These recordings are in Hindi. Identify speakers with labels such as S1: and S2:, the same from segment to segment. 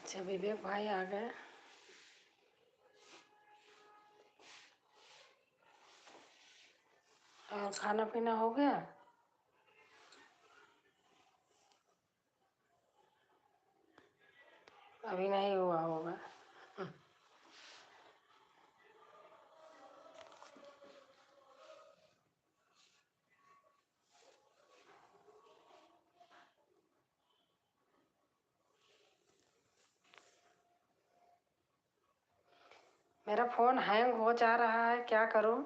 S1: अच्छा, विवेक भाई आ गए। और खाना पीना हो गया? अभी नहीं हुआ होगा। मेरा फ़ोन हैंग हो जा रहा है, क्या करूं?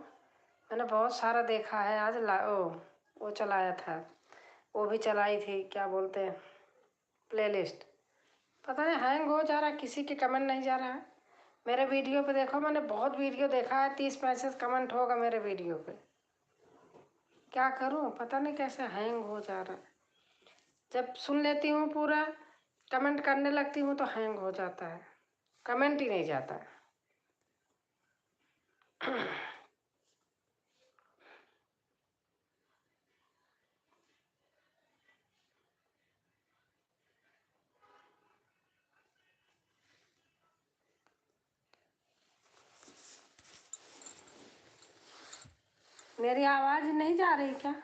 S1: मैंने बहुत सारा देखा है। आज वो चलाया था, वो भी चलाई थी, क्या बोलते हैं, प्लेलिस्ट। पता नहीं हैंग हो जा रहा है, किसी के कमेंट नहीं जा रहा है। मेरे वीडियो पे देखो, मैंने बहुत वीडियो देखा है, 30-35 कमेंट होगा मेरे वीडियो पे। क्या करूं, पता नहीं कैसे हैंग हो जा रहा है। जब सुन लेती हूँ पूरा, कमेंट करने लगती हूँ तो हैंग हो जाता है, कमेंट ही नहीं जाता है। मेरी आवाज़ नहीं जा रही क्या?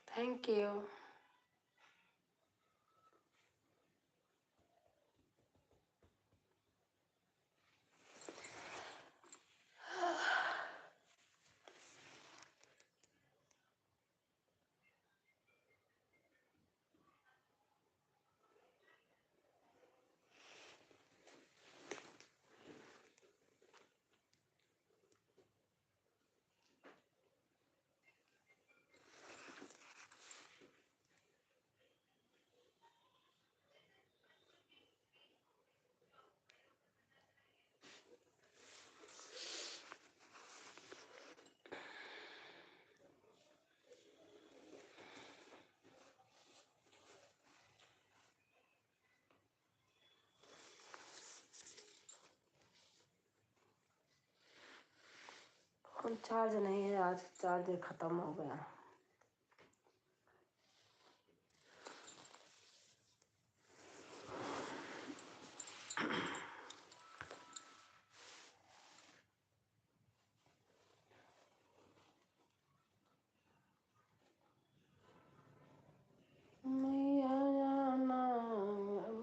S1: Thank you. फोन चार्ज नहीं है, आज चार्जर ख़त्म हो गया। मैया आना,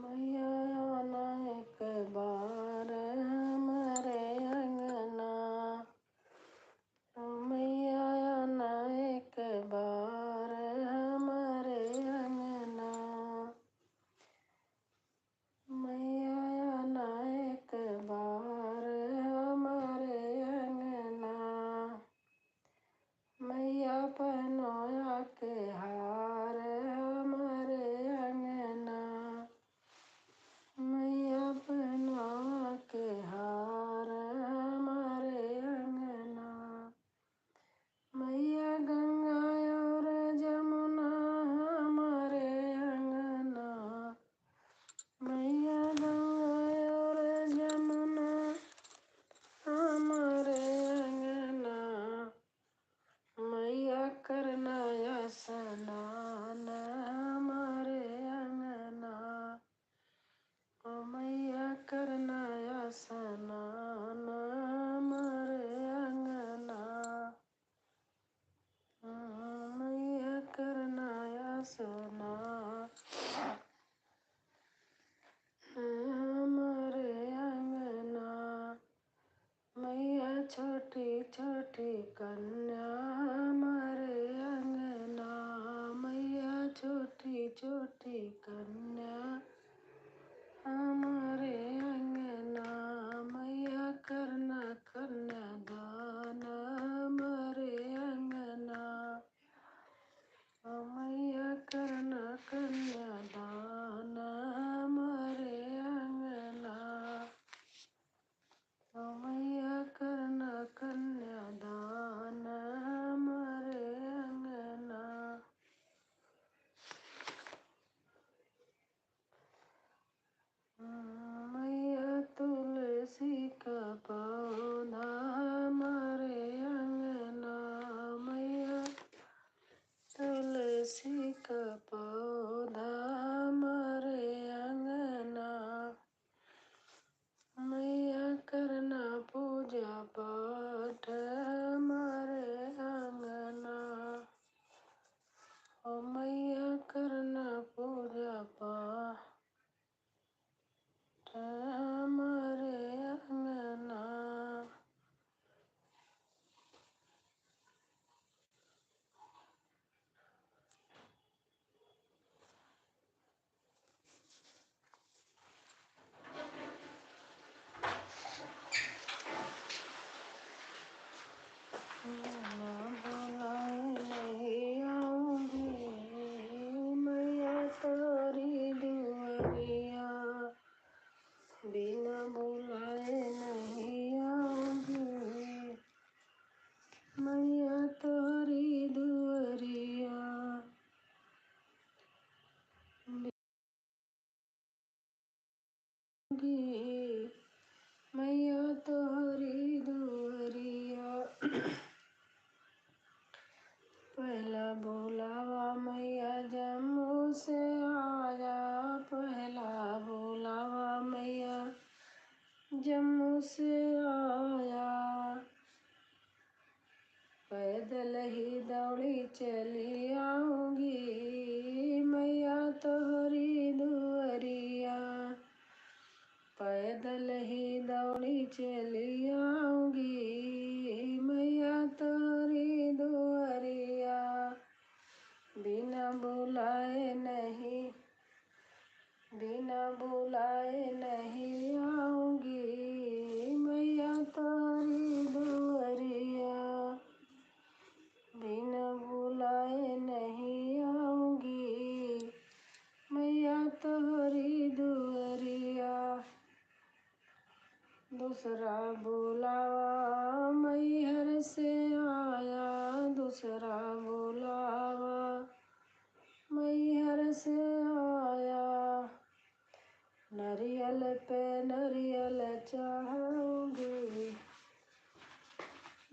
S1: मैया आना एक बार हमारे अंगना, मैया आना एक बार हमारे अंगना, मैया आना एक बार हमारे अंगना, मैया पहनोया के हार हमारे अंगना, मैया पहनोया के हार हमारे अंगना, मैया गंगा और जमुना हमारे अंगना, मैया गंगा और जमुना हमारे अंगना, मैया करना स्नान हमारे अंगना, ओ मैया करना स्नान हमारे अंगना, मैया करना स्नान हमारे अंगना, मैया छोटी छोटी कन्या हमारे अंगना, मैया करना कन्यादान हमारे अंगना, मैया करना कन्यादान हमारे अंगना, मैया करना कन्यादान हमारे अंगना। मैया तुलसी का पौधा हमारे अंगना, मैया तुलसी का पौधा हमारे अंगना, मैया करना पूजा पाठ हमारे अंगना, ओ मैया करना पूजा पाठ हमारे अंगना। बुलाए नहीं आऊंगी मैया तोरी दुआरिया, बिना बुलाए नहीं आऊंगी मैया तोरी दुआरिया, मैया तोरी दुआरिया। पहला बुलावा मैया जम्मू से आया, पहला बुलावा मैया जम्मू से आया, पैदल ही दौड़ी चली आऊंगी मैया तोहरी दुआरिया, पैदल ही दौड़ी चली आऊंगी मैया तोहरी दुआरिया, बिना बुलाए नहीं आऊंगी मैया तोहरी दुआरिया, बिना बुलाए नहीं आऊंगी मैया तोहरी दुआरिया। दूसरा बुलावा मैहर से आया, दूसरा बुलावा मैहर से आया, नरियल पे नरियल चढ़ाऊंगी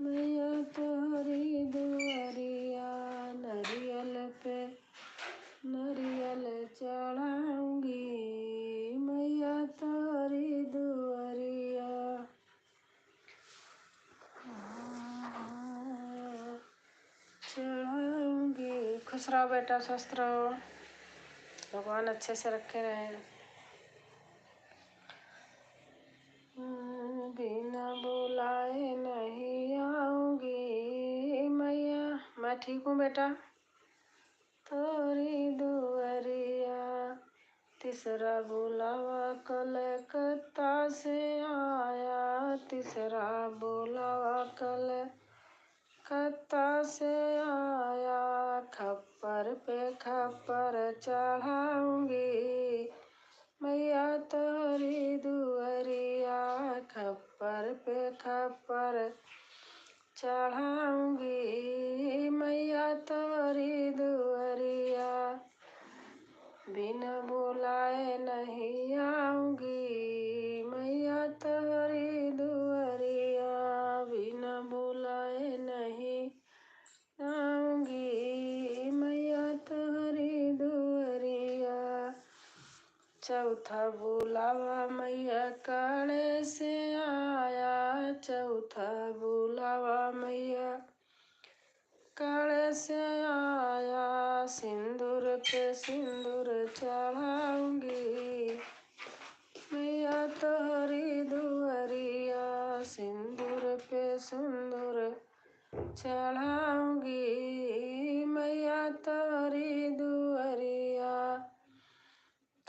S1: मैया तोहरी दुआरिया, नरियल पे नरियल चढ़ाऊंगी मैया तोहरी दुआरिया। चढ़ाऊंगी। खुश रहो बेटा, स्वस्थ रहो, भगवान अच्छे से रखे रहें। बिना बुलाए नहीं आऊंगी मैया, मैं ठीक हूँ बेटा तोरी दुआरिया। तीसरा बुलावा कलकत्ता से आया, तीसरा बुलावा कलकत्ता से आया, खप्पर पे खप्पर चढ़ाऊंगी मैया तोरी दुआरिया, खप्पर पे खप्पर चढ़ाऊंगी मैया तोरी दुआरिया, बिना बुलाए नहीं आऊंगी मैया तोरी दुआरिया, बिना बुलाए नहीं आऊंगी मैया तोरी दुआरिया। चौथा बुलावा मैया काले से आया, चौथा बुलावा मैया काले से आया, सिंदूर पे सिंदूर चढ़ाऊंगी मैया तोहरी दुआरिया, सिंदूर पे सिंदूर चढ़ाऊंगी मैया तोहरी दुआरिया,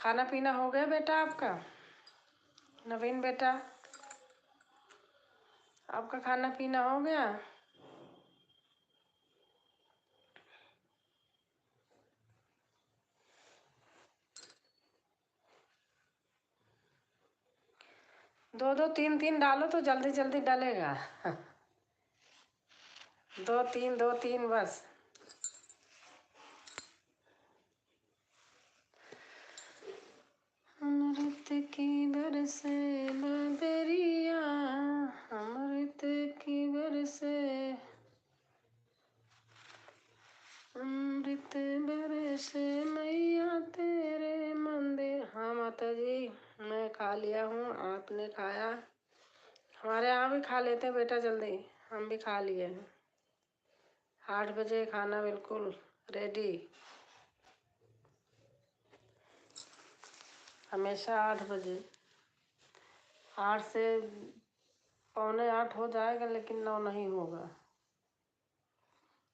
S1: खाना पीना हो गया बेटा आपका? नवीन बेटा, आपका खाना पीना हो गया? दो दो तीन तीन डालो तो जल्दी जल्दी डलेगा। दो तीन बस। अमृत की बरसे बाबरिया, अमृत की बरसे, अमृत बरसे मैया तेरे मंदिर। हाँ माता जी, मैं खा लिया हूँ, आपने खाया? हमारे यहाँ भी खा लेते हैं बेटा जल्दी, हम भी खा लिए हैं। 8 बजे खाना बिल्कुल रेडी, हमेशा 8 बजे। 8 से 7:45 हो जाएगा, लेकिन 9 नहीं होगा।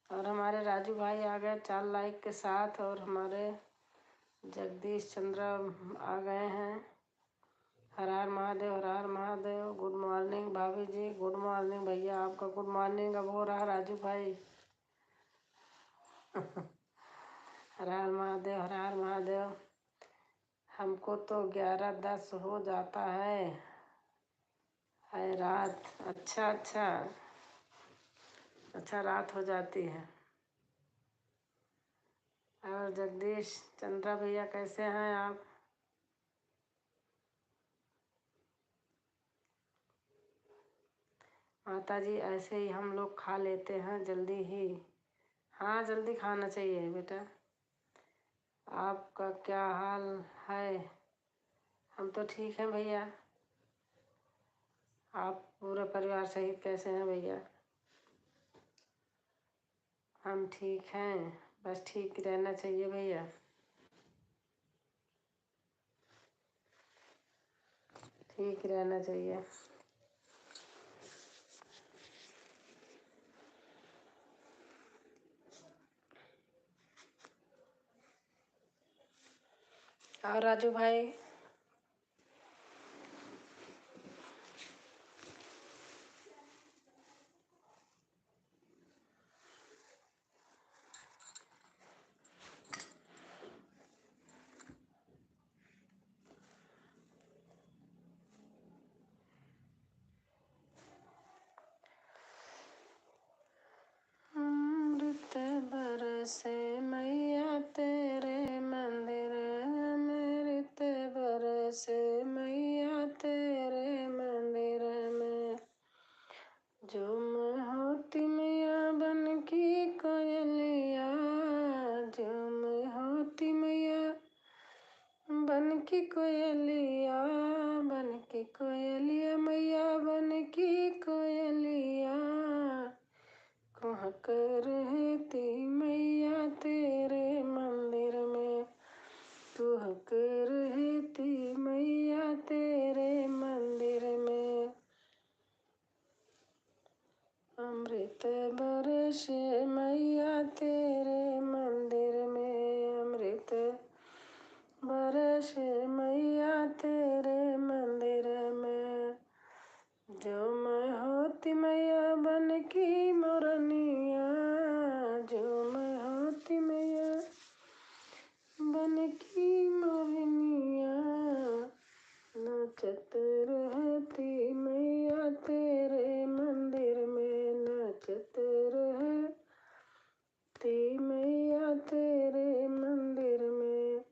S1: और हमारे राजू भाई आ गए 4 लाइक के साथ, और हमारे जगदीश चंद्र आ गए हैं। हर हर महादेव, हर हर महादेव। गुड मॉर्निंग भाभी जी, गुड मॉर्निंग भैया, आपका गुड मॉर्निंग अब हो रहा राजू भाई। हर हर महादेव, हर हर महादेव। हमको तो 11:10 हो जाता है रात। अच्छा अच्छा अच्छा, रात हो जाती है। और जगदीश चंद्रा भैया कैसे हैं आप? माता जी ऐसे ही हम लोग खा लेते हैं जल्दी ही। हाँ जल्दी खाना चाहिए बेटा। आपका क्या हाल है? हम तो ठीक हैं भैया। आप पूरे परिवार सहित कैसे हैं भैया? हम ठीक हैं, बस ठीक रहना चाहिए भैया। ठीक रहना चाहिए। और राजू भाई? अमृत बरसे मैया तेरे मंदिर, अमृत बरसे मैया तेरे मंदिर में। झूम होती मैया बन की कोयलिया, झूम होती मैया बन की कोयलिया, बन की कोयलिया मैया बन की कोयलिया। कुहक रहती मैया तेरे मंदिर में, कुहक रहती मैया तेरे मंदिर में। अमृत बरसे मैया तेरे मंदिर में, अमृत बरसे मैया तेरे मंदिर में। झूम होती मैया बन की मोरनिया, झूम होती मैया बन की मोरनिया। नाचत रहती मैया तेरे मंदिर में, नाचत रहती मैया तेरे मंदिर में।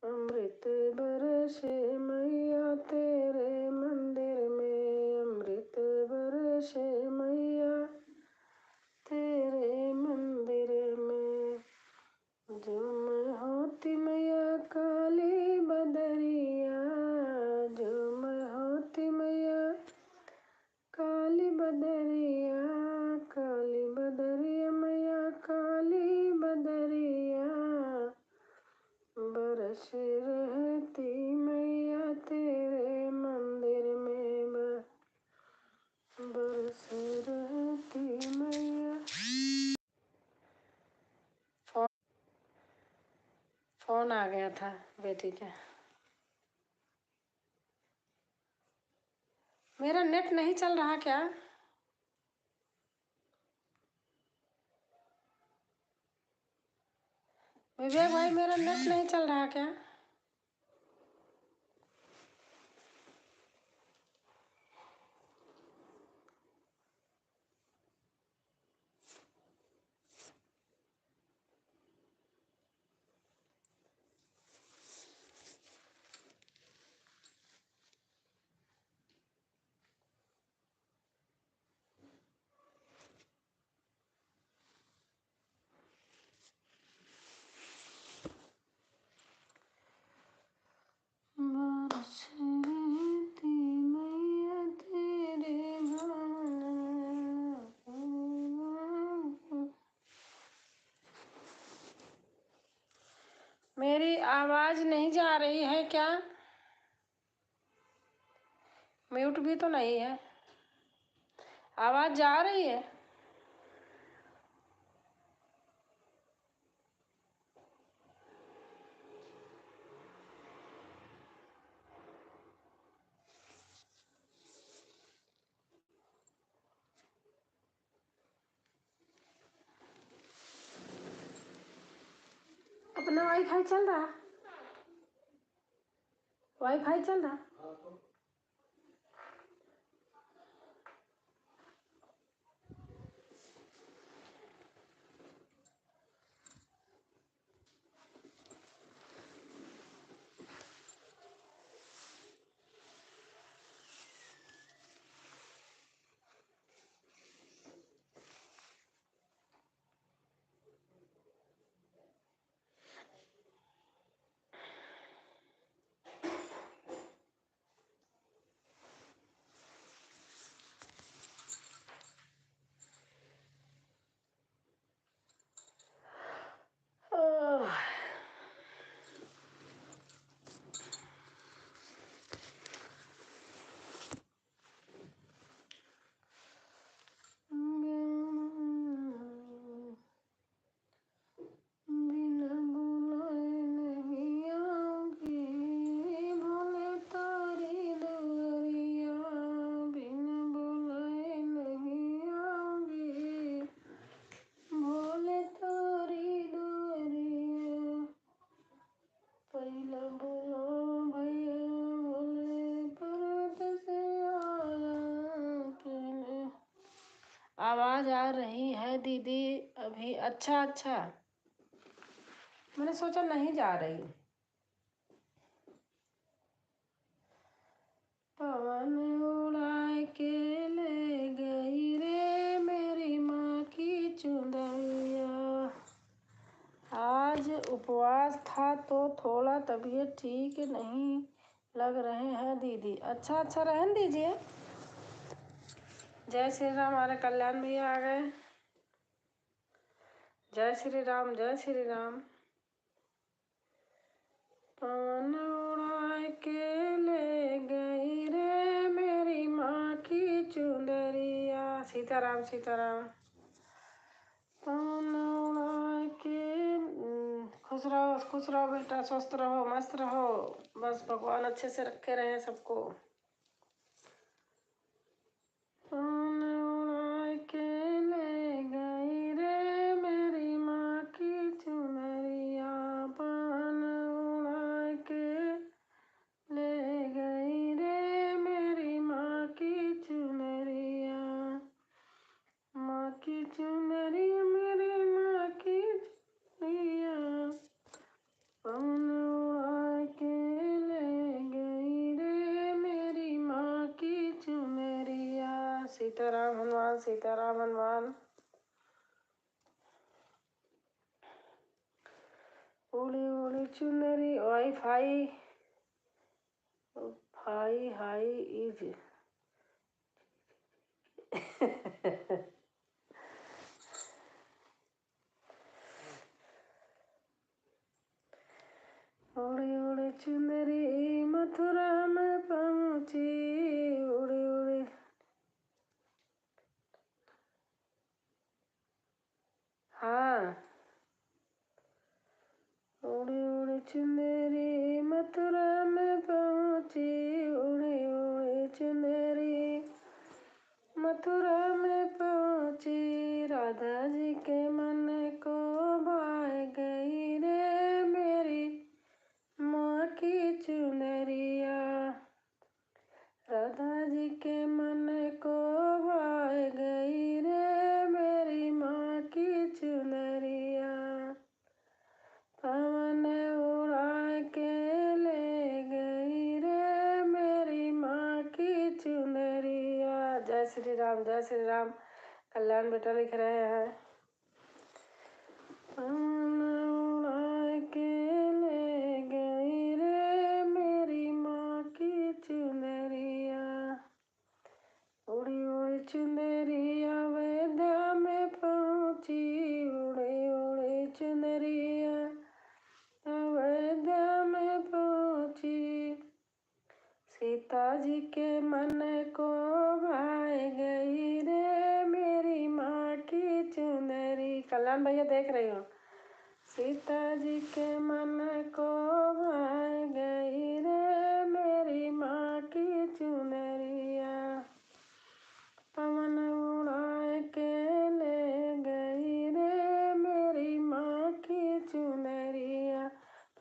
S1: अमृत बरसे मैया तेरे मंदिर में, अमृत बरसे मैया तेरे मंदिर में। झूम होती मैया काली बदरिया, झूम होती मैया काली बदरिया, काली बदरिया मैया काली बदरिया। बरस रहती मैया तेरे मंदिर में, बरस रहती मैया। फोन आ गया था बेटी के। मेरा नेट नहीं चल रहा क्या? विवेक भाई, मेरा नेट नहीं चल रहा क्या? मेरी आवाज नहीं जा रही है क्या? म्यूट भी तो नहीं है, आवाज जा रही है। अपना वाईफाई चल रहा? वाईफाई चल रहा? बिना बुलाए नहीं आओगी, भोले तारी दुआरिया, बिना बुलाए नहीं आओगी, भोले तारी दुआरिया, पहला बोलो भैया भोले पर्वत से आया पहले। आवाज आ रही है दीदी अभी? अच्छा अच्छा, मैंने सोचा नहीं जा रही। पवन उड़ा के ले गई रे मेरी माँ की चुंदरिया। आज उपवास था तो थोड़ा तबीयत ठीक नहीं लग रहे हैं दीदी। अच्छा अच्छा, रहने दीजिए। जय श्री राम, हमारे कल्याण भैया आ गए। जय श्री राम, जय श्री राम। पवन उड़ा के ले गई रे मेरी माँ की चुंदरिया। सीताराम सीताराम। पवन उड़ा के खुश रहो बेटा, स्वस्थ रहो, मस्त रहो, बस भगवान अच्छे से रखे रहे सबको। पवन उड़ा के ले गई रे मेरी माँ की चुनरिया, पवन उड़ा के ले गई रे मेरी माँ की चुनरिया, माँ की चुनरिया मेरी माँ की चुनरिया, पवन उड़ा के ले गई रे मेरी माँ की चुनरिया। सीताराम हनुमान, सीताराम हनुमान। उड़ी उड़ी चुनरी, वाईफाई फाई हाई इज उड़ी उड़ी चुनरी मथुरा में पहुंची, उड़ी उड़ी। हाँ, उड़ी उड़ी चुनरी मथुरा में पहुंची, उड़ी उड़ी चुनरी राधा जी के मन को भाए गई रे मेरी माँ की चुनरिया। राधा जी के मन को भाए गई रे मेरी माँ की चुनरिया। पवन उड़ा के ले गई रे मेरी माँ की चुनरिया। जय श्री राम, जय श्री राम। कल्याण बेटा लिख रहे हैं। पवन उड़ा के ले गई रे मेरी माँ की चुनरिया। उड़ी उड़ी चुनरिया वैद्या में पहुँची, उड़ी उड़ी चुनरिया वैद्या में पहुँची। सीता जी के मन को भाए गई रे मेरी माँ की चुनरी। कल्याण भैया देख रही हूँ। सीता जी के मन को भाए गई रे मेरी माँ की चुनरिया। पवन उड़ा के ले गई रे मेरी माँ की चुनरिया।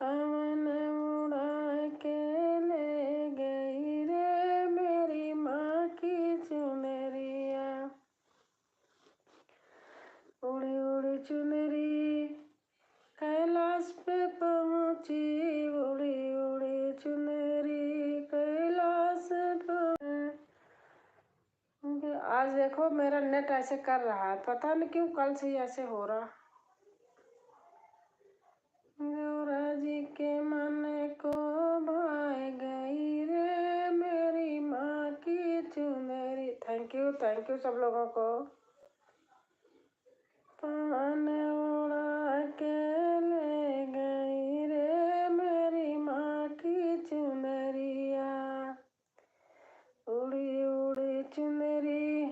S1: पवन उड़ा के ले गई रे मेरी माँ की चुनरिया। उड़ी उड़ी चुनरी कैलाश पे पहुँची, उड़ी उड़ी चुनरी कैलाश पे। आज देखो मेरा नेट ऐसे कर रहा है, पता नहीं क्यों, कल से ही ऐसे हो रहा। गौरा जी के मन को भाए गई रे मेरी माँ की चुनरी। थैंक यू सब लोगों को। पवन उड़ा के ले गई रे मेरी माँ की चुनरिया। उड़ी उड़ी चुनरी।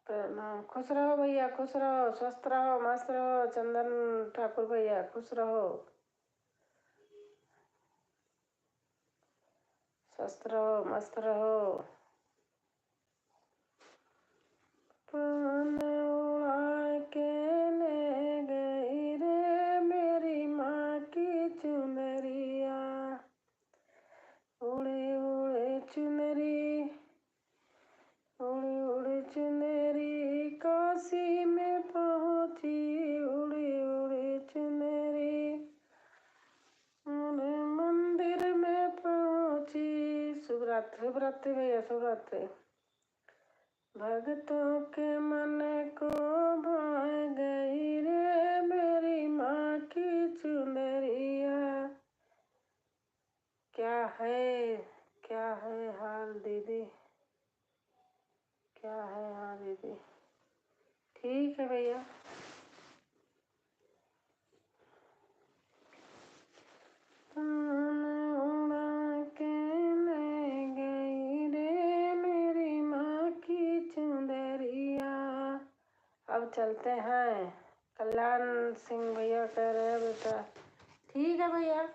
S1: प्रणाम। खुश रहो भैया, खुश रहो, स्वस्थ रहो, मस्त रहो। चंदन ठाकुर भैया खुश रहो, स्वस्थ रहो, मस्त रहो। पवन उड़ा के ले गई रे मेरी माँ की चुनरिया। उड़ी उड़ी चुनरी, उड़ी उड़ी चुनरी काशी में पहुँची, उड़ी उड़ी चुनरी मंदिर में पहुँची। शुभरात्रि, शुभरात्रि भैया, शुभरात्रि। भक्तों के मन को भाए गई रे मेरी माँ की चुनरिया। क्या है हाल दीदी, क्या है हाँ दीदी? ठीक है भैया। उड़ा के ले गई रे मेरी माँ की चुनरिया। अब चलते हैं। कल्याण सिंह भैया कह रहे हैं बेटा। ठीक है भैया।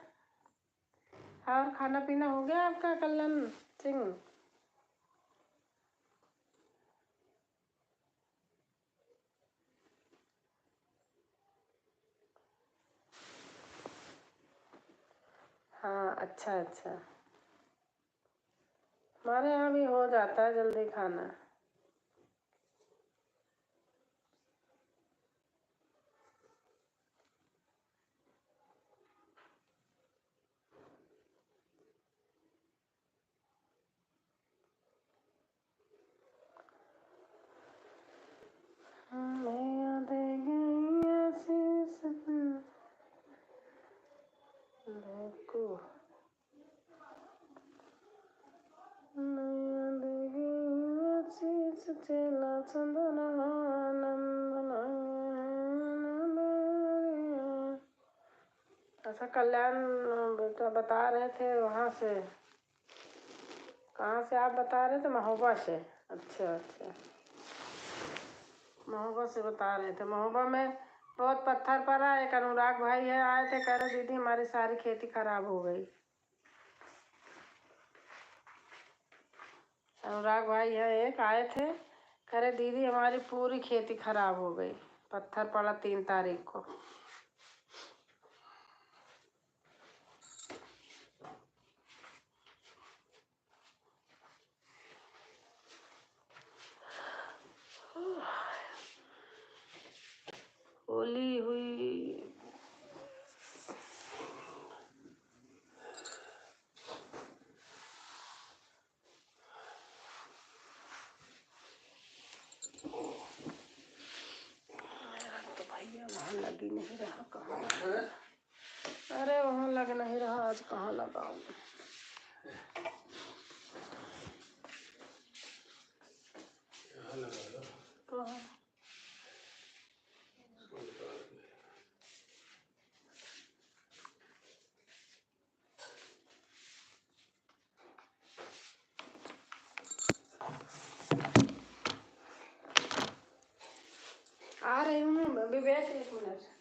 S1: और खाना पीना हो गया आपका कल्याण सिंह? हाँ, अच्छा अच्छा। हमारे यहाँ भी हो जाता है जल्दी खाना। ऐसा कल्याण बेटा बता रहे थे वहाँ से। कहाँ से आप बता रहे थे? महोबा से। अच्छा अच्छा, महोबा से बता रहे थे। महोबा में बहुत पत्थर पड़ा। एक अनुराग भाई है, आए थे, कह रहे दीदी हमारी सारी खेती खराब हो गई। अनुराग भाई है एक, आए थे, अरे दीदी हमारी पूरी खेती खराब हो गई, पत्थर पड़ा 3 तारीख को। होली हुई। तो भैया वहाँ लग ही नहीं रहा, कहाँ लगा? अरे वहाँ लग नहीं रहा, आज कहाँ लगाऊं? कहाँ? आ रही हूँ विवेक, 1 मिनट।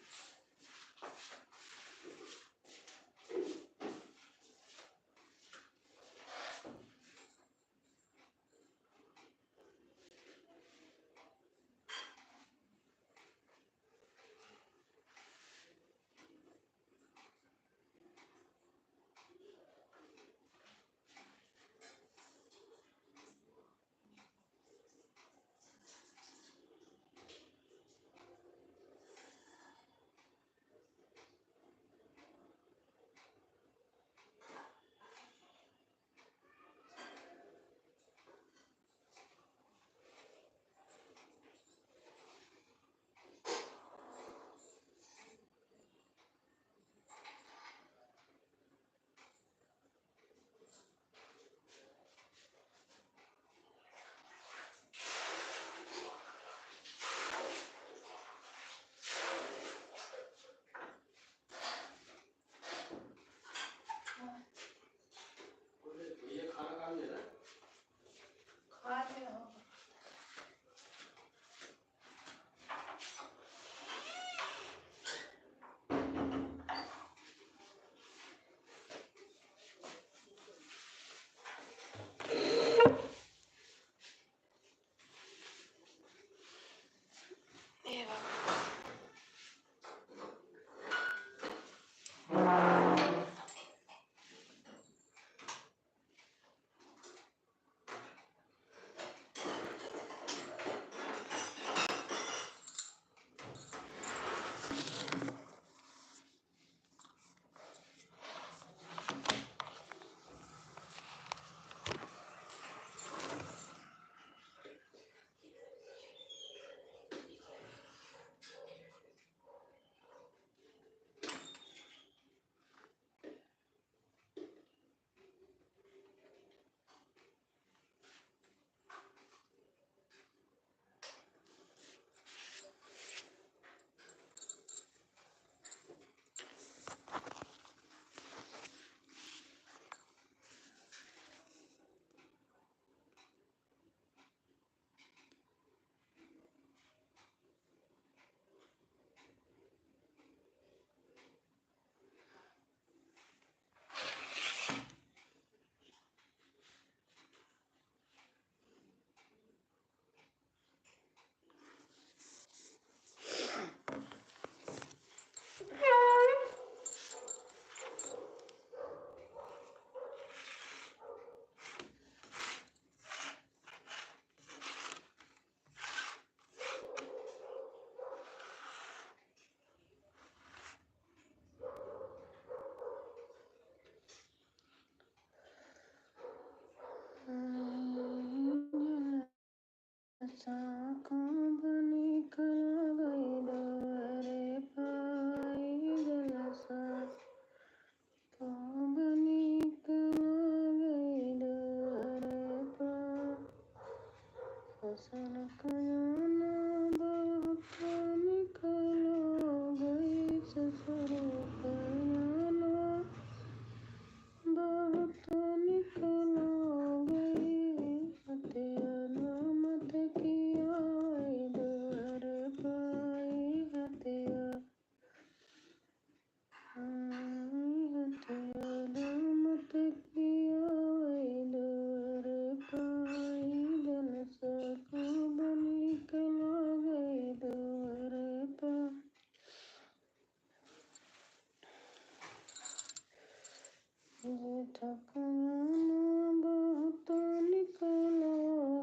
S1: ठकाना बहुत निकल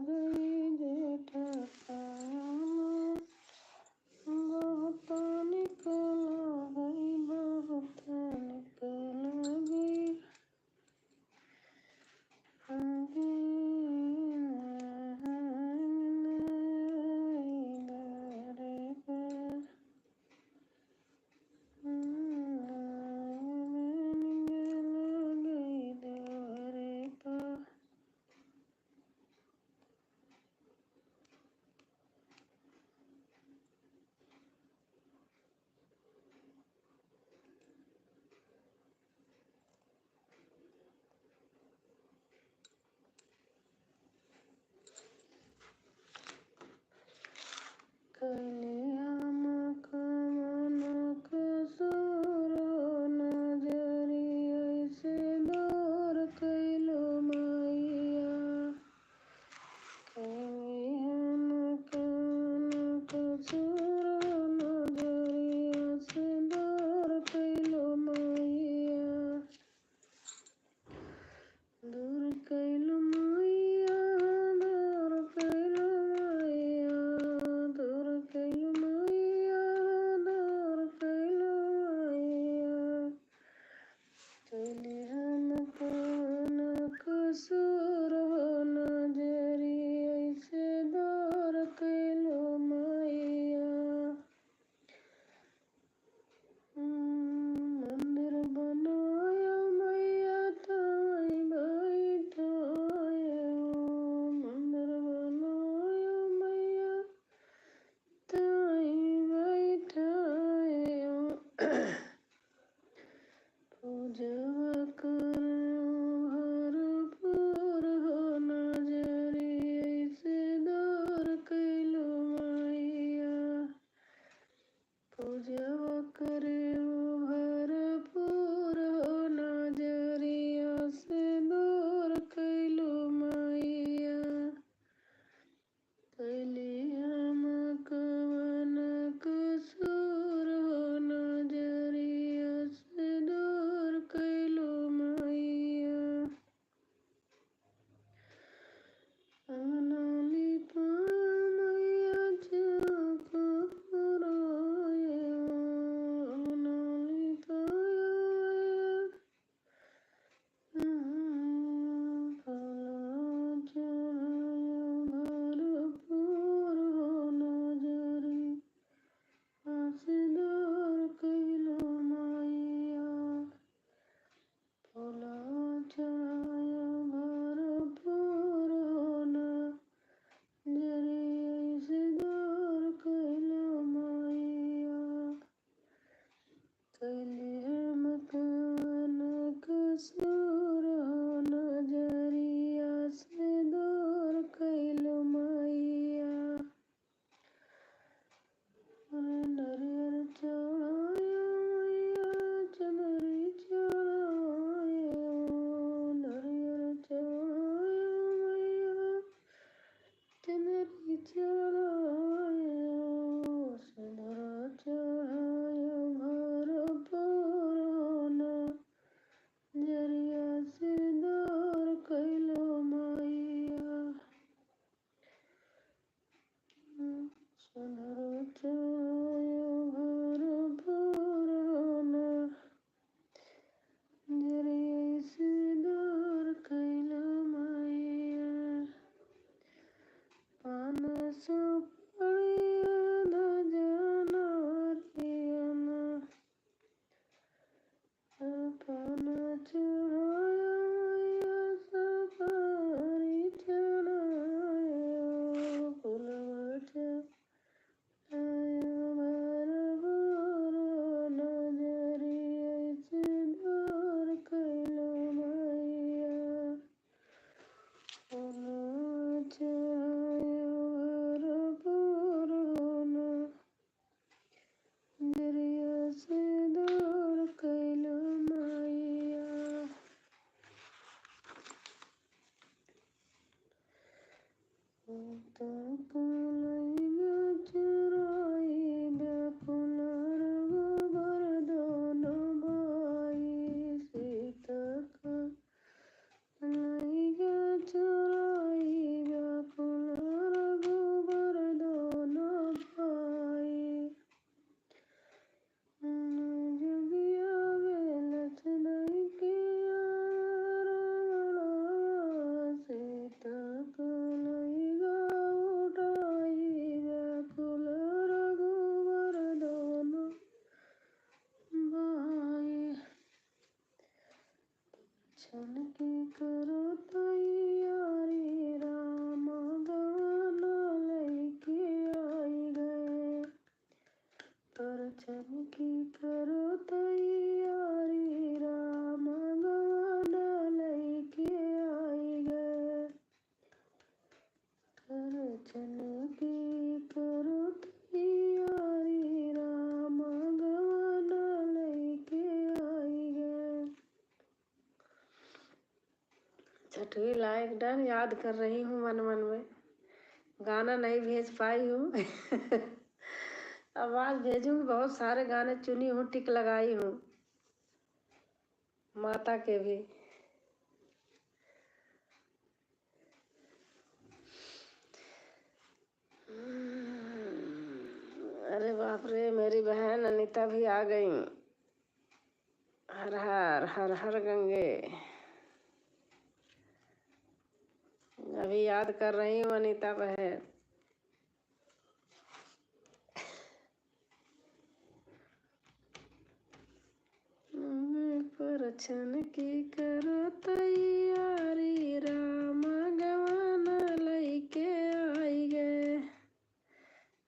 S1: गई जे ठकाना बहुत निकल गई बहुत निकल गई परछन की करो तैयारी राम गवाना लैके आई गए। परछन की करो तैयारी राम गवाना लैके आई गए। छठवीं लायक डन याद कर रही हूँ मन मन में, गाना नहीं भेज पाई हूँ। अब आज भेजूंगी, बहुत सारे गाने चुनी हूँ, टिक लगाई हूँ माता के भी। अरे बाप रे, मेरी बहन अनीता भी आ गई। हर हर हर हर गंगे। अभी याद कर रही हूँ अनीता बहन। परछन की करो तैयारी राम गवाना लैके आई गए।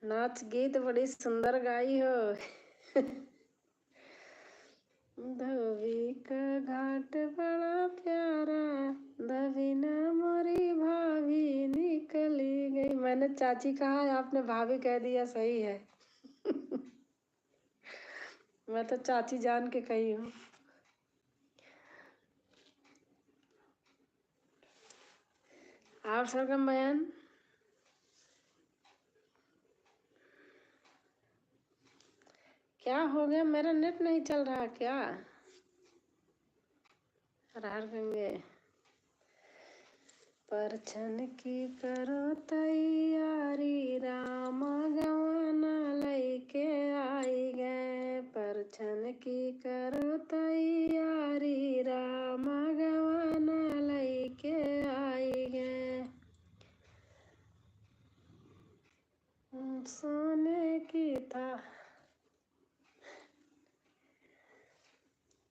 S1: नाच गीत बड़ी सुंदर गाई हो। धोबी का घाट बड़ा प्यारा, धबीना मोरी भाभी निकली गई। मैंने चाची कहा है, आपने भाभी कह दिया, सही है। मैं तो चाची जान के कही हूँ। आप सरगम बहन, क्या हो गया? मेरा नेट नहीं चल रहा क्या? हर हर गंगे। परछन की करो तैयारी राम गवाना लैके आई गए। परछन की करो तैयारी राम गवाना लैके आई गए। सोने की था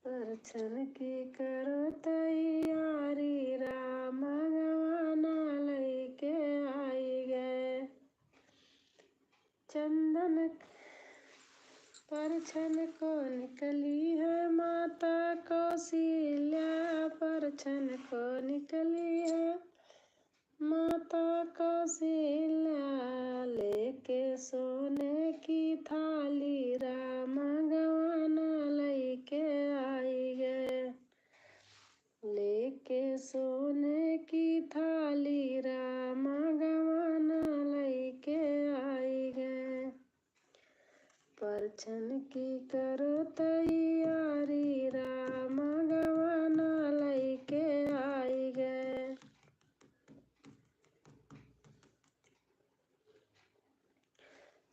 S1: परछन की करो तैयारी राम गवाना लैके आई गए। चंदन परछन को निकली है माता कौशल्या। परछन को निकली है माता कौशल्या, लेके सोने की थाली राम गवाना लैके आई गए। लेके सोने की थाली राम गवाना लैके आई गए। परछन की करो तैयारी राम गवाना लैके आई गए।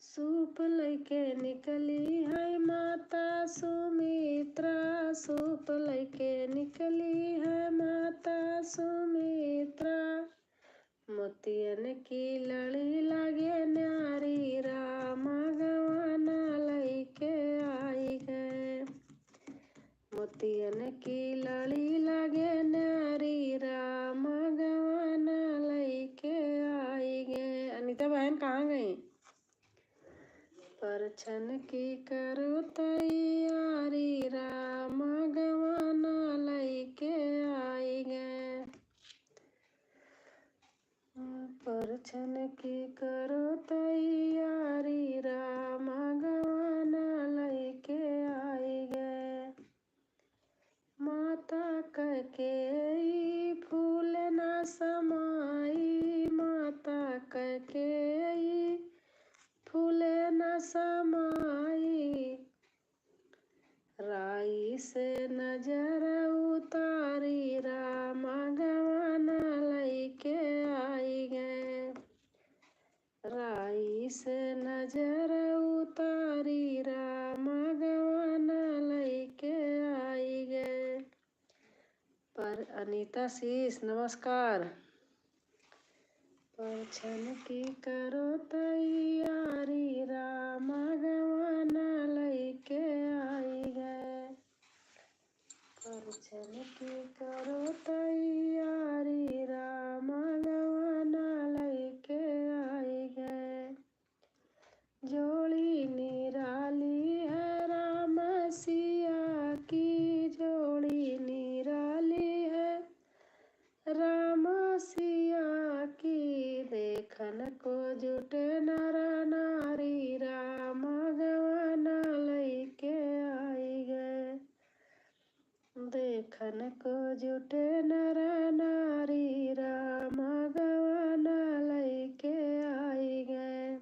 S1: सूप लैके निकली है माता सुमित्रा। सूप लैके निकली है माता सुमित्रा, मोतियन की लड़ी लगे न्यारी राम गवाना लैके आई गए। मोतियन की लड़ी लगे न्यारी राम गवाना लैके आई गए। अनीता बहन कहाँ गई? परछन की करो तैयारी राम गवाना लैके आई गए। परछन की करो तैयारी राम गवाना लैके आई गए। माता कह के फूल न समाई, माता कह के फूल न समाई, राई से नजर उतारी राम गवाना लैके आई गए। राई से नजर उतारी राम गवाना लैके आई गए। पर अनीता शीश नमस्कार। परछन की करो तैयारी राम गवाना लैके आई गए। परछन की करो तैयारी राम गवाना लैके आई गए। जोड़ी निराली जुटे नर नारी राम गवन लैके आई गए।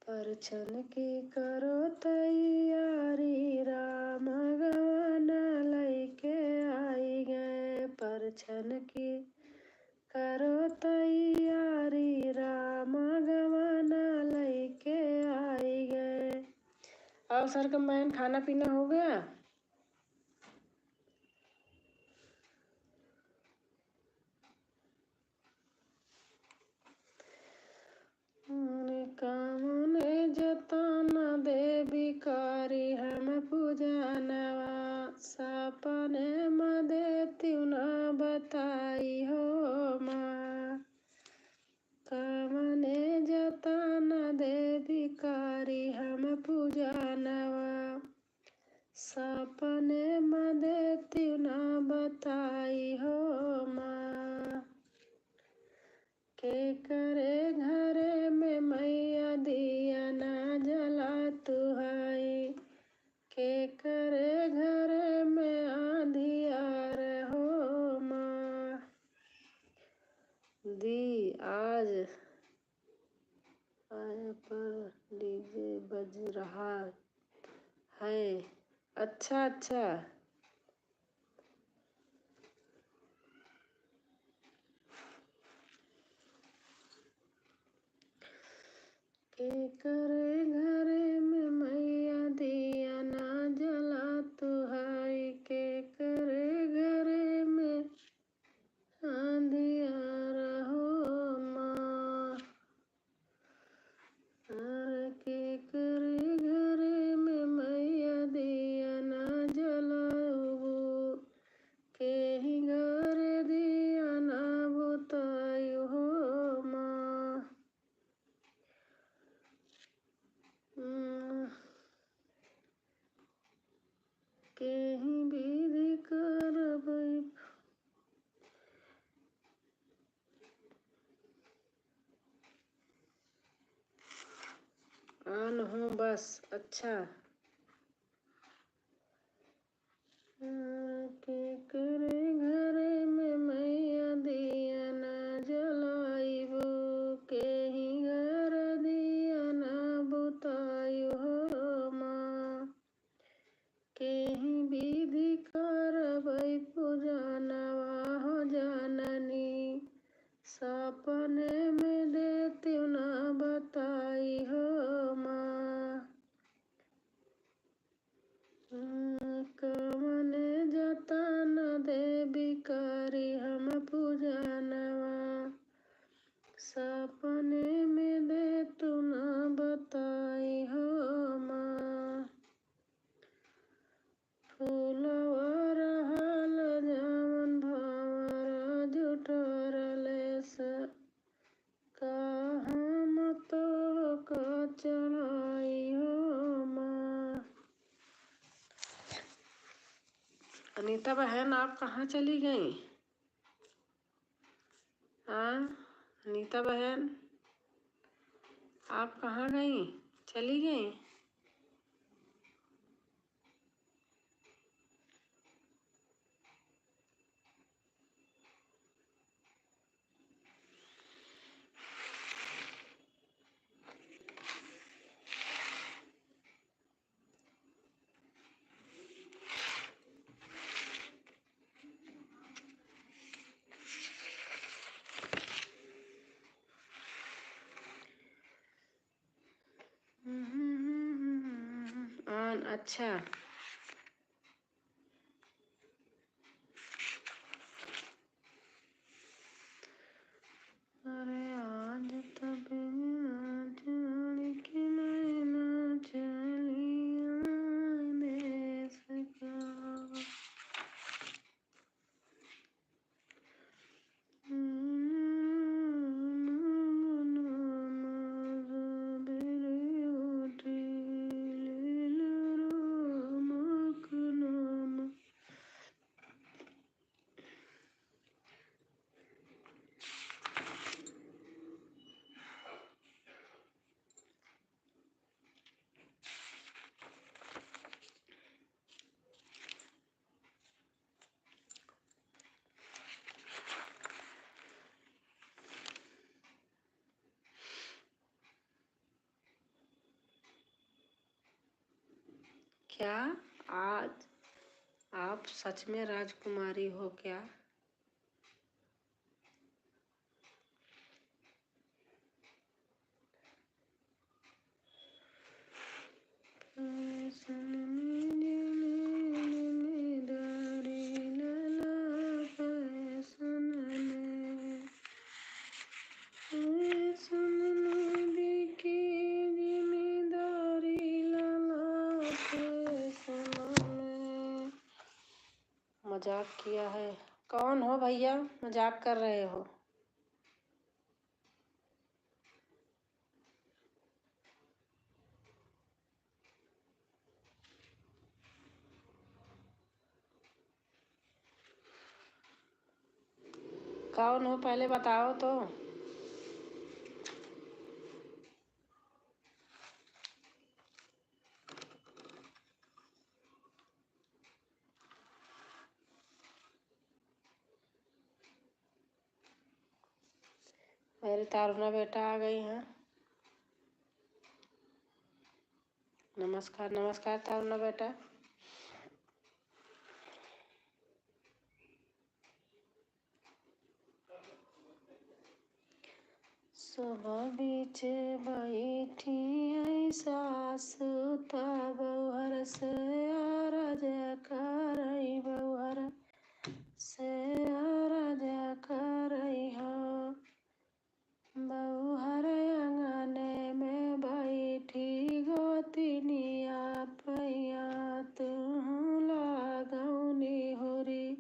S1: परछन की करो तैयारी राम गवन लैके आई गए। परछन की करो तैयारी राम गवन लैके आई गए। अब सर कंबाइन खाना पीना हो गया। कामने जताना दे बिकारी हम पूजनवा। सपने मदे त्यू न बताई हो माँ। कामने जताना दे बिकारी हम पूजनवा। सपने मदे त्यू न बताई हो माँ। के करे घरे में मैया दिया ना जला तुहाई। के करे घरे में आंधियार हो माँ। दी आज आया पर डीजे बज रहा है। अच्छा अच्छा। के करे घरे में मैया दिया ना जला तुहाई। के करे घरे में आंधियार हो माँ। के करे घरे में मैया दिया ना जलाऊ। के ही घर दिया ना बुतायु हो माँ। के ही विधि करबै। आन हो बस। अच्छा। के करे घरे में मैया दिया ना जलाइबो। के ही घर दिया ना बुतायु हो माँ। के ही विधि करबै पूजनवा हो जननी। सपने में देत्यू न बताई हो माँ। कमने जतन दे बिकारी हम पूजनवा। सपने में देत्यू न बताई हो माँ। फूलवा रहल जवन भंवर जुठरले से। का हम तो का चढ़ाई हो माँ। अनीता बहन आप कहाँ चली गई? हाँ अनीता बहन आप कहाँ गई? चली गई? अच्छा। अरे आज तब जाने के नैना चलिया देश का। क्या आज आप सच में राजकुमारी हो क्या? मजाक किया है? कौन हो भैया, मजाक कर रहे हो? कौन हो पहले बताओ तो। मेरी तारुना बेटा आ गई हैं। नमस्कार नमस्कार तारुना बेटा। सुबह बीचे बैठी आई सासु बहुहर से आरज करई बहुहर से आरज करई हो। बहुहर अंगने में बैठी गोतिनिया पैया तू लागौनी होरी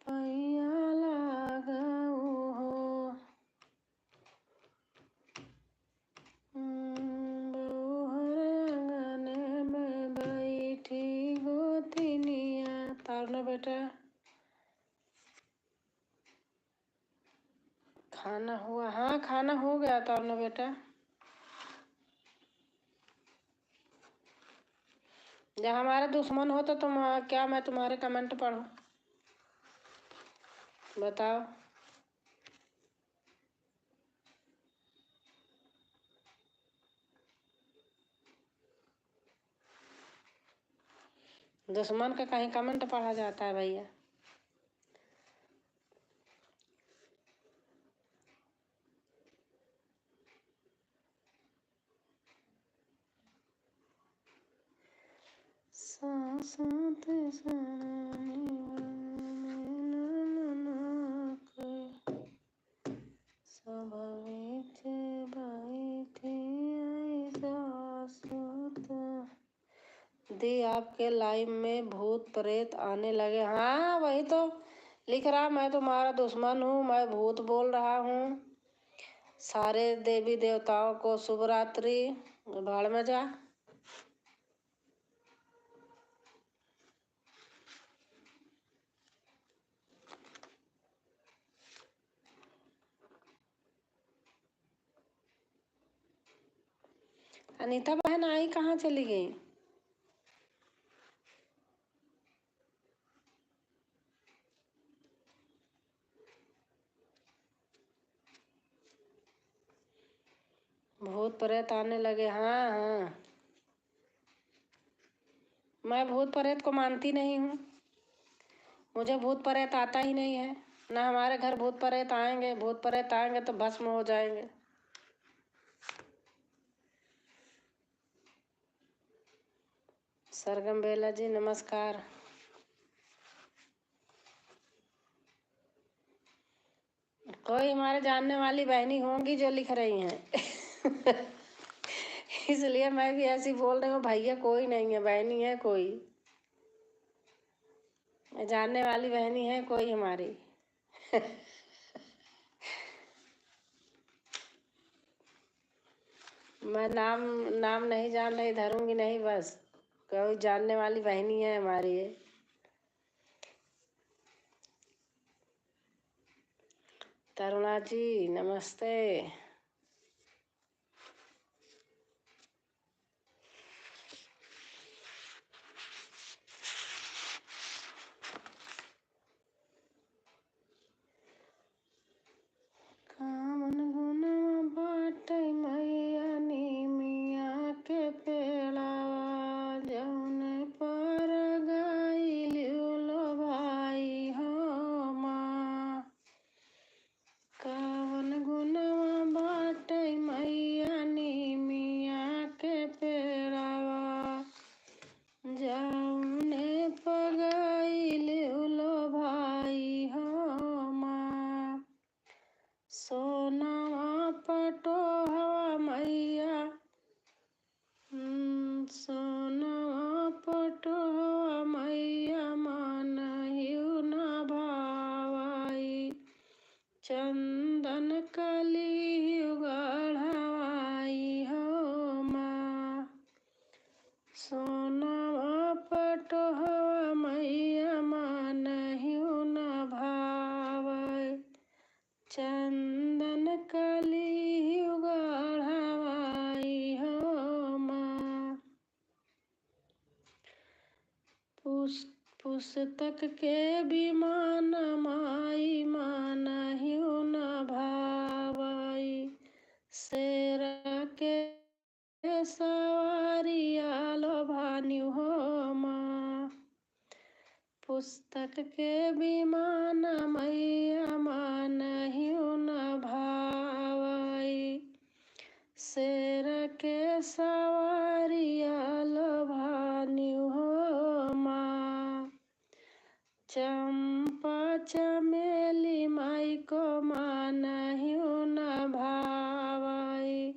S1: पैया लागऊ हो। बहुहर अंगने में बैठी गोतिनिया। तारुना बेटा खाना हुआ? हाँ खाना हो गया तारुना बेटा। जब हमारे दुश्मन हो तो तुम क्या मैं तुम्हारे कमेंट पढ़ूं? बताओ। दुश्मन का कहीं कमेंट पढ़ा जाता है भैया? साथ दी आपके लाइव में भूत प्रेत आने लगे। हाँ वही तो लिख रहा, मैं तुम्हारा दुश्मन हूँ, मैं भूत बोल रहा हूँ। सारे देवी देवताओं को शुभ रात्रि। भाड़ में जा। अनीता बहन आई, कहाँ चली गई? भूत प्रेत आने लगे। हाँ हाँ, मैं भूत प्रेत को मानती नहीं हूँ। मुझे भूत प्रेत आता ही नहीं है। ना हमारे घर भूत प्रेत आएंगे। भूत प्रेत आएंगे तो भस्म हो जाएंगे। सरगम बेला जी नमस्कार। कोई हमारे जानने वाली बहनी होंगी जो लिख रही हैं। इसलिए मैं भी ऐसी बोल रही हूँ। भैया कोई नहीं है, बहनी है कोई, जानने वाली बहनी है कोई हमारी। मैं नाम नाम नहीं जान रही, धरूंगी नहीं, बस कोई जानने वाली बहनी है हमारी है। तरुणा जी नमस्ते। कामन गुनवा बाटै मैया नीमिया के पेड़ावा जौने सोनवा पटोवा मैया मानहिउ न भावाई, चंदन कलियु गढ़वाई हो माँ। सोनवा पटोवा मैया मानहिउ न भावाई, चंदन कलियु गढ़वाई हो माँ। पुस्तक के विमान माई मानहिउ न भावाई, शेर के सवारिया लोभान्यु हो माँ। पुस्तक के विमान मैया मानहिउ न भावाई, शेर के सवारिया लोभान्यु हो माँ। चंपा चमेली माई को मानहिउ न भावाई,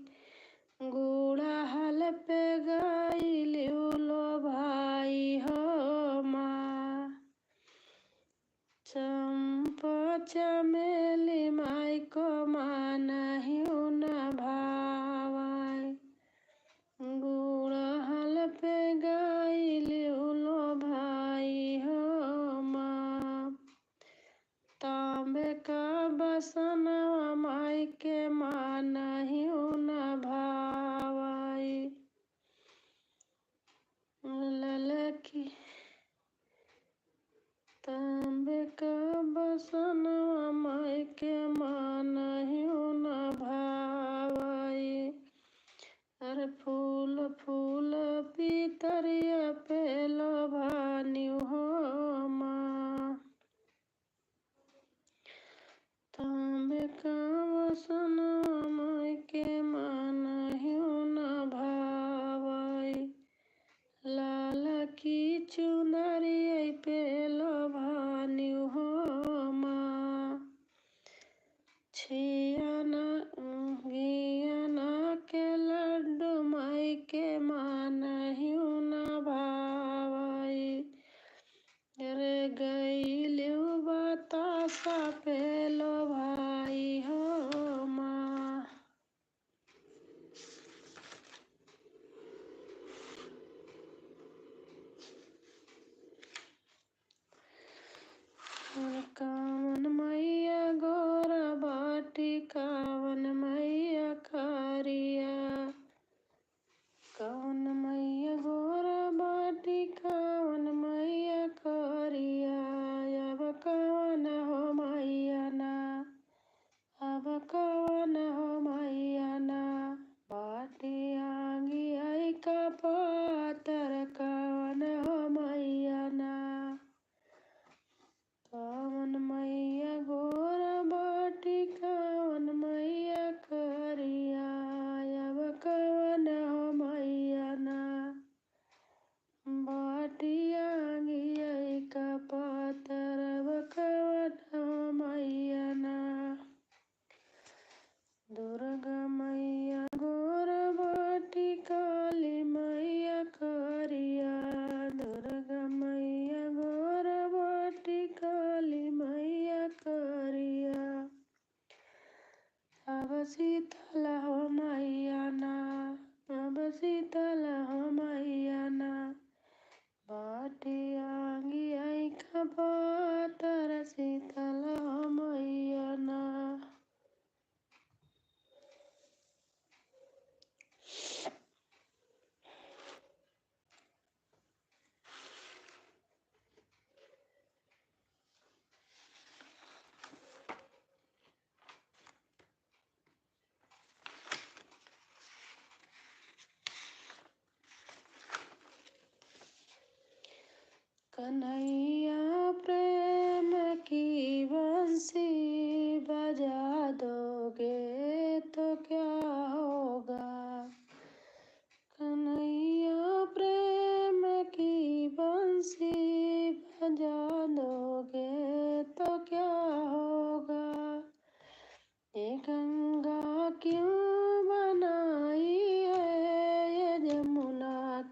S1: गुड़हल पे गइलिउ लोभाई हो माँ। चंपा चमेली माई को मानहिउ न भावाई, गुड़हल पे गइलिउ लोभाई हो माँ। तांबे का बसनवा माई के मानहिउ न भावाई, ललकी तांबे का बसनवा माई के मानहिउ न भावाई। अरे फूल फूल पितरिया पे लोभान्यु हो माँ। तांबे का बसनवा माई के मानहिउ न भावाई, लाल की चुनरिया पे लोभान्यु हो माँ। घियना के लड्डू माई के मानहिउ न भावाई, रे गइलिउ बतासा पे लोभाई हो माँ। कावन मैया गोरा बाटी कावन मैया कारिया, कावन मैया गोरा बाटी कावन मैया कारिया। अब कवन हो मैया ना, अब कवन हो मैया ना, बाटी आंगी आई का पातर कवन हो मैया ना। कावन मैया गोरा बाटी कावन मैया करिया, अब कवन हो मैया ना, बाटी आंगी आई का पातर अब कवन हो मैया ना। दुर्गा मैया गोरा बाटी काली मैया करिया, दुर्गा मैया गोरा बाटी काली मैया करिया। अब शीतल हो मैया ना, अब शीतल हो मैया ना, बाटी आंगी आई का पातर शीतल हो मैया ना। कन्हैया प्रेम की बंसी बजा दोगे तो क्या होगा, कन्हैया प्रेम की बंसी बजा दोगे तो क्या होगा। ये गंगा क्यों बनाई है, ये जमुना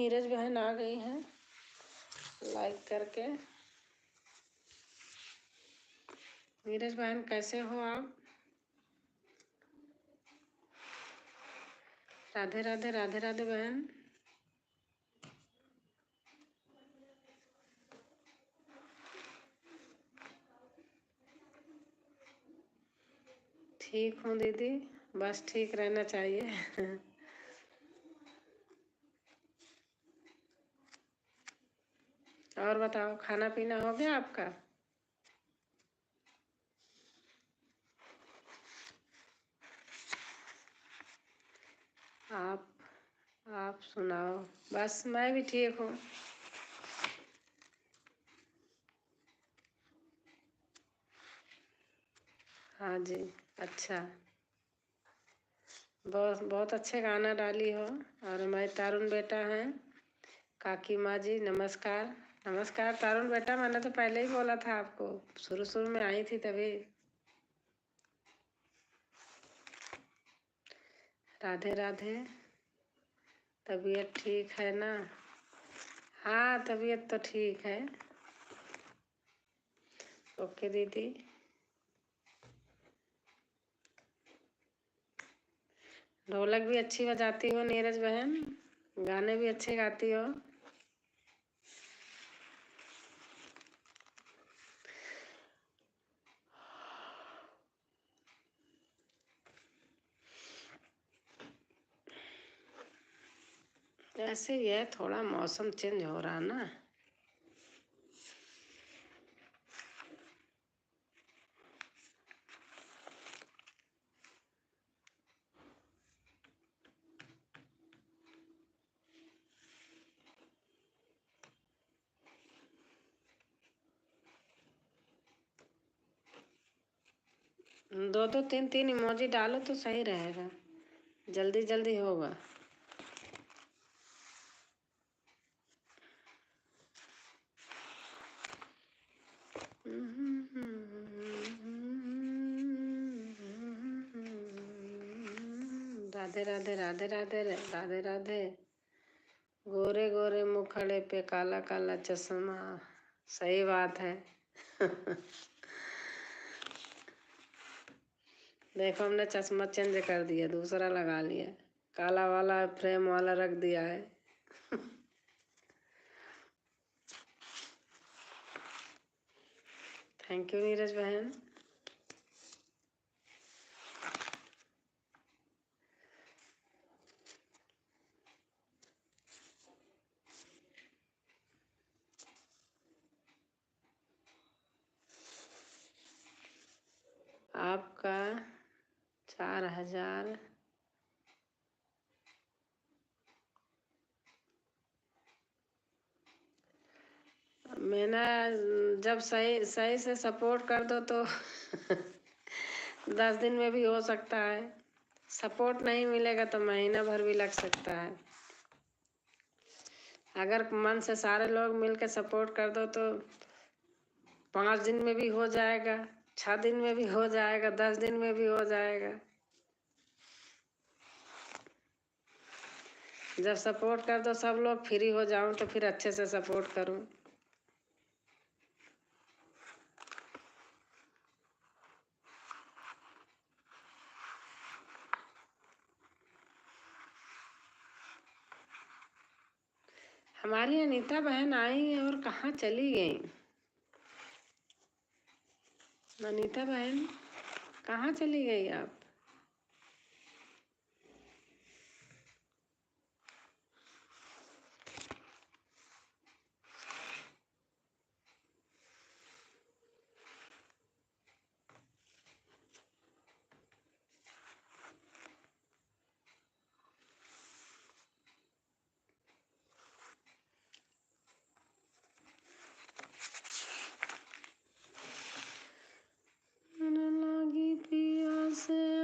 S1: नीरज बहन आ गई हैं लाइक करके। नीरज बहन कैसे हो आप? राधे राधे राधे राधे बहन। ठीक हूँ दीदी, बस ठीक रहना चाहिए। और बताओ, खाना पीना हो गया आपका? आप सुनाओ। बस मैं भी ठीक हूँ। हाँ जी, अच्छा, बहुत बहुत अच्छे गाना डाली हो। और मैं तारुण बेटा हैं। काकी माँ जी नमस्कार। नमस्कार तारुण बेटा, मैंने तो पहले ही बोला था आपको, शुरू शुरू में आई थी तभी। राधे राधे। तबीयत ठीक है ना? हाँ, तबीयत तो ठीक है। ओके दीदी। ढोलक भी अच्छी बजाती हो नीरज बहन, गाने भी अच्छे गाती हो। ऐसे ही है, थोड़ा मौसम चेंज हो रहा ना। दो दो तीन तीन इमोजी डालो तो सही रहेगा, जल्दी जल्दी होगा। राधे राधे राधे राधे राधे राधे। गोरे गोरे मुखड़े पे काला काला चश्मा। सही बात है। देखो, हमने चश्मा चेंज कर दिया, दूसरा लगा लिया, काला वाला फ्रेम वाला रख दिया है। थैंक यू नीरज बहन। आपका 4000। मैंने जब सही सही से सपोर्ट कर दो तो 10 दिन में भी हो सकता है। सपोर्ट नहीं मिलेगा तो महीना भर भी लग सकता है। अगर मन से सारे लोग मिलकर सपोर्ट कर दो तो 5 दिन में भी हो जाएगा, 6 दिन में भी हो जाएगा, 10 दिन में भी हो जाएगा। जब सपोर्ट कर दो सब लोग, फ्री हो जाऊं तो फिर अच्छे से सपोर्ट करूं। हमारी अनीता बहन आई और कहाँ चली गई? अनीता बहन कहाँ चली गई आप? मन लागी पिया से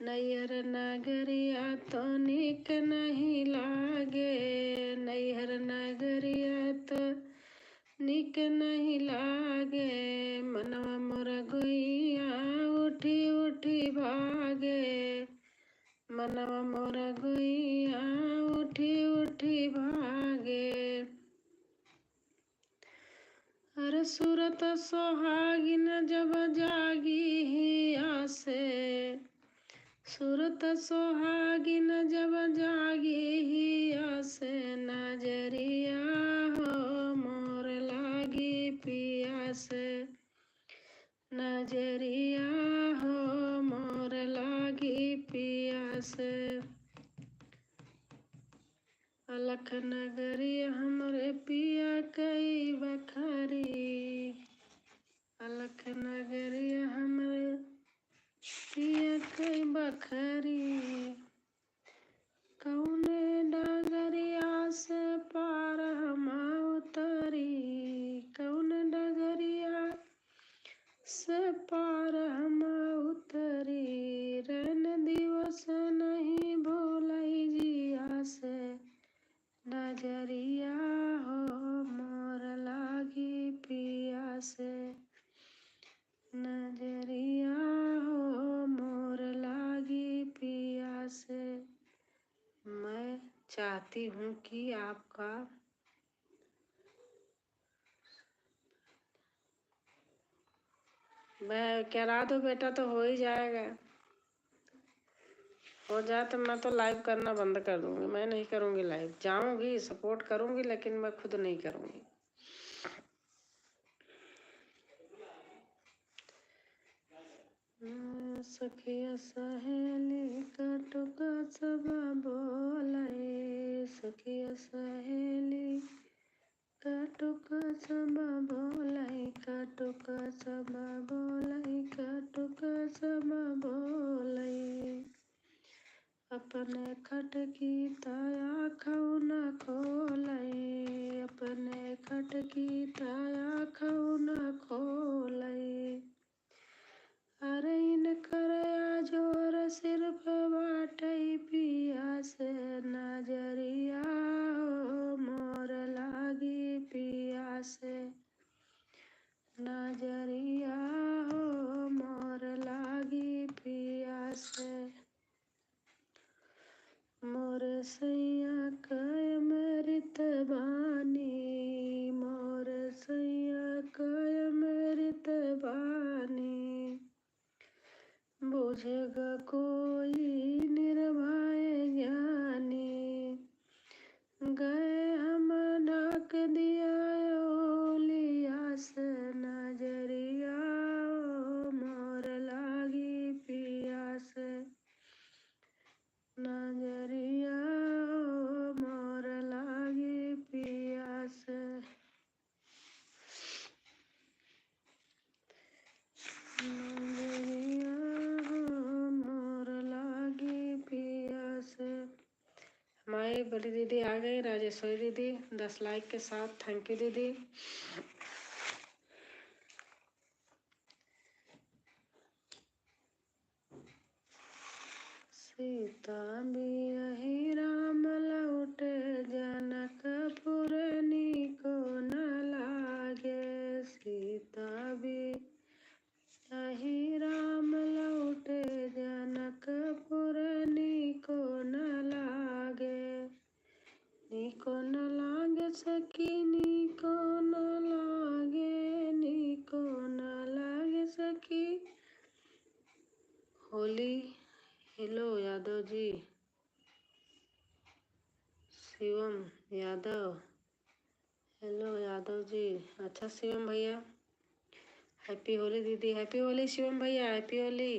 S1: नैहर नगरिया तो निक नहीं लागे, नैहर नगरिया तो निक नहीं लागे, मनवा मोरा गुइया उठी उठी भागे, मनवा मोरा गुइया उठी उठी भागे। अरे सूरत सोहागिन जब जागी हिया से, सूरत सोहागिन जब जागी हिया से, नजरिया हो मोर लागी पिया से, नजरिया हो मोर लागी पिया से। अलख नगरी हमरे पिया कई बखारी, अलख नगरी हमरे पिया कई बखारी, कौने डगरिया से पार हम उतरी, कौन डगरिया से पार हम उतरी, रैन दिवस नहीं भूलई जिया से, नजरिया हो मोर लागी पिया से, नजरिया हो मोर लागी पिया से। मैं चाहती हूँ कि आपका मैं करा दो बेटा तो हो ही जाएगा, हो जाए तो मैं तो लाइव करना बंद कर दूंगी, मैं नहीं करूंगी लाइव, जाऊंगी सपोर्ट करूंगी लेकिन मैं खुद नहीं करूंगी। सखिया सहेली कटुका सब बोले, सखिया सहेली कटुका सब बोले, कटुका सब बोले, कटुका सब बोले, अपने खटकी ताया खाऊ न खोले, अपने खटकी ताया खाऊ न खोले, अरे इन कर जोर सिर्फ बाटई पिया से, नजरिया हो मोर लागी पिया से, नजरिया हो मोर लागी पिया से। मोर सैया कय मृत बानी, मोर सैया कय मृत बानी, बुझेगा कोई निर्भय ज्ञानी, गए हम ढक दिया ओलिया से, नजरिया हो मोर लागी पिया से, नजरिया हो मोर लागी पिया से, नजरिया हो मोर लागी पिया से। हमारी बड़ी दीदी आ गई, राजेश्वरी दीदी 10 लाइक के साथ, थैंक यू दीदी। सीता बियहि राम लौटे, जनकपुर नीको न लागे, सीता बियहि राम लौटे, जनकपुर नीको न लागे, नीको न लागे सखी, नीको न लागे, नीको न लागे सखी। होली हेलो यादव जी, शिवम यादव, हेलो यादव जी, अच्छा शिवम भैया, हैप्पी होली दीदी, हैप्पी होली शिवम भैया, हैप्पी होली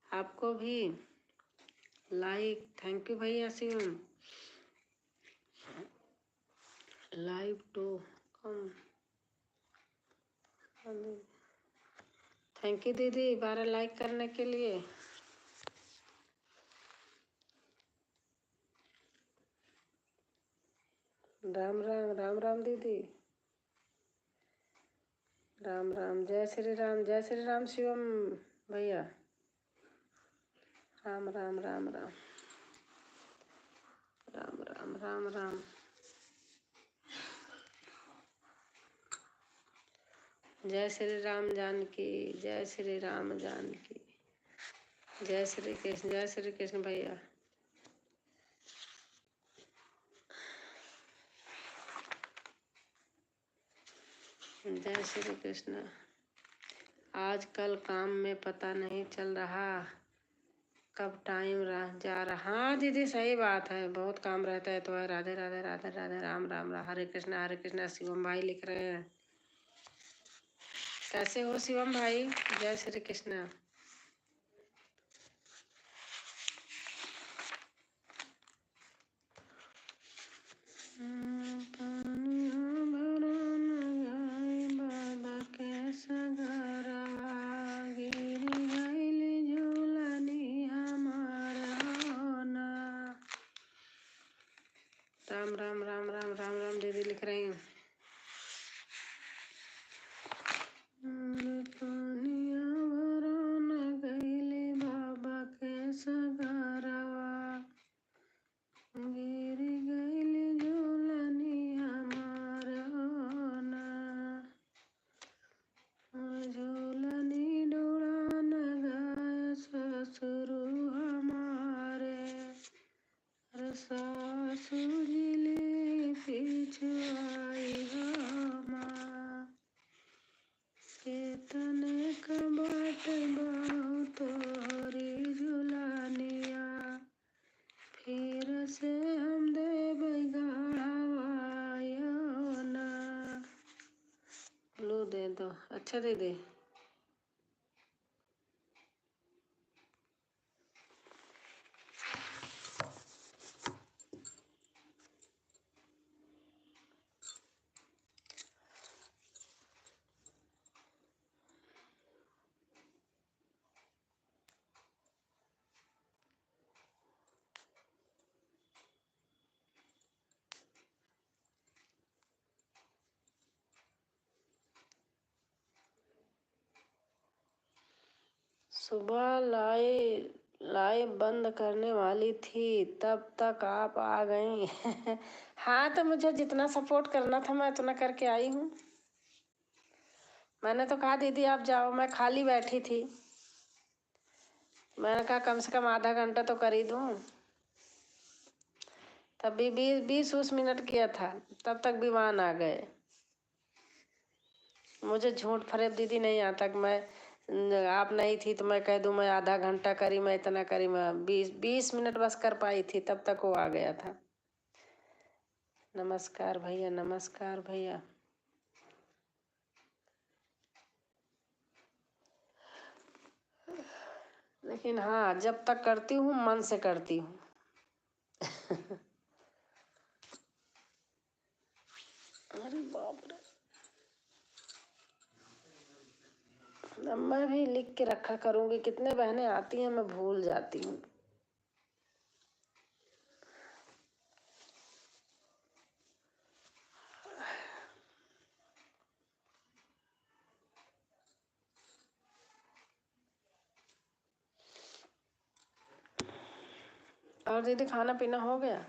S1: आपको भी। लाइक थैंक यू भैया Shivam, live to come, thank you दीदी 12 लाइक करने के लिए। राम राम, राम राम दीदी, राम राम, जय श्री राम, जय श्री राम शिवम भैया। राम राम राम राम राम राम राम राम। जय श्री राम जानकी, जय श्री राम जानकी, जय श्री कृष्ण भैया। जय श्री कृष्ण। आजकल काम में पता नहीं चल रहा कब टाइम जा रहा। हाँ दीदी सही बात है, बहुत काम रहता है तो है। राधे राधे राधे राधे राम राम राम हरे कृष्ण शिवम भाई लिख रहे हैं। कैसे हो शिवम भाई? जय श्री कृष्ण। राम राम राम राम राम राम दीदी लिख रही हूँ। बाबा के सगारवा गिर गइली झूलनी हमार होना। झूलनी डोरान गाय ससुर हमारे, सासू जिले पिछुआई हमा। केतने कबाट बाहु तोहरी झुलानिया, फिर से हम देबै गढ़वायो ना। लो दे दो। अच्छा दीदी। सुबह लाइव बंद करने वाली थी, तब तक आप आ गई। हाँ तो मुझे जितना सपोर्ट करना था मैं उतना करके आई हूँ। मैंने तो कहा दीदी आप जाओ, मैं खाली बैठी थी। मैंने कहा कम से कम आधा घंटा तो कर ही दूँ। तभी 20 मिनट किया था, तब तक विमान आ गए। मुझे झूठ फरेब दीदी नहीं आता कि मैं आप नहीं थी तो मैं कह दूं मैं आधा घंटा करी, मैं इतना करी। मैं 20 मिनट बस कर पाई थी, तब तक वो आ गया था। नमस्कार भैया, नमस्कार भैया। लेकिन हाँ जब तक करती हूँ मन से करती हूँ। अरे बाप रे, मैं भी लिख के रखा करूँगी। कितने बहनें आती हैं मैं भूल जाती हूँ। और दीदी खाना पीना हो गया?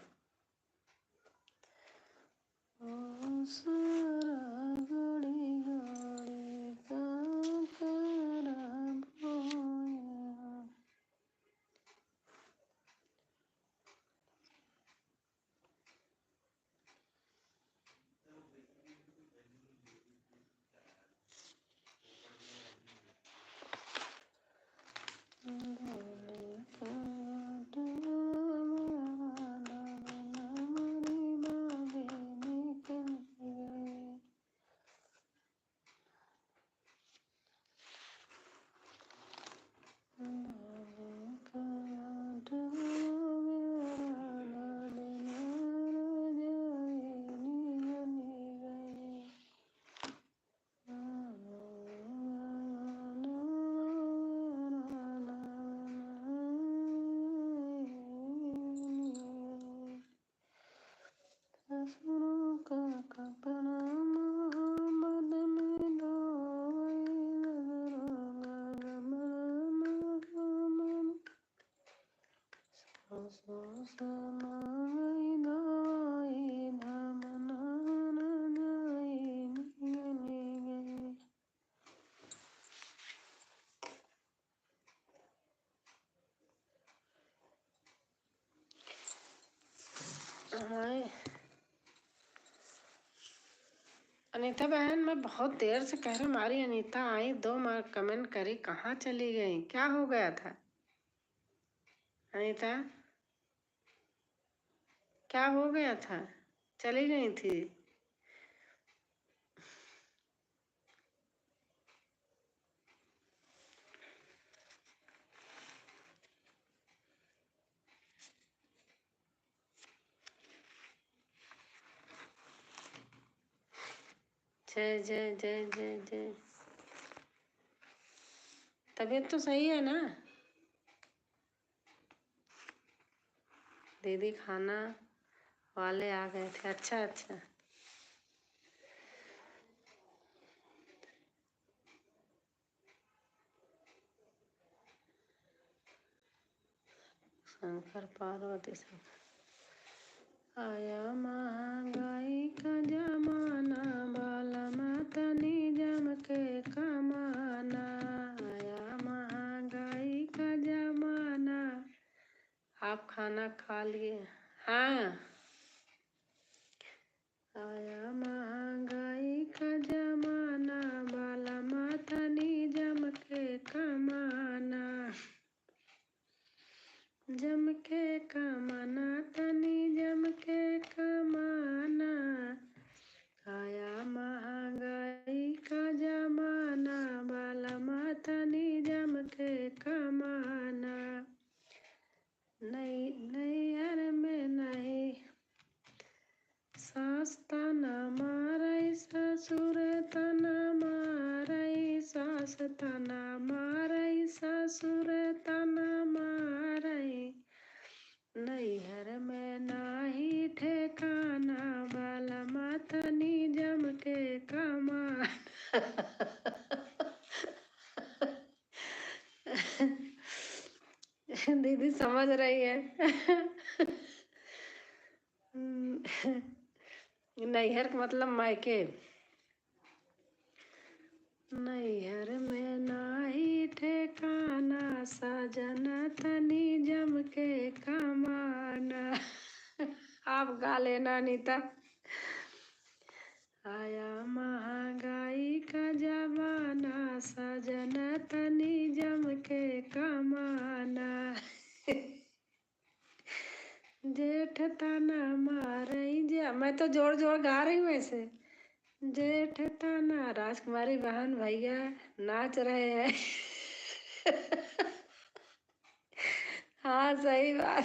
S1: अनीता बहन, मैं बहुत देर से कह रही हमारी अनीता आई, 2 मार कमेंट करी, कहाँ चली गई? क्या हो गया था अनीता? क्या हो गया था? चली गई थी? जय जय जय जय जय। तबीयत तो सही है ना? दीदी खाना वाले आ गए थे। अच्छा अच्छा। शंकर पार्वती सब आया महंगाई का जमाना, बाला तनी जम के कमाना। आया महंगाई का जमाना। आप खाना खा लिए? हाँ। आया महंगाई का जमाना, बाला तनी जम के कमाना। जम के कमाना, तनी जम के कमाना। आया महंगाई का जमाना, बाला तनी जम के कमाना। नैहर में नहीं सास तना मारई, ससुर तना मारई। सास तना मारई, ससुर तना मारई। नैहर में नाही ठेकाना, बाला तनी जम के कमाना। दीदी समझ रही है। नैहर का मतलब मायके। नैहर में नाही ठेकाना, साजन तनी जम के कमाना। आप गा लेना अनीता। आया महंगाई का जमाना, साजन तनी जम के कमाना। जेठ तना मारई जा, मैं तो जोड़ जोड़ गा रही हूँ ऐसे। जेठ तना, राजकुमारी बहन भैया नाच रहे हैं। हाँ सही बात।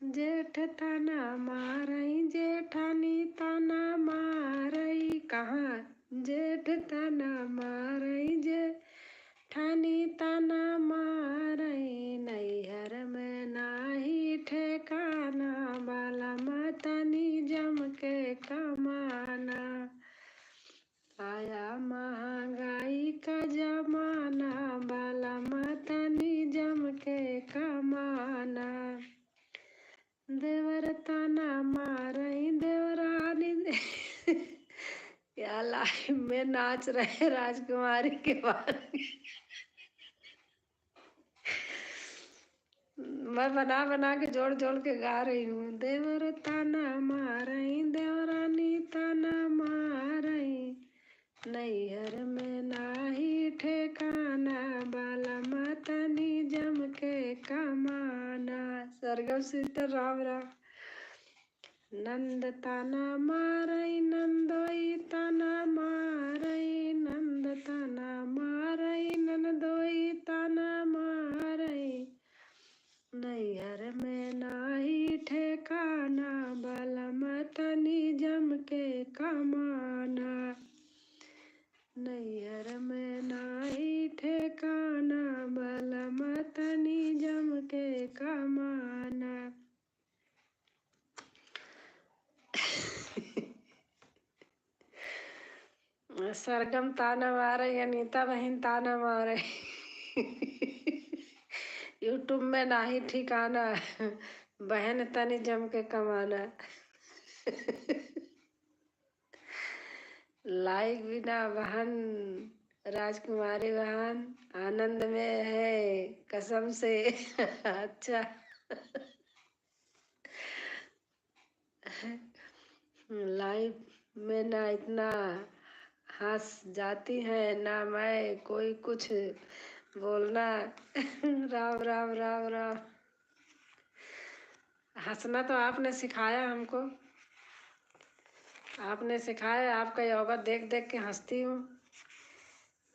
S1: जेठ तना मारई, जेठानी तना मारई। कहाँ? जेठ तना मारई, जेठानी तना मारई। नैहर में नाही ठेकाना, बाला तनी जम के कमाना। आया महंगाई का जमाना, बाला तनी जम के कमाना। देवर तना मारई, देवरानी। या लाइव में नाच रहे राजकुमारी के बारे में। मैं बना बना के जोड़ जोड़ के गा रही हूँ। देवर तना मारई, देवरानी तना मारई। नैहर में नाही ठेकाना, बाला तनी जम के कमाना। सरगम सीता राम राम। नंद तना मारई, नंदोई तना मारई। नंद तना मारई, नंदोई तना मारई। नैहर में नाही ठेकाना, बाला तनी जम के कमाना। नैहर में नाही ठेकाना, बाला तनी जम के कमाना। सरगम ताना मारे, अनीता बहन ताना मारे। यूट्यूब में नाही ठिकाना, बहन तनी जम के कमाना। लाइक बिना बहन, राजकुमारी बहन आनंद में है कसम से। अच्छा। लाइफ में ना इतना हंस जाती है ना मैं कोई कुछ बोलना। राम राम राम राम। हंसना तो आपने सिखाया हमको, आपने सिखाया, आपका योगा देख देख के हंसती हूँ।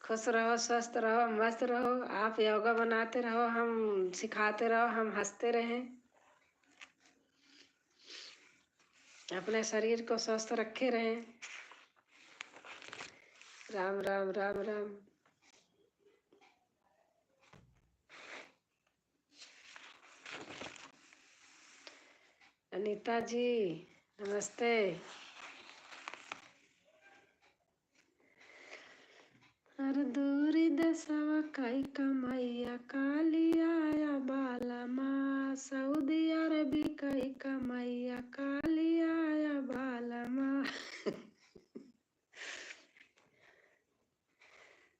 S1: खुश रहो, स्वस्थ रहो, मस्त रहो। आप योगा बनाते रहो, हम सिखाते रहो, हम हंसते रहें। अपने शरीर को स्वस्थ रखे रहें। राम राम राम राम। अनीता जी नमस्ते। हर दूरी दसवा कई कमैया कालिया या बालमा, सऊदी अरबी कई कमैया कालिया या बालमा।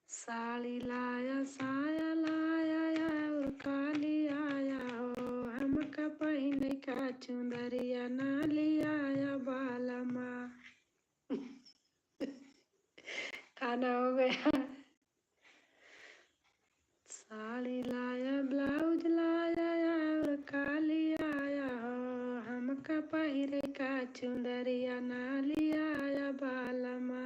S1: साड़ी लाया साया लाया या और काली आया हो, हमका पहिने का चुंदरिया ना लिया या बालमा। खाना हो गया। साड़ी लाया ब्लाउज लाया या और काली आया हो, हमका पहिरे का चुंदरिया ना लिया या बालमा।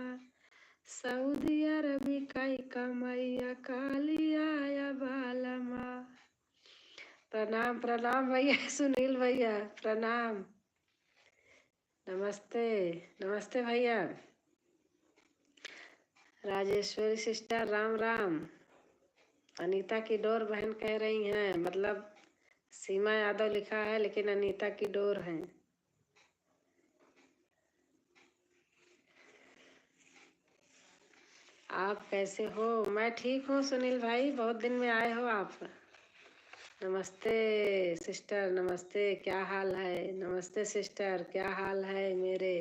S1: सऊदी अरबी कई कमैया कालिया या बालमा। प्रणाम प्रणाम भैया। सुनील भैया प्रणाम। नमस्ते नमस्ते भैया। राजेश्वरी सिस्टर राम राम। अनीता की डोर बहन कह रही हैं, मतलब सीमा यादव लिखा है लेकिन अनीता की डोर है। आप कैसे हो? मैं ठीक हूँ सुनील भाई, बहुत दिन में आए हो आप। नमस्ते सिस्टर नमस्ते, क्या हाल है? नमस्ते सिस्टर, क्या हाल है मेरे?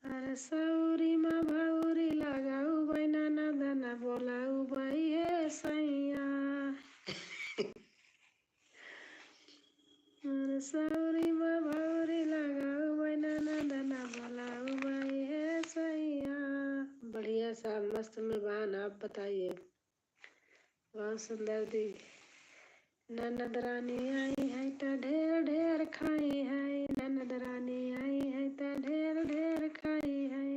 S1: अरे सौरी माँ भौरी लगाऊ बैना नदना बोलाऊ भैये सैया। अरे सौरी माँ भौरी लगाऊ बैना नदना बोलाऊ भैये सैया। बढ़िया सा मस्त में बहन, आप बताइए। बहुत सुंदर दी। ननद रानी आई है तो ढेर ढेर खाई है, ननद रानी आई है तो ढेर ढेर खाई है।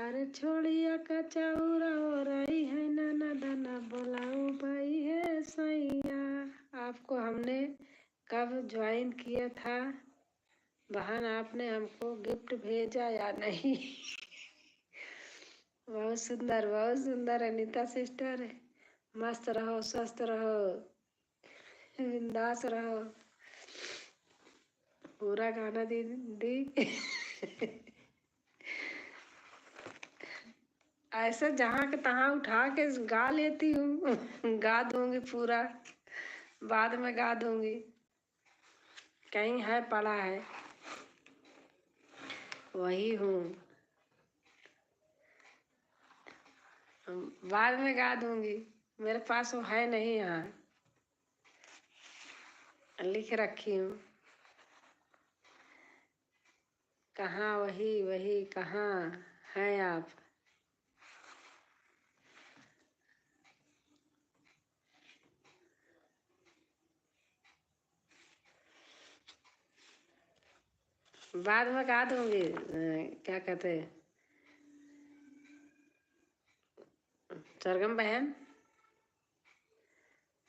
S1: अरे छोड़िया का चौरा हो रही है, ननद ना बोलाऊ भाई है सैया। आपको हमने कब ज्वाइन किया था बहन? आपने हमको गिफ्ट भेजा या नहीं? बहुत सुंदर अनीता सिस्टर है। मस्त रहो, स्वस्थ रहो, बिंदास रहो। पूरा गाना दी दी। ऐसे जहाँ के तहाँ उठा के गा लेती हूँ। गा दूंगी पूरा, बाद में गा दूंगी। कहीं है पड़ा है, वही हूँ। बाद में गा दूंगी, मेरे पास वो है नहीं, यहाँ लिख रखी हूँ। कहाँ वही वही कहाँ हैं आप? बाद में गा दूंगी। क्या कहते, सरगम बहन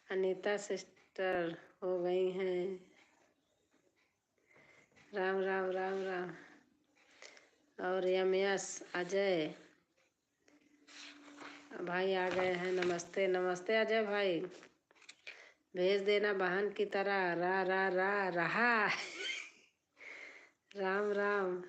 S1: अनीता सिस्टर हो गई हैं। राम राम राम राम। और यमयस अजय भाई आ गए हैं। नमस्ते नमस्ते अजय भाई। भेज देना बहन की तरह, रा रा रा रहा। राम राम।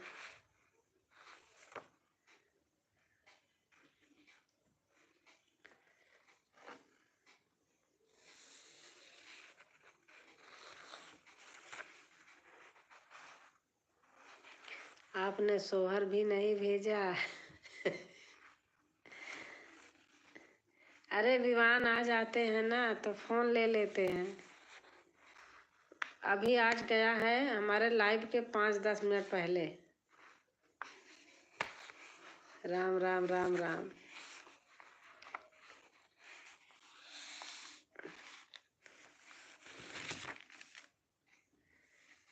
S1: आपने सोहर भी नहीं भेजा। अरे विवान आ जाते हैं ना तो फोन ले लेते हैं। अभी आज गया है हमारे लाइव के 5-10 मिनट पहले। राम राम राम राम।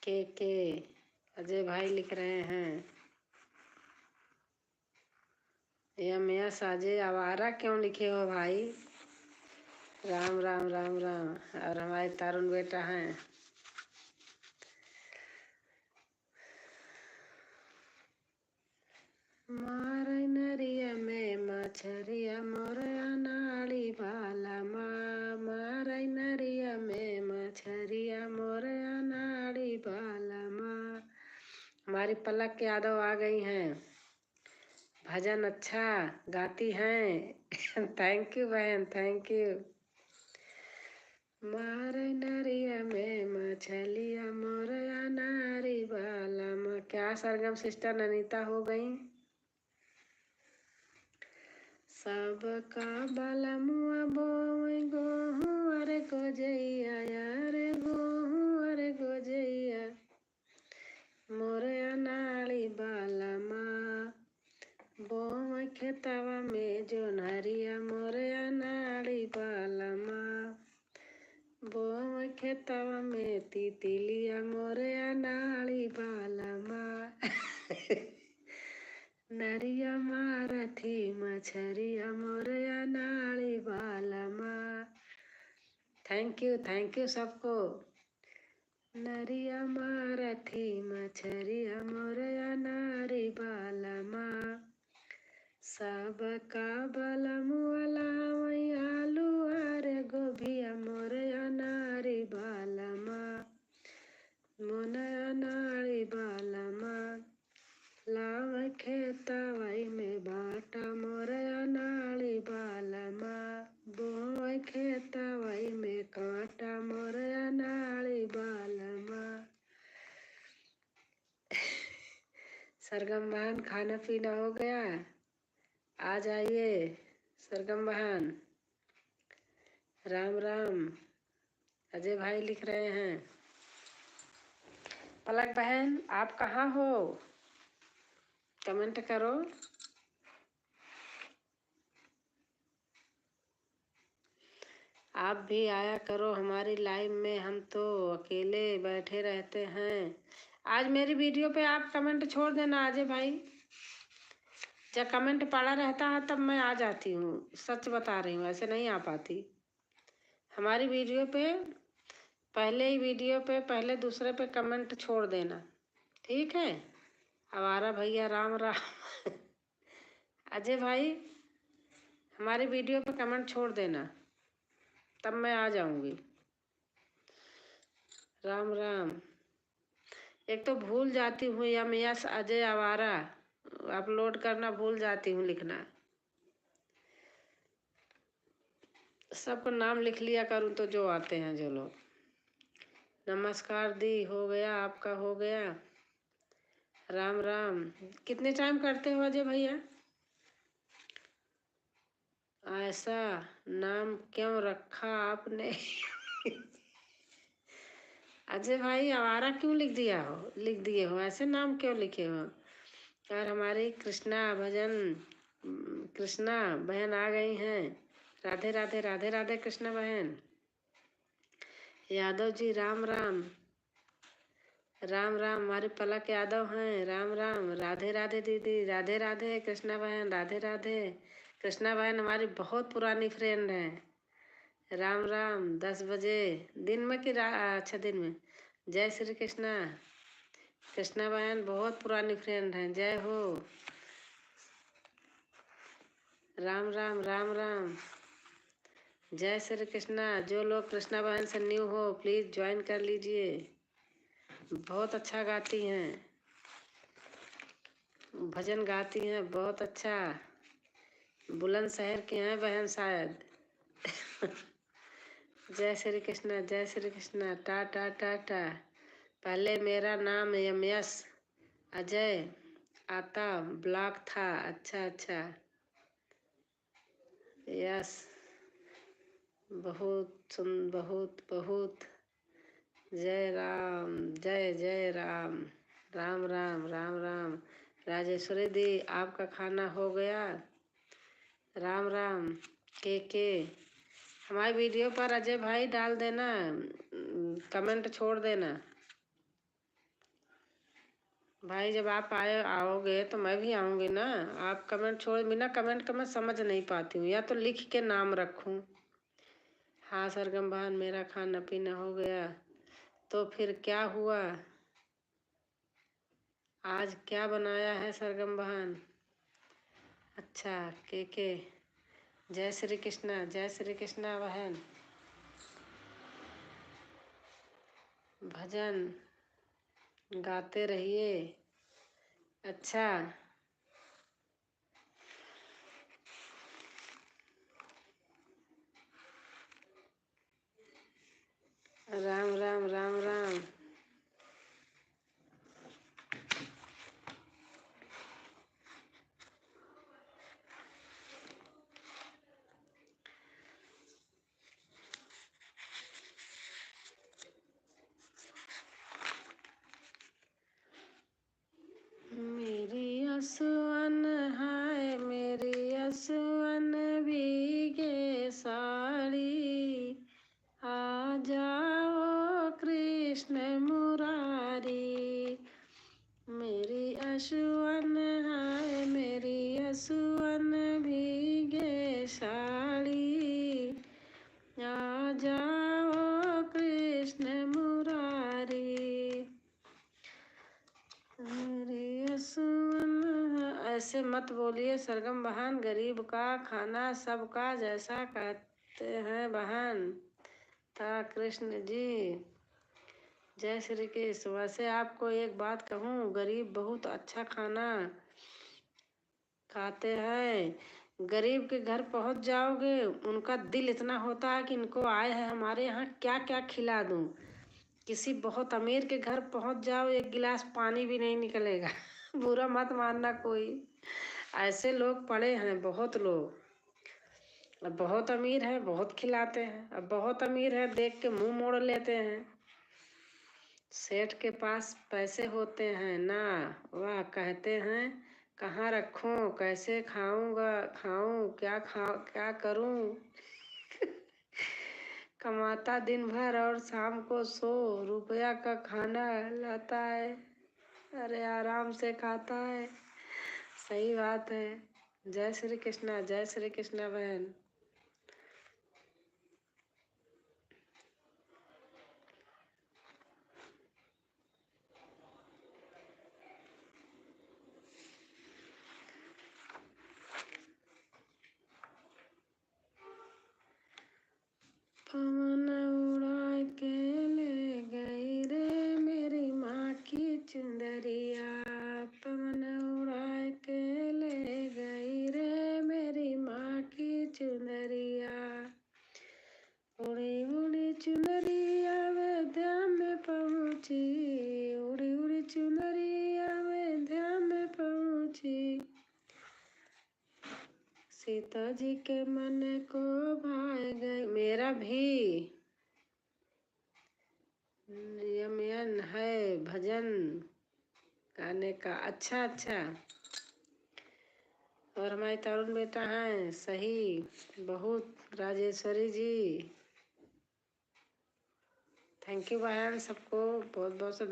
S1: के अजय भाई लिख रहे हैं, यस अजय आवारा क्यों लिखे हो भाई। राम राम राम राम। और हमारे तरुण बेटा हैं। मारे नरिया में मछरिया मोरया नाड़ी बाला मारे नरिया में मछरिया मोरया नाड़ी बाला हमारी पलक यादव आ गई हैं। भजन अच्छा गाती हैं। थैंक यू बहन, थैंक यू। मारे नरिया में मछलिया मोरया नारी बाला क्या सरगम सिस्टर ननीता हो गई। सबका बाला मुआ बोई गोहूँ अरे गोजैया अरे गोहूँ अरे गोजैया मोरया नाड़ी बाला बोई खेतवा में जो नरिया मोरया नाड़ी बाला बोई खेतवा में तितलिया मोरया नाड़ी बाला नरिया मारथी मछरिया मोरया नाड़ी बाला थैंक यू सबको। नरिया मारथी मछरिया मोरया नाड़ी बाला सबका बलमुआला आलू अरे गोभिया मोरया नाड़ी बाला मोनया नाड़ी बाला लाव खेतवाई में बाटा मोरया नाड़ी बाला बोए खेतवाई में कांटा मोरया नाड़ी बाला सरगम बहन खाना पीना हो गया? आ जाइए सरगम बहन। राम राम। अजय भाई लिख रहे हैं। पलक बहन आप कहाँ हो? कमेंट करो। आप भी आया करो हमारी लाइव में, हम तो अकेले बैठे रहते हैं। आज मेरी वीडियो पे आप कमेंट छोड़ देना अजय भाई। जब कमेंट पड़ा रहता है तब मैं आ जाती हूँ, सच बता रही हूँ, ऐसे नहीं आ पाती। हमारी वीडियो पे पहले दूसरे पे कमेंट छोड़ देना, ठीक है? हमारा भैया राम राम। अजय भाई हमारी वीडियो पे कमेंट छोड़ देना, तब मैं आ जाऊंगी। राम राम। एक तो भूल जाती हूँ यस अजय आवारा अपलोड करना भूल जाती हूँ लिखना। सबको नाम लिख लिया करूँ तो जो आते हैं जो लोग। नमस्कार दी हो गया, आपका हो गया। राम राम। कितने टाइम करते हो अजय भैया? ऐसा नाम क्यों रखा आपने? अजय भाई आवारा क्यों लिख दिए हो, ऐसे नाम क्यों लिखे हो? और हमारी कृष्णा बहन आ गई हैं। राधे राधे राधे राधे कृष्णा बहन। यादव जी राम राम। राम राम। हमारे पलक यादव हैं। राम राम। राधे राधे दीदी, राधे राधे कृष्णा बहन, राधे राधे। कृष्णा बहन हमारी बहुत पुरानी फ्रेंड है। राम राम। 10 बजे दिन में कि अच्छा दिन में। जय श्री कृष्णा। कृष्णा बहन बहुत पुरानी फ्रेंड हैं, जय हो। राम राम राम राम। जय श्री कृष्णा। जो लोग कृष्णा बहन से न्यू हो प्लीज ज्वाइन कर लीजिए। बहुत अच्छा गाती हैं, भजन गाती हैं बहुत अच्छा। बुलंदशहर की हैं बहन शायद। जय श्री कृष्णा, जय श्री कृष्णा। टाटा टाटा। पहले मेरा नाम यस अजय आता ब्लॉक था। अच्छा अच्छा। यस। बहुत बहुत। जय राम। जय जय राम। राम राम राम राम। राजेश्वरी दी, आपका खाना हो गया? राम राम। के हमारी वीडियो पर अजय भाई डाल देना, कमेंट छोड़ देना भाई। जब आप आओगे तो मैं भी आऊँगी ना। आप कमेंट छोड़, बिना कमेंट का मैं समझ नहीं पाती हूँ, या तो लिख के नाम रखूँ। हाँ सरगम बहन, मेरा खाना पीना हो गया। तो फिर क्या हुआ? आज क्या बनाया है सरगम बहन? अच्छा के जय श्री कृष्णा, जय श्री कृष्णा बहन। भजन गाते रहिए। अच्छा। राम राम राम राम। मेरी असवन है, मेरी असवन भीगे साड़ी, आ जाओ कृष्ण मुरारी। मेरी असवन है, मेरी असवन भीगे साड़ी, आ जाओ कृष्ण मुरारी। मेरी असवन, ऐसे मत बोलिए सरगम बहन, गरीब का खाना सबका, जैसा कहते हैं बहन। था कृष्ण जी। जय श्री कृष्ण। वैसे आपको एक बात कहूँ, गरीब बहुत अच्छा खाना खाते हैं। गरीब के घर पहुंच जाओगे, उनका दिल इतना होता है कि इनको आए हैं हमारे यहाँ, क्या क्या खिला दूँ। किसी बहुत अमीर के घर पहुंच जाओ, एक गिलास पानी भी नहीं निकलेगा। बुरा मत मानना कोई, ऐसे लोग पड़े हैं बहुत लोग। अब बहुत अमीर है, बहुत खिलाते हैं। अब बहुत अमीर है, देख के मुंह मोड़ लेते हैं। सेठ के पास पैसे होते हैं ना, वह कहते हैं कहाँ रखूं, कैसे खाऊं, क्या करूं। कमाता दिन भर और शाम को 100 रुपया का खाना लाता है। अरे आराम से खाता है। सही बात है। जय श्री कृष्णा, जय श्री कृष्णा बहन। पवन उड़ा के ले गई रे मेरी माँ की चुंदरिया, पवन उड़ा के ले गई रे मेरी माँ की चुनरिया। उड़ी उड़ी चुनरिया अयोध्या में पहुँची, उड़ी उड़ी चुनरिया अयोध्या में पहुँची। सीता जी के मन को भाए गई। मेरा भी नियम है भजन गाने का। अच्छा अच्छा। और हमारे तरुण बेटा हैं सही बहुत। राजेश्वरी जी, थैंक यू बहन सबको बहुत बहुत से।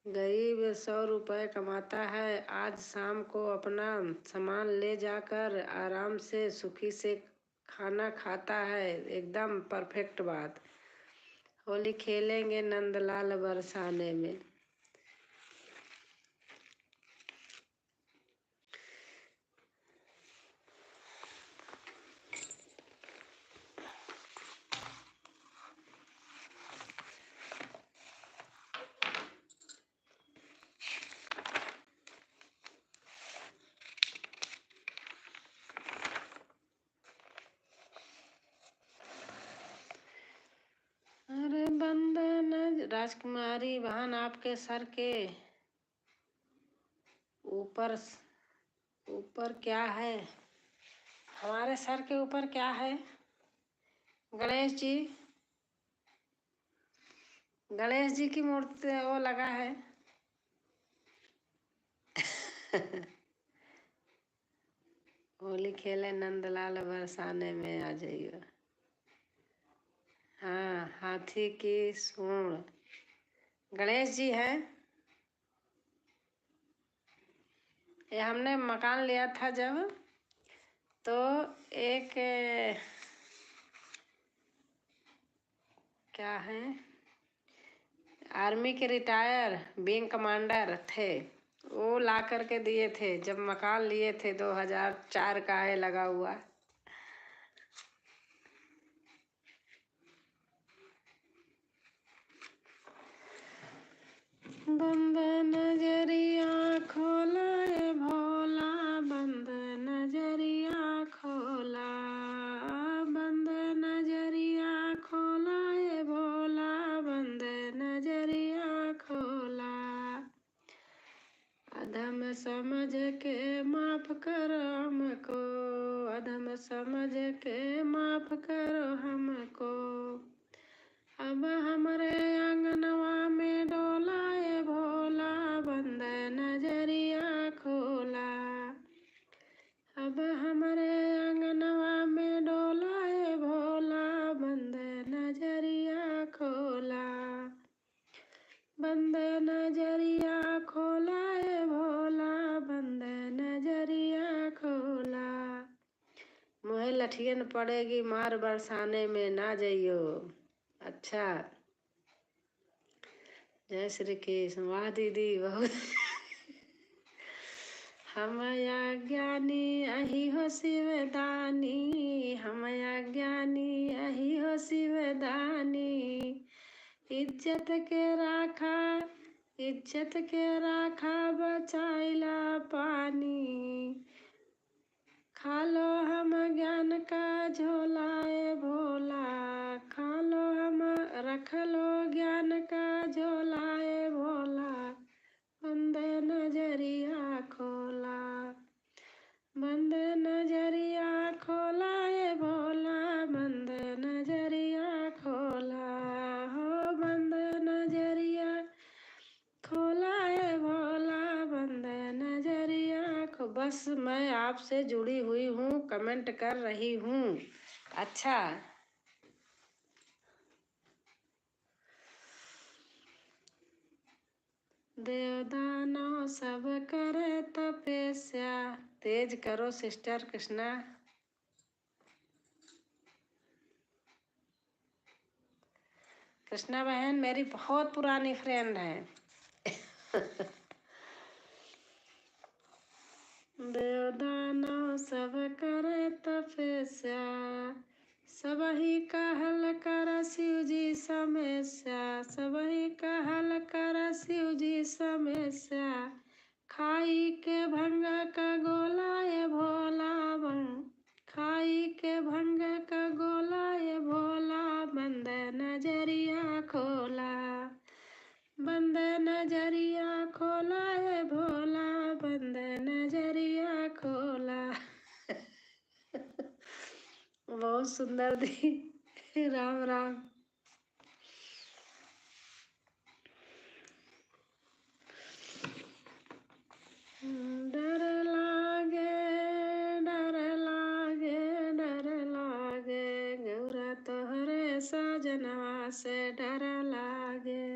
S1: गरीब 100 रुपये कमाता है, आज शाम को अपना सामान ले जाकर आराम से सुखी से खाना खाता है। एकदम परफेक्ट बात। होली खेलेंगे नंदलाल बरसाने में। अरे बंदन राजकुमारी बहन, आपके सर के ऊपर ऊपर क्या है? हमारे सर के ऊपर क्या है? गणेश जी, गणेश जी की मूर्ति वो लगा है। होली खेले नंदलाल बरसाने में आ जाइए। हाँ, हाथी की सूंड गणेश जी है। ये हमने मकान लिया था जब, तो एक क्या है, आर्मी के रिटायर विंग कमांडर थे, वो ला करके दिए थे जब मकान लिए थे। 2004 का है लगा हुआ। बंद नजरिया खोला ए भोला, बंद नजरिया खोला, बंद नजरिया खोला ए भोला, बंद नजरिया खोला। अधम समझ के माफ करो हमको, अधम समझ के माफ करो हमको। अब हमरे अंगनवा में डोला ए भोला, बंद नजरिया खोला। अब हमरे अंगनवा में डोला ए भोला, बंद नजरिया खोला, बंद नजरिया खोला ए भोला, बंद नजरिया खोला। मोहे लठियन पड़ेगी मार बरसाने में ना जइयो। अच्छा, जय श्री कृष्ण। वाह दीदी, बहुत। हम अज्ञानी अहि हो शिवदानी, हम अज्ञानी अहि हो शिवदानी। इज्जत के राखा, इज्जत के राखा बचाइला पानी। खा लो हम ज्ञान का झोला ए भोला, खा लो हम रख लो ज्ञान का झोला ए भोला, बंद नजरिया खोला, बंद नजरिया खोला ए भोला, बंद नजरिया खोला, हो बंद नजरिया खोला ए भोला, बंद नजरिया खो। बस मैं आपसे जुड़ी हुई हूँ, कमेंट कर रही हूँ। अच्छा, देवदानव सब करे तपस्या। तेज करो सिस्टर कृष्णा। कृष्णा बहन मेरी बहुत पुरानी फ्रेंड है। देवदानव सब करे तपस्या, सब ही कहल कर शिव जी समस्या, सब ही कहल कर शिव जी समस्या। खाई के भंग का गोला ए भोला, खाई के भंग का गोला ए भोला, बंद नजरिया खोला, बंद नजरिया खोला ए भोला, बंद नजरिया खोला। बहुत सुंदर दी। राम राम। डर लागे, डर लागे, डर लागे, गौरा तोहरे सजनवा से डर लागे,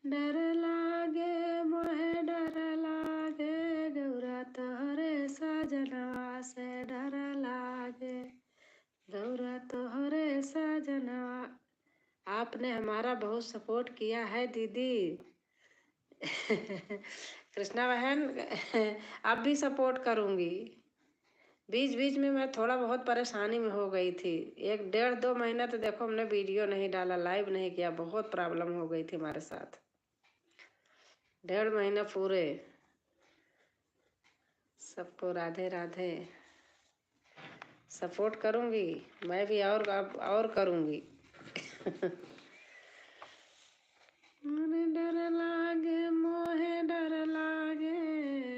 S1: डर लागे मोहे डर लागे, गौरा तोहरे सजनवा से डर लागे, गौरा तोहरे सजनवा। आपने हमारा बहुत सपोर्ट किया है दीदी। कृष्णा बहन, अब भी सपोर्ट करूंगी। बीच बीच में मैं थोड़ा बहुत परेशानी में हो गई थी। 1 डेढ़ 2 महीना तो देखो हमने वीडियो नहीं डाला, लाइव नहीं किया, बहुत प्रॉब्लम हो गई थी हमारे साथ। 1.5 महीना पूरे। सबको राधे राधे। सपोर्ट करूंगी मैं भी, और करूंगी। डर लागे मोहे डर लागे,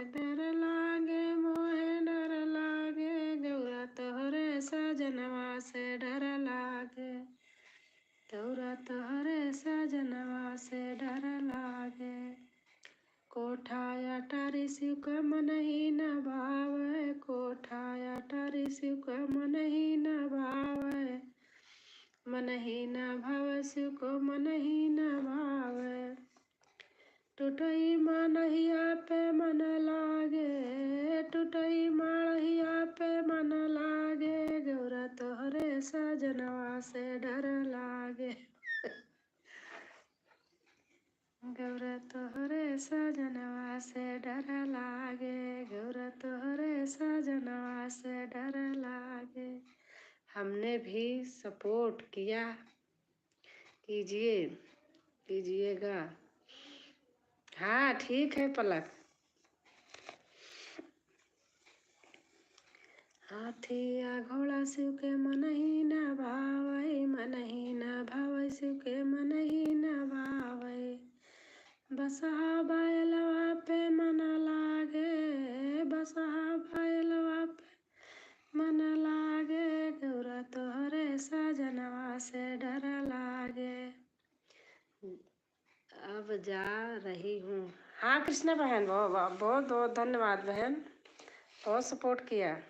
S1: कोठाया टारी शिव का मन ही न भावै, कोठाया टारी शिव का मन ही न भावै, मन ही न भावै शिव को मन ही न भावै। टूटई मानहिया पे मन लागे, टूटई मानहिया पे मन लागे, गौरा तोहरे सजनवा से डर लागे, गौरा तोहरे सजनवा से डर लागे, गौरा तोहरे सजनवा से डर लागे। हमने भी सपोर्ट किया, कीजिएगा। हाँ ठीक है पलक। हाथी या घोड़ा शिव के मन ही न भावै, मन ही न भावै शिव के मन ही न भावै। बसहा बैलवा पे मन लागे, बसहा बैलवा पे मन लागे, गौरा तोहरे सजनवा से डर लागे। अब जा रही हूँ। हाँ कृष्णा बहन, बहुत बहुत धन्यवाद बहन, बहुत सपोर्ट किया।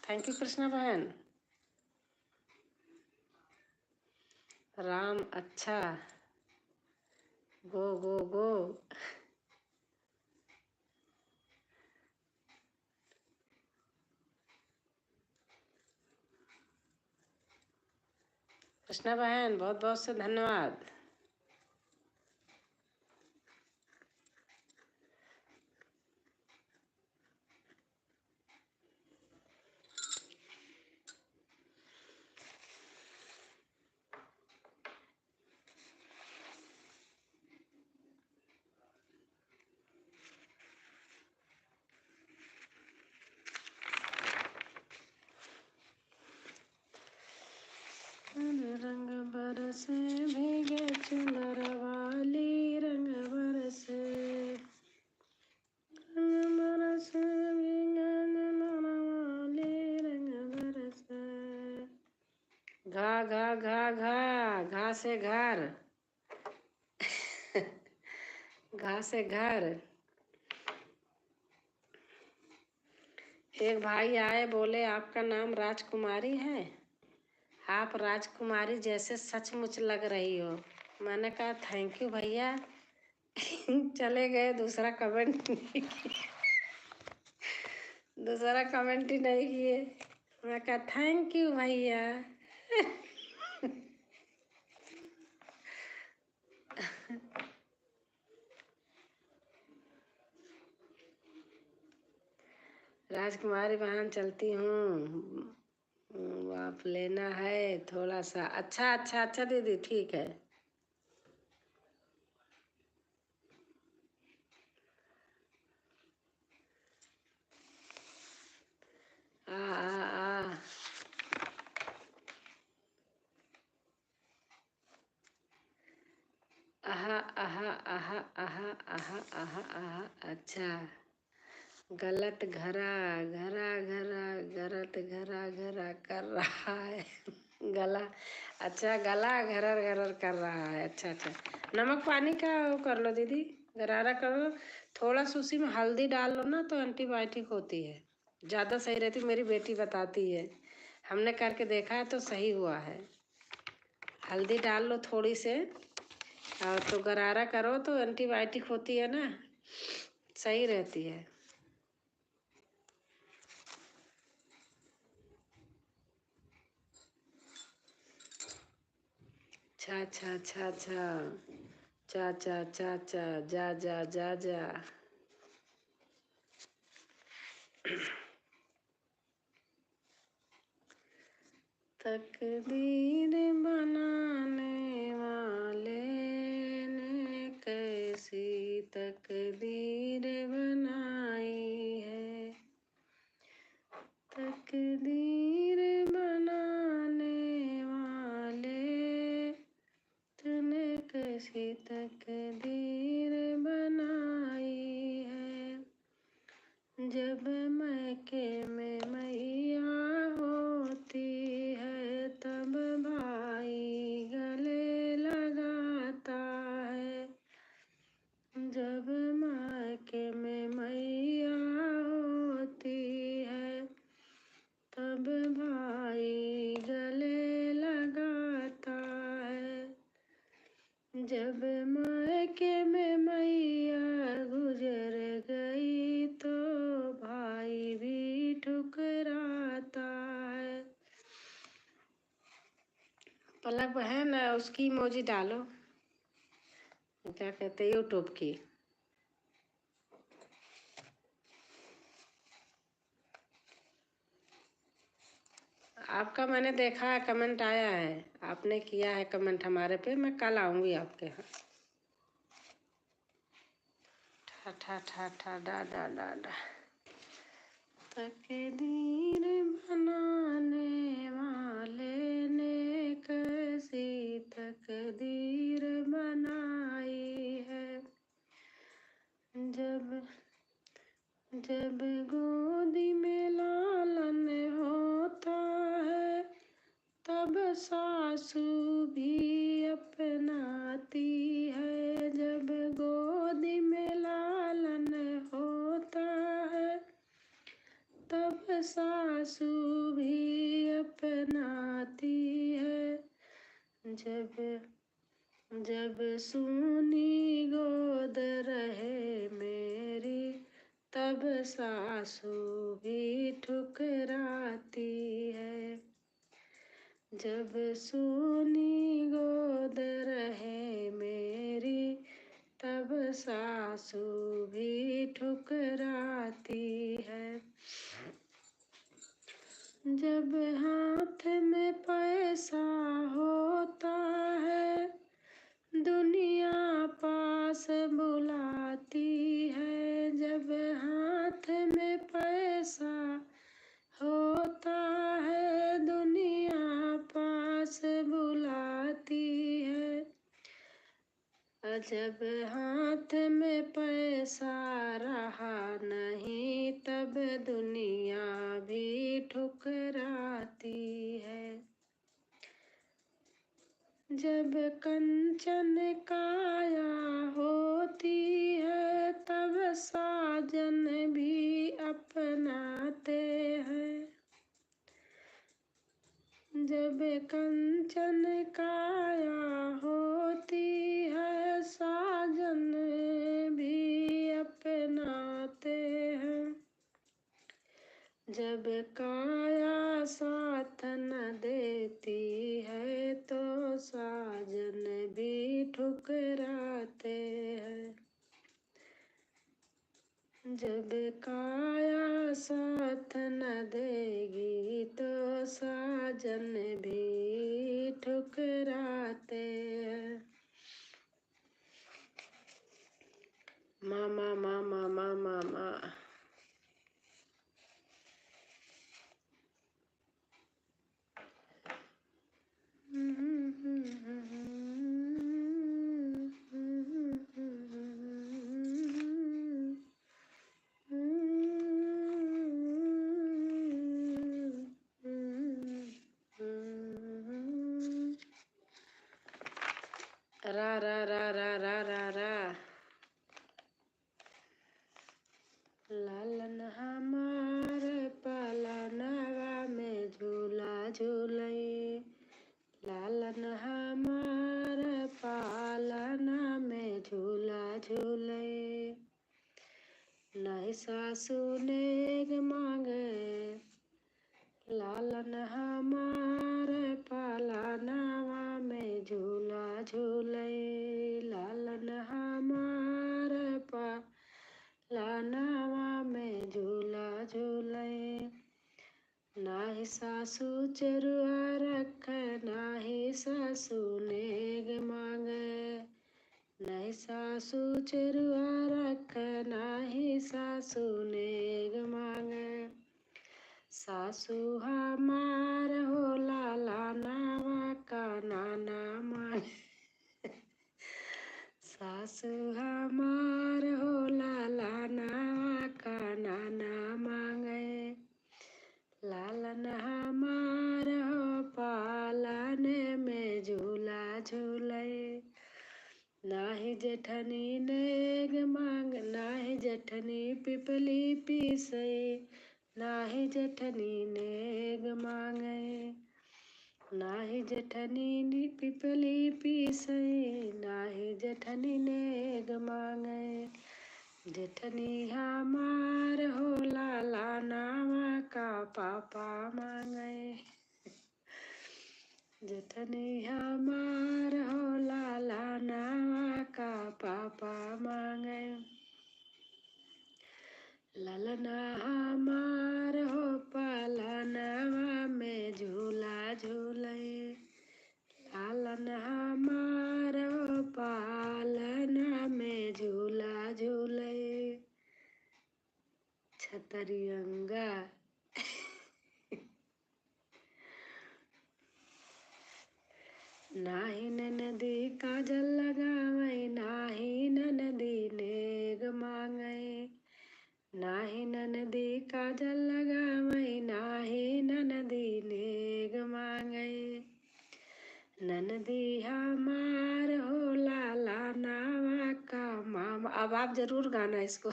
S1: थैंक यू कृष्णा बहन। राम अच्छा, गो गो गो। कृष्णा बहन बहुत बहुत से धन्यवाद। रंग बरसे भीगे चुनर वाली, रंग बरसे, रंग बरसे भीगे चुनर वाली, रंग बरसे। घा घा घा घा, घा से घर, घा से घर। एक भाई आए, बोले आपका नाम राजकुमारी है, आप राजकुमारी जैसे सचमुच लग रही हो। मैंने कहा थैंक यू भैया। चले गए, दूसरा कमेंट नहीं किए, दूसरा कमेंट ही नहीं किए। मैं कहा थैंक यू भैया। राजकुमारी बहन चलती हूँ, आप लेना है थोड़ा सा। अच्छा अच्छा अच्छा दीदी ठीक है। आ आ आ आहा आहा आहा आहा आहा आहा आहा। अच्छा, गलत घरा घरा घरा, गलत घरा घरा कर रहा है। गला, अच्छा गला घरर घरर कर रहा है। अच्छा अच्छा, नमक पानी का वो कर लो दीदी, गरारा करो, थोड़ा सा उसी में हल्दी डाल लो ना तो एंटीबायोटिक होती है, ज़्यादा सही रहती। मेरी बेटी बताती है, हमने करके देखा है तो सही हुआ है। हल्दी डाल लो थोड़ी से, और तो गरारा करो तो एंटीबायोटिक होती है ना, सही रहती है। अच्छा अच्छा अच्छा अच्छा, चा चा चा चा, जा जा जा जा। तकदीर बनाने वाले ने कैसी तकदीर बनाई है, तकदीर बनाने वाले तूने कैसी तकदीर बनाई है। जब मैके में मैया होती है, तब भाई गले लगाता है, जब मायके में मैया होती है तब भाई गले लगाता है। जब मायके में मैया गुजर गई तो भाई भी ठुकराता है। पलक बहन उसकी इमोजी डालो, क्या कहते हैं, यूट्यूब की। आपका मैंने देखा है, कमेंट आया है, आपने किया है कमेंट हमारे पे। मैं कल आऊंगी आपके यहाँ। ठा ठा ठा ठा डा डा डा डा। तकदीर बनाने वाले ने कैसी तकदीर बनाई है। जब गोदी में लालन होता है तब सासू भी अपनाती है। जब गोदी में लालन होता है तब सासू भी अपनाती है। जब सूनी गोद रहे मेरी तब सासू भी ठुकराती है। जब सूनी गोद रहे मेरी तब सासू भी ठुकराती है। जब हाथ में पैसा होता है दुनिया पास बुलाती है। जब हाथ में पैसा होता है दुनिया पास बुलाती है। जब हाथ में पैसा रहा नहीं तब दुनिया भी ठुकराती है। जब कंचन काया होती है तब साजन भी अपनाते हैं। जब कंचन काया होती है साजन भी अपनाते हैं। जब काया साथ न देती है तो साजन भी ठुकराते हैं। जब काया साथ न देगी तो साजन भी ठुकराते हैं। मामा मामा मामा मामा। रा रा रा रा रा रा रा। लालन हमार पालनवा में झूला झूले। लालन हमार पालना में झूला झूले। नहीं सासू नेग मांगे लालन हमार पालनवा में झूला झूले। लालन हमार पालनवा में झूला झूले। नाही सासू चरुआ रख नाही सासू नेग मांगे। नहीं सासू चरुआ रख नाही सासू नेग मांगे। सासू हमार हो लाला नावा का नाना मांगे। सासू हमार हो लाला नावा का नाना मांगे। लालन हमार हो पालने में झूला झूले। नाही जेठनी नेग पिपली पीसे, नाही जेठनी नेग मांगे। नाही जेठनी पिपली पीसे, नाही जेठनी नेग मांगे। जेठनी हमार हो लाला नावा का पापा मांगे। जेठनी हमार हो लाला नावा का पापा मांगे। ललना हमार हो पालनवा में झूला झूले। लालन हमार हो पालना में झूला झूले। छतरियंगा नाही नदी काजल लगावे, नाही नदी नेग मांगे। नाही नदी काजल लगावे, नाही नदी नेग मांगे। ननदी हमार हो लाला नावा का मामा। अब आप जरूर गाना इसको।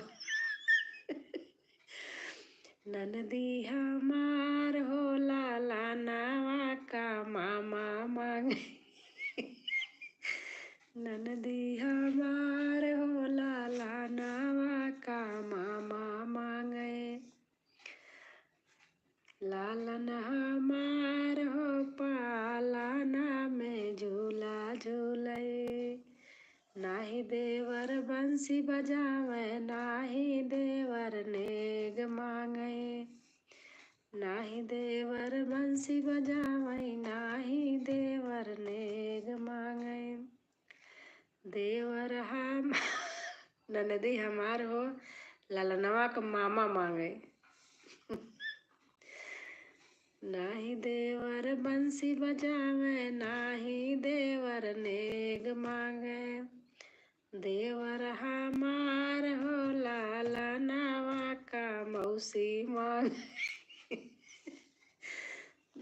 S1: ननदी हमार हो लाला नावा का मामा मांगे। ननदी हमार हो लाला नावा का मामा मांगे। लालन हमार हो पालना में झूला झूले। नाही देवर बंसी बजावे, नाही देवर नेग मांगे। नाही देवर बंसी बजावे, नाही देवर नेग मांगे। देवर हम ननदी हमार हो ललनवा का मामा मांगे। नाही देवर बंसी बजावे, नाही देवर नेग मांगे। देवर हमार हो लाला नावा का मौसी मांगे।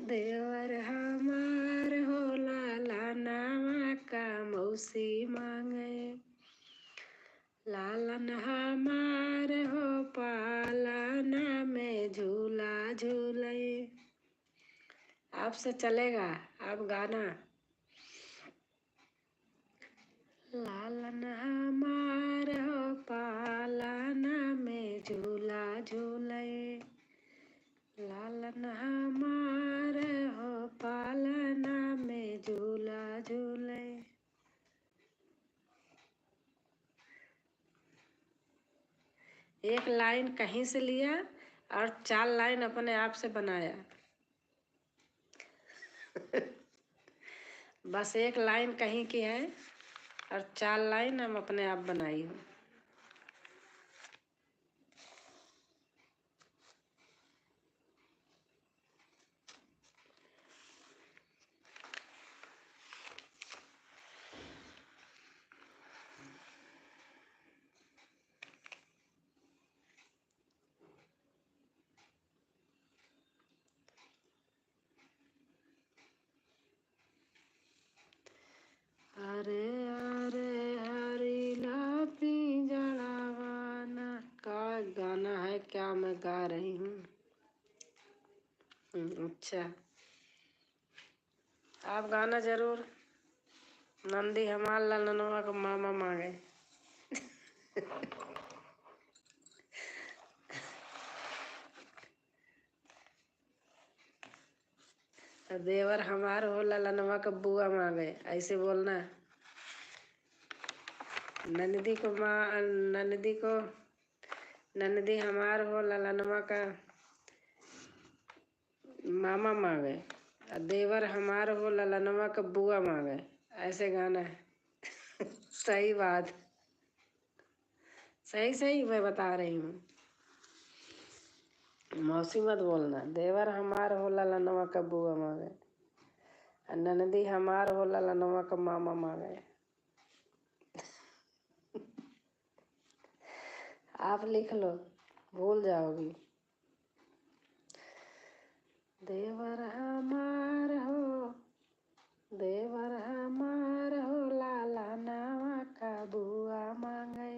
S1: देवर हमार हो लाला नावा का मौसी मांगे। लालन हमार हो पालना में झूला झूले। आपसे चलेगा, आप गाना। लालन हमार हो पालना में झूला झूले। लालन हमार हो पालना में झूला झूले। एक लाइन कहीं से लिया और 4 लाइन अपने आप से बनाया। बस एक लाइन कहीं की है और 4 लाइन हम अपने आप बनाई हूँ। अरे अरे हरी लापी जड़ावाना का गाना है, क्या मैं गा रही हूँ। अच्छा, आप गाना जरूर। नंदी हमार ललनवा का मामा मांगे। देवर हमार हो ललनवा का बुआ मांगे, ऐसे बोलना। नंदी हमार हो ललनवा का मामा मांगे, देवर हमार हो ललनवा का बुआ मांगे, ऐसे गाना है। सही बात, सही सही मैं बता रही हूँ। मौसी मत बोलना। देवर हमार हो ललनवा का बुआ मांगे, ननदी हमार हो ललनवा का मामा मांगे। आप लिख लो, भूल जाओगी। देवर हमार हो लाला नावा का बुआ मांगे।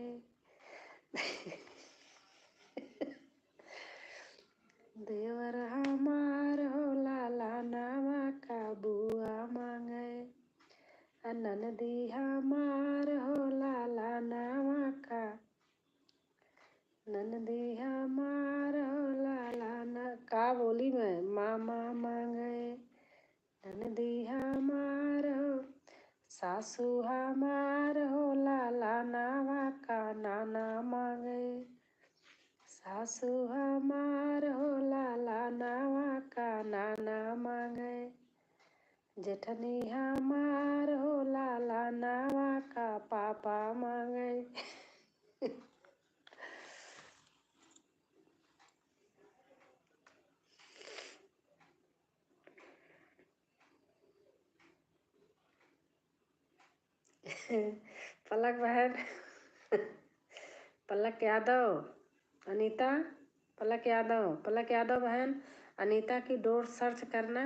S1: ननदी हमारो लाला न का बोली मैं मामा मांगे ननदी हमारो सासू हमारो लाला नावा का नाना मांगे सासू हमारो लाला नावा का नाना मांगे जेठनी हमारो लाला नावा का पापा मांगे पलक बहन पलक यादव अनीता पलक यादव बहन अनीता की डोर सर्च करना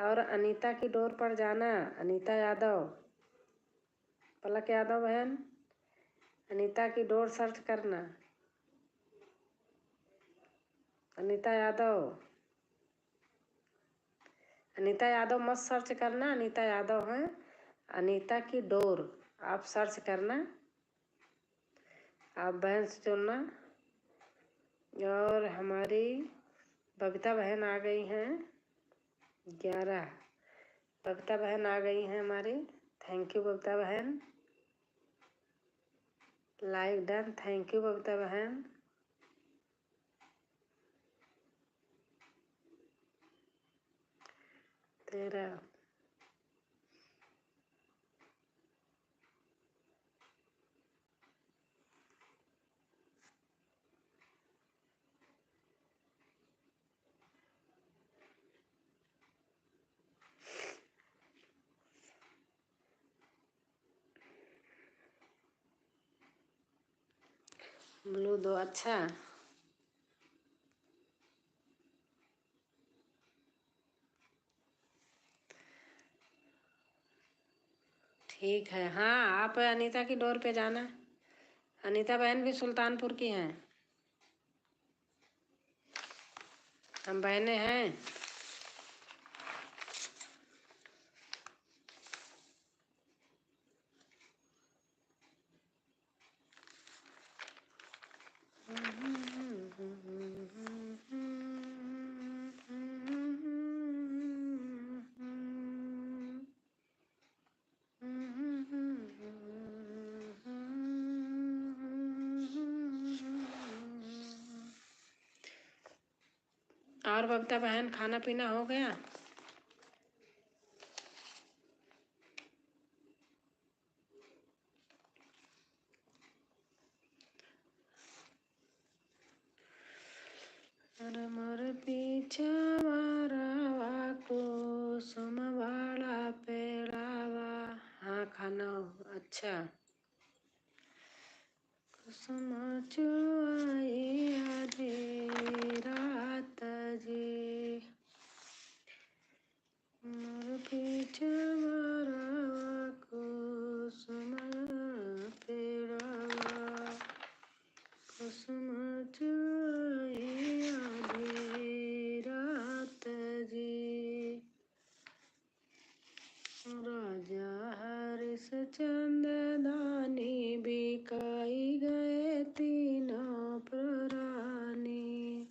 S1: और अनीता की डोर पर जाना अनीता यादव पलक यादव बहन अनीता की डोर सर्च करना अनीता यादव मत सर्च करना अनीता यादव है अनीता की डोर आप सर्च करना आप बहन से चुनना और हमारी बबीता बहन आ गई हैं 11 बबीता बहन आ गई हैं हमारी थैंक यू बबीता बहन like done thank you Babita बहन तेरा ब्लू दो अच्छा ठीक है हाँ आप अनीता की डोर पे जाना अनीता बहन भी सुल्तानपुर की हैं हम बहनें हैं और बबीता बहन खाना पीना हो गया मोर पीछा मारावा को सुमवाड़ा पेड़ावा हाँ खाना अच्छा कुसुम चुआई आधी रात जी मोर पीछा मारावा को सुम पेड़ावा कुसुम चुआई आधी रात जी राजा हरिश्चंद्र दानी बिकाई गए तीनों प्राणी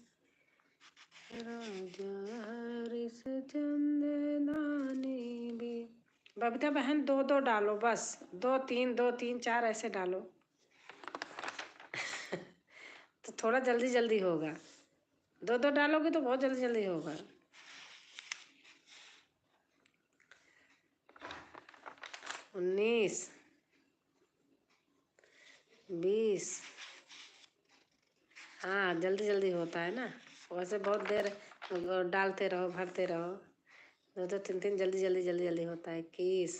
S1: राजा हरिश्चंद्र दानी भी बबीता बहन दो दो डालो बस 2 3 2 3 4 ऐसे डालो तो थोड़ा जल्दी जल्दी होगा 2 2 डालोगे तो बहुत जल्दी जल्दी होगा 19 20 हाँ जल्दी जल्दी होता है ना वैसे बहुत देर डालते रहो भरते रहो 2 2 3 3 जल्दी जल्दी जल्दी जल्दी होता है 21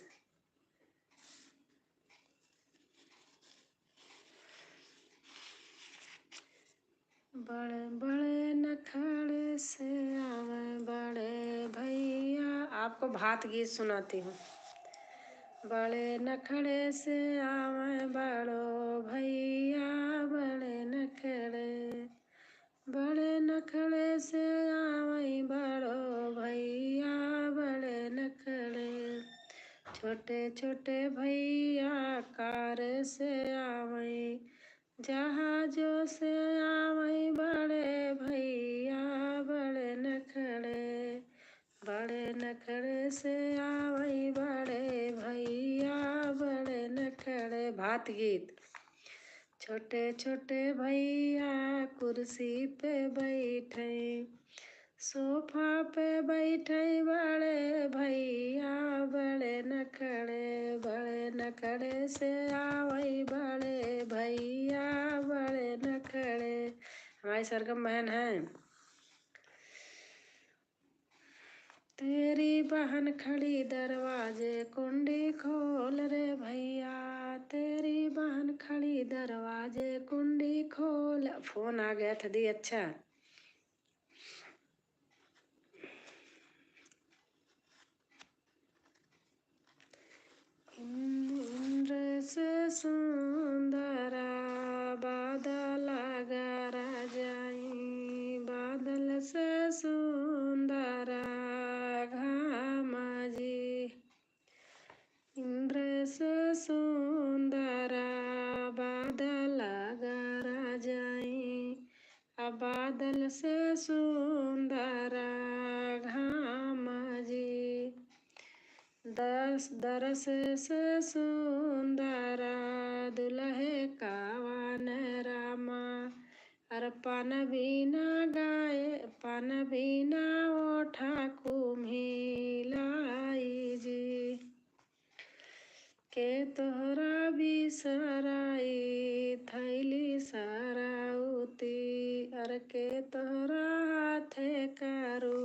S1: बड़े बड़े नखड़े से आवे बड़े भैया आपको भात गीत सुनाती हूँ बड़े नखड़े से आवे बड़ो भैया बड़े नखड़े से आवे बड़ो भैया बड़े नखड़े छोटे छोटे भैया कार से आवे जहाजों से आवई बड़े भैया बड़े नखड़े से आवई बड़े भैया बड़े नखड़े। भात गीत। छोटे छोटे भैया कुर्सी पे बैठे, सोफा पे बैठे बड़े भैया बड़े नखड़े से आवई बड़े भैया बड़े नखड़े। हमारी सरगम बहन है। तेरी बहन खड़ी दरवाजे कुंडी खोल रे भैया, तेरी बहन खड़ी दरवाजे कुंडी खोल। फोन आ गया था दी। अच्छा, इंद्र से सुंदरा बादल गरा जाई, बादल से सुंदरा घामा जी। इंद्र से सुंदरा बादल गरा जाई, अब बादल से सुंदरा घामा जी। दरस से सुंदरा दुल्हे कावन रामा, अर पान बीना गाए पान बीना ओठा कुम्हिलाई जी। के तोहरा बिसराई थैली सराउती, अर के तोहरा हाथे करू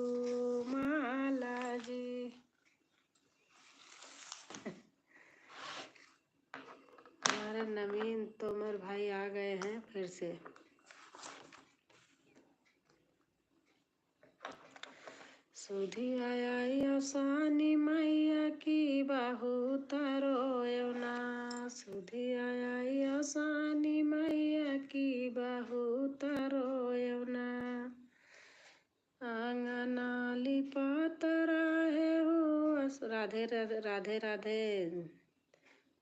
S1: माला जी। हमारे नवीन तोमर भाई आ गए हैं फिर से। सुधी आया सानी मैया की बाहू तरो ना, सुधी आया सानी मैया की बाहू तरो ना। आंगना लिपात रहे हो। राधे राधे राधे।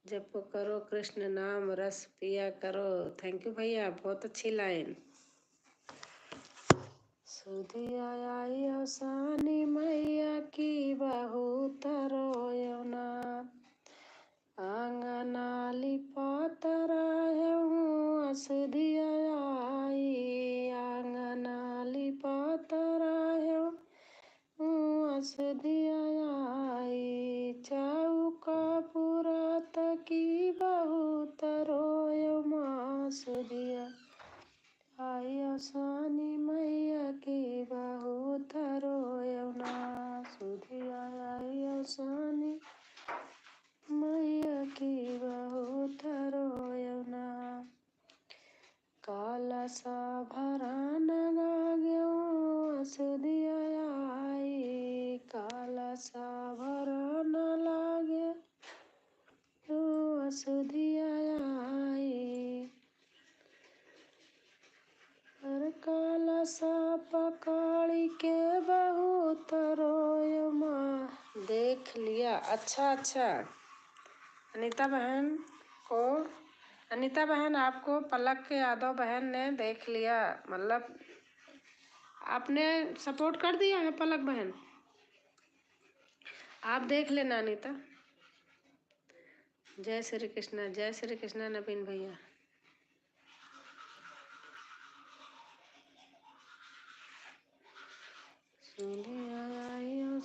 S1: जप करो कृष्ण नाम रस पिया करो। थैंक यू भैया, बहुत अच्छी लाइन। सुधी आया सानी मैया की बाहू तरो ना, आंगना लिपात रहे हूँ। सुधी आई आंगना लिपात रहे हूँ। सुधी आई चौका पुरात की बाहू तरो माँ। सुधिया आया सानी मैया की बाहू तरो ना, सुधिया आया सानी मैया की बाहू तरो ना। काला सा भरान लागे सुधिया आई, काला सा भरान लागे सुधिया आई। हर काला सा पकाड़ी के बाहू तरो माँ। देख लिया। अच्छा अच्छा। अनीता बहन आपको पलक यादव बहन ने देख लिया, मतलब आपने सपोर्ट कर दिया है पलक बहन। आप देख लेना अनीता। जय श्री कृष्णा नवीन भैया।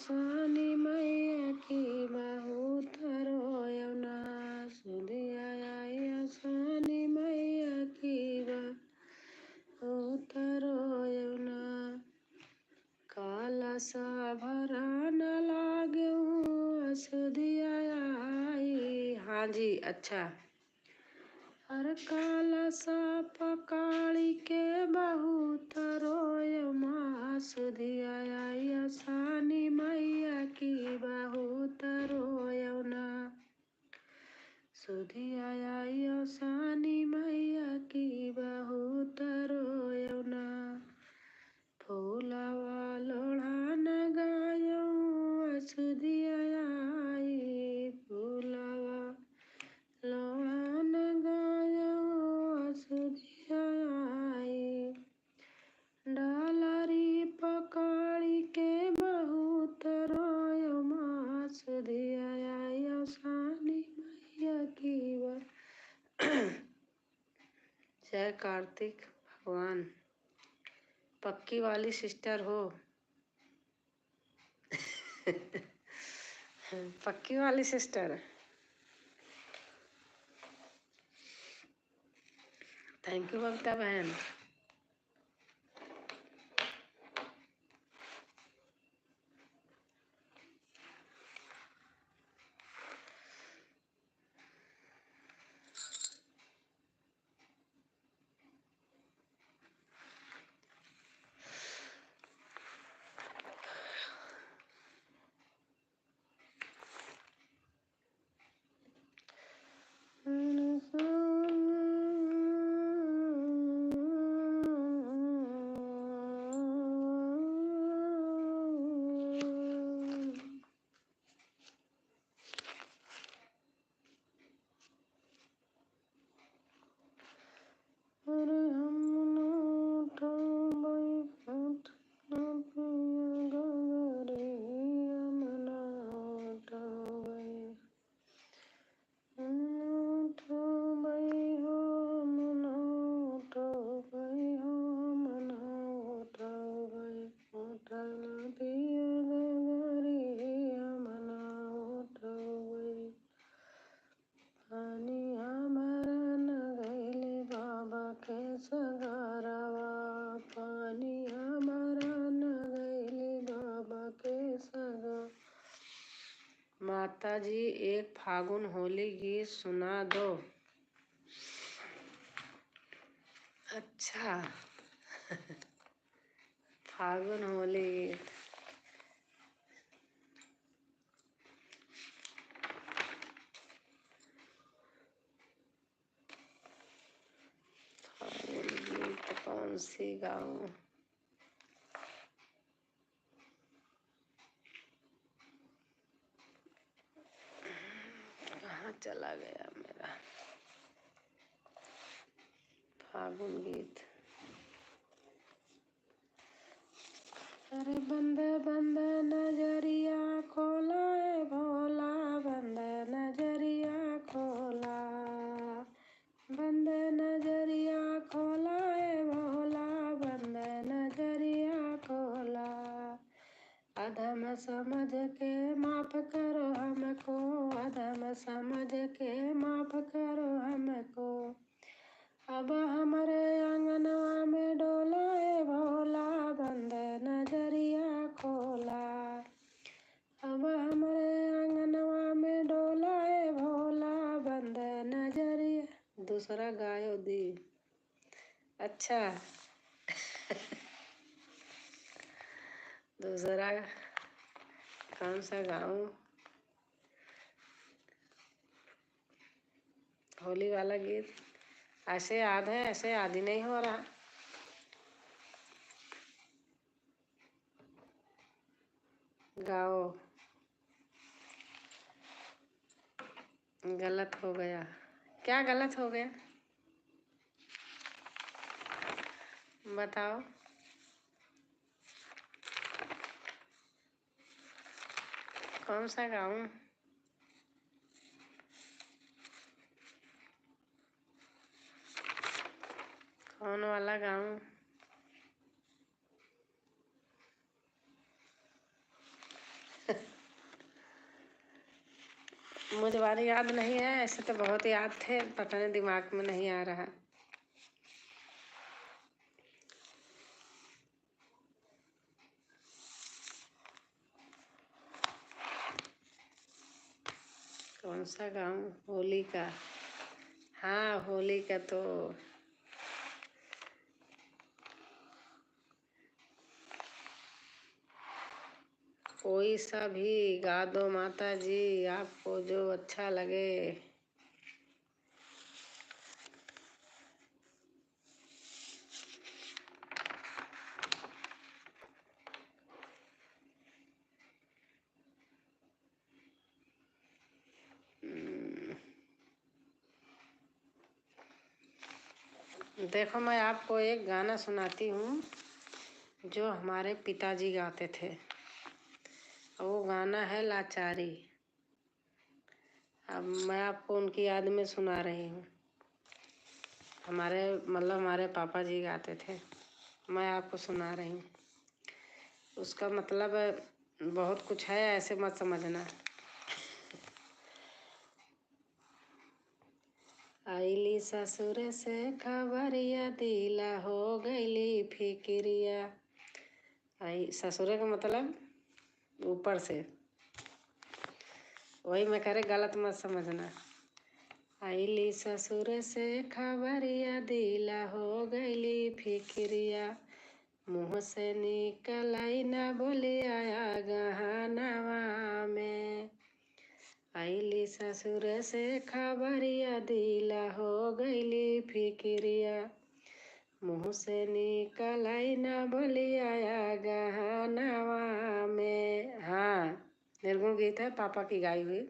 S1: सानी मैया की बाहू तरो ना, सुधिया सानी मैया की बाहू तरो ना। काला सा भरान लागे सुधिया आई। हाँ जी, अच्छा। हर काला सा पकाड़ी के बाहू तरो माँ। सुधिया आया सानी मैया की बाहू तरो ना, सुधिया आया सानी मैया की बाहू तरो ना। फूलवा लोढ़ान गायो सुधिया आई, फूलवा लोढ़ान गायो सुधिया जय कार्तिक भगवान। पक्की वाली सिस्टर हो। पक्की वाली सिस्टर। थैंक यू बबीता बहन। माता जी एक फागुन होली गीत सुना दो। अच्छा। फागुन होली गीत। फागुन गीत कौन सी गाऊं? कहाँ चला गया मेरा फागुन गीत? अरे बंद बंद नजरिया खोला है भोला, बंद नजरिया खोला, बंद नजरिया खोला है भोला, बंद नजरिया खोला। अधम समझ के माफ करो हमको, अधम समझ के माफ करो हमको। अब हमारे आंगनवा में डोला है भोला, बंद नजरिया खोला। अब हमारे आंगनवा में डोला है भोला, बंद नजरिया। दूसरा गायो दी। अच्छा। दूसरा कौन सा गाऊं? होली वाला गीत ऐसे याद है, ऐसे याद ही नहीं हो रहा। गाओ। गलत हो गया। क्या गलत हो गया बताओ। कौन सा गाऊं? कौन वाला गाऊं? मुझे बारी याद नहीं है, ऐसे तो बहुत याद थे, पता नहीं दिमाग में नहीं आ रहा। कौन सा गाऊं? होली का। हाँ होली का तो कोई सा भी गा दो माता जी, आपको जो अच्छा लगे। देखो मैं आपको एक गाना सुनाती हूँ जो हमारे पिताजी गाते थे। वो गाना है लाचारी। अब मैं आपको उनकी याद में सुना रही हूँ। हमारे पापा जी गाते थे, मैं आपको सुना रही हूँ। उसका मतलब बहुत कुछ है, ऐसे मत समझना। आईली ससुर से खबरिया दिला हो गईली फिक्रिया। आई ससुर का मतलब ऊपर से, वही मैं कह रही, गलत मत समझना। आईली ससुर से खबरिया दिला हो गईली फिक्रिया। मुँह से निकल आई ना बोली आया गहनवा में। आईली ससुर से खबरिया दिला हो गईली फिक्रिया। मुँह से निकल आई ना बोली आया गहनवा में। हाँ, निर्गुण गीत है, पापा की गाई हुई।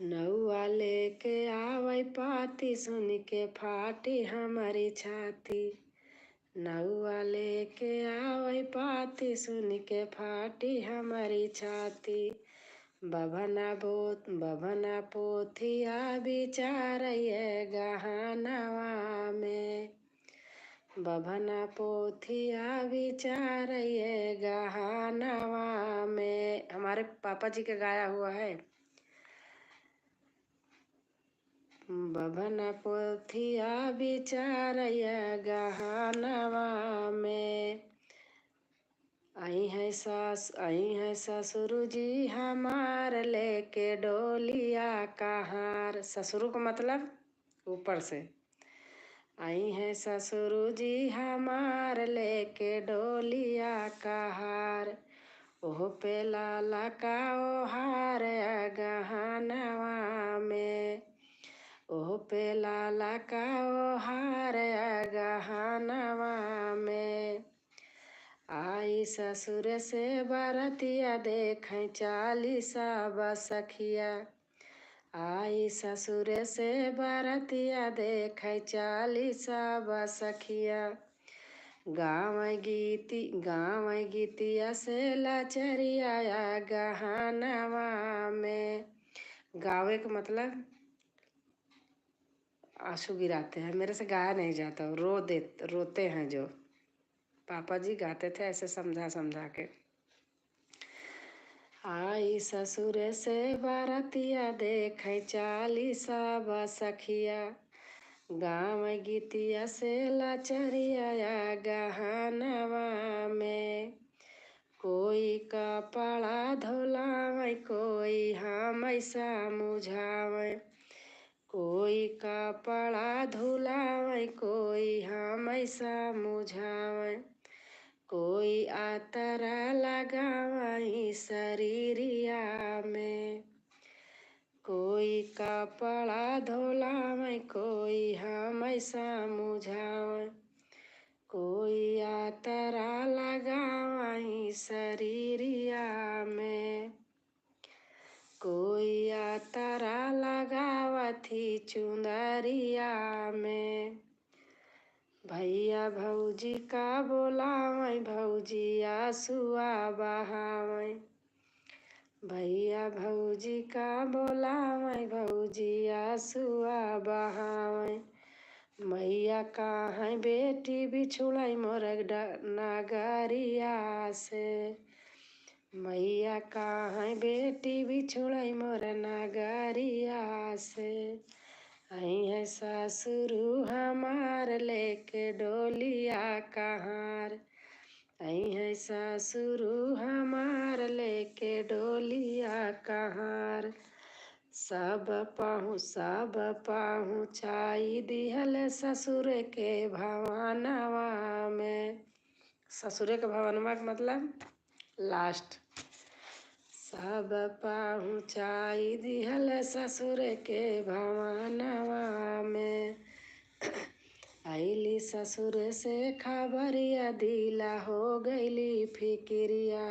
S1: नौआ लेके आवै पाती, सुन के फाटी हमारी छाती। नौआ लेके आवै पाती, सुन के फाटी हमारी छाती। बभना पोथिया बिचारैये गहनवा में। बभना पोथिया बिचारैये गहनवा में। हमारे पापा जी का गाया हुआ है। बभना पोथिया बिचारैया गहनवा में। आई है ससुर जी हमार लेके डोलिया कहार। ससुर का मतलब ऊपर से। आई है ससुर जी हमार लेके डोलिया कहार। ओह पे लाला का ओहार गहनवा में। ओह पे लाला का ओहार गहनवा में। आई ससुर से बरतिया देखें 40 बसखिया। आई ससुर से बरतिया देखें 40 बसखिया। गाँव गीतिया से लचरिया गहनवा में। गावे का मतलब आंसू गिराते हैं, मेरे से गाया नहीं जाता, रोते हैं जो पापा जी गाते थे ऐसे समझा समझा के। आई ससुर से बरतिया देखें 40 बसखिया। गाँव गीतिया से लचरिया गहनवा में। कोई कपड़ा धोलावे, कोई हमेशा मुझावे। कोई कपड़ा धुलावे, कोई हमेशा मुझावे। कोई आतरा लगावई शरीरिया में। कोई कपड़ा धोलावे, कोई हमेशा मुझावे। कोई आतरा लगावई शरीरिया में। कोई आतरा लगावथी चुंदरिया में। भैया भौजी का बोलावै, भौजी आंसुआ बहावै। भैया भौजी का बोलावै, भौजी आंसुआ बहावै। मैया काहे बेटी बिछुड़ै मोर नगरिया से। मैया काहे बेटी बिछुड़ै मोर नगरिया से। आई है ससुरु हमार लेके डोलिया कहार। आई है ससुरु हमार लेके डोलिया कहार। सब पहुँचाई दिहल ससुर के भवनवा में। ससुर के भवनवा का मतलब लास्ट। सब पहुँचाई दिहल ससुर के भवनवा में। आईली ससुर से खबरिया दिला हो गईली फिक्रिया।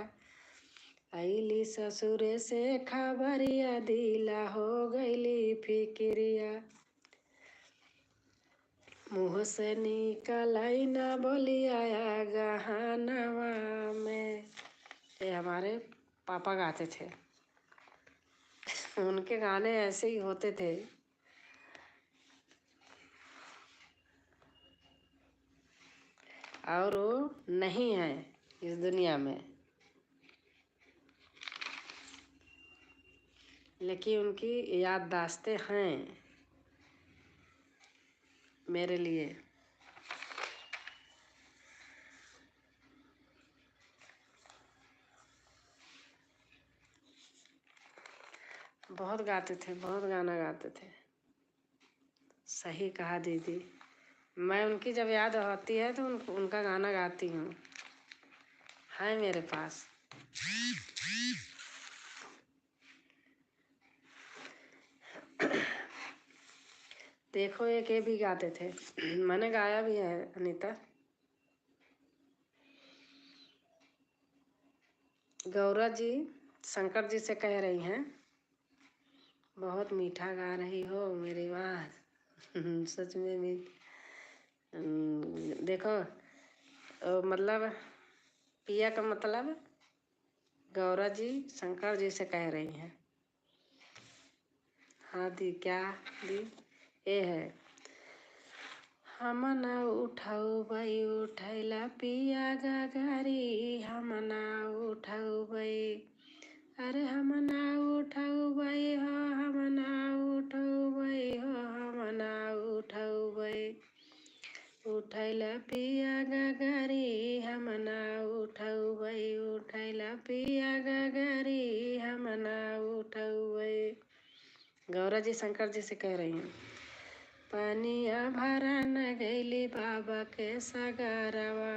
S1: आईली ससुर से खबरिया दिला हो गईली फिक्रिया। मुँह से निकल आई ना बोली आया गहनवा में। ये हमारे पापा गाते थे, उनके गाने ऐसे ही होते थे। और वो नहीं है इस दुनिया में, लेकिन उनकी याददाश्तें हैं मेरे लिए। बहुत गाते थे, बहुत गाना गाते थे। सही कहा दीदी, मैं उनकी जब याद आती है तो उनका गाना गाती हूँ, है मेरे पास। देखो एक ये भी गाते थे, मैंने गाया भी है अनीता। गौरा जी शंकर जी से कह रही हैं, बहुत मीठा गा रही हो मेरी आवाज। सच में देखो मतलब पिया का मतलब गौरा जी शंकर जी से कह रही हैं। हाँ दी, क्या दी? ये है, हम ना उठाऊ भाई उठैला पिया गागारी, हम ना उठाऊ भाई, अरे हम ना उठाऊ भाई हो, हम ना उठाऊ भाई हो, हम ना उठाऊ भाई, उठैला पिया गागारी, हम ना उठाऊ भाई, उठैला पिया गागारी, हम ना उठाऊ भाई। गौरा जी शंकर जी से कह रही हैं, पानिया भरा न गैली बाबा के सगारवा,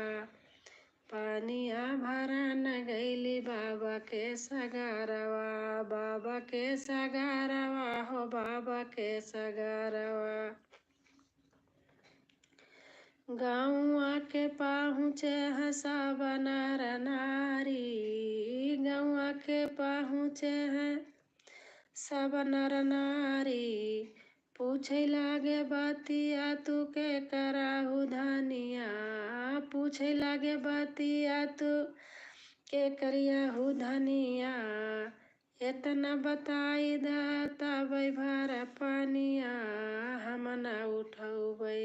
S1: पानिया भरा न गैली बाबा के सगारवा, बाबा के सगारवा हो, बाबा के सगारवा। गौआ के पहुँचे हसा बनर नारी, गौआ के पहुँचे हैं सब नर नारी, पूछे लागे बतिया तू के कराहू धनिया, पूछे लागे बतिया तू के करियाहू धनिया, इतना बताई दाता भर पानिया, हम न उठौबै,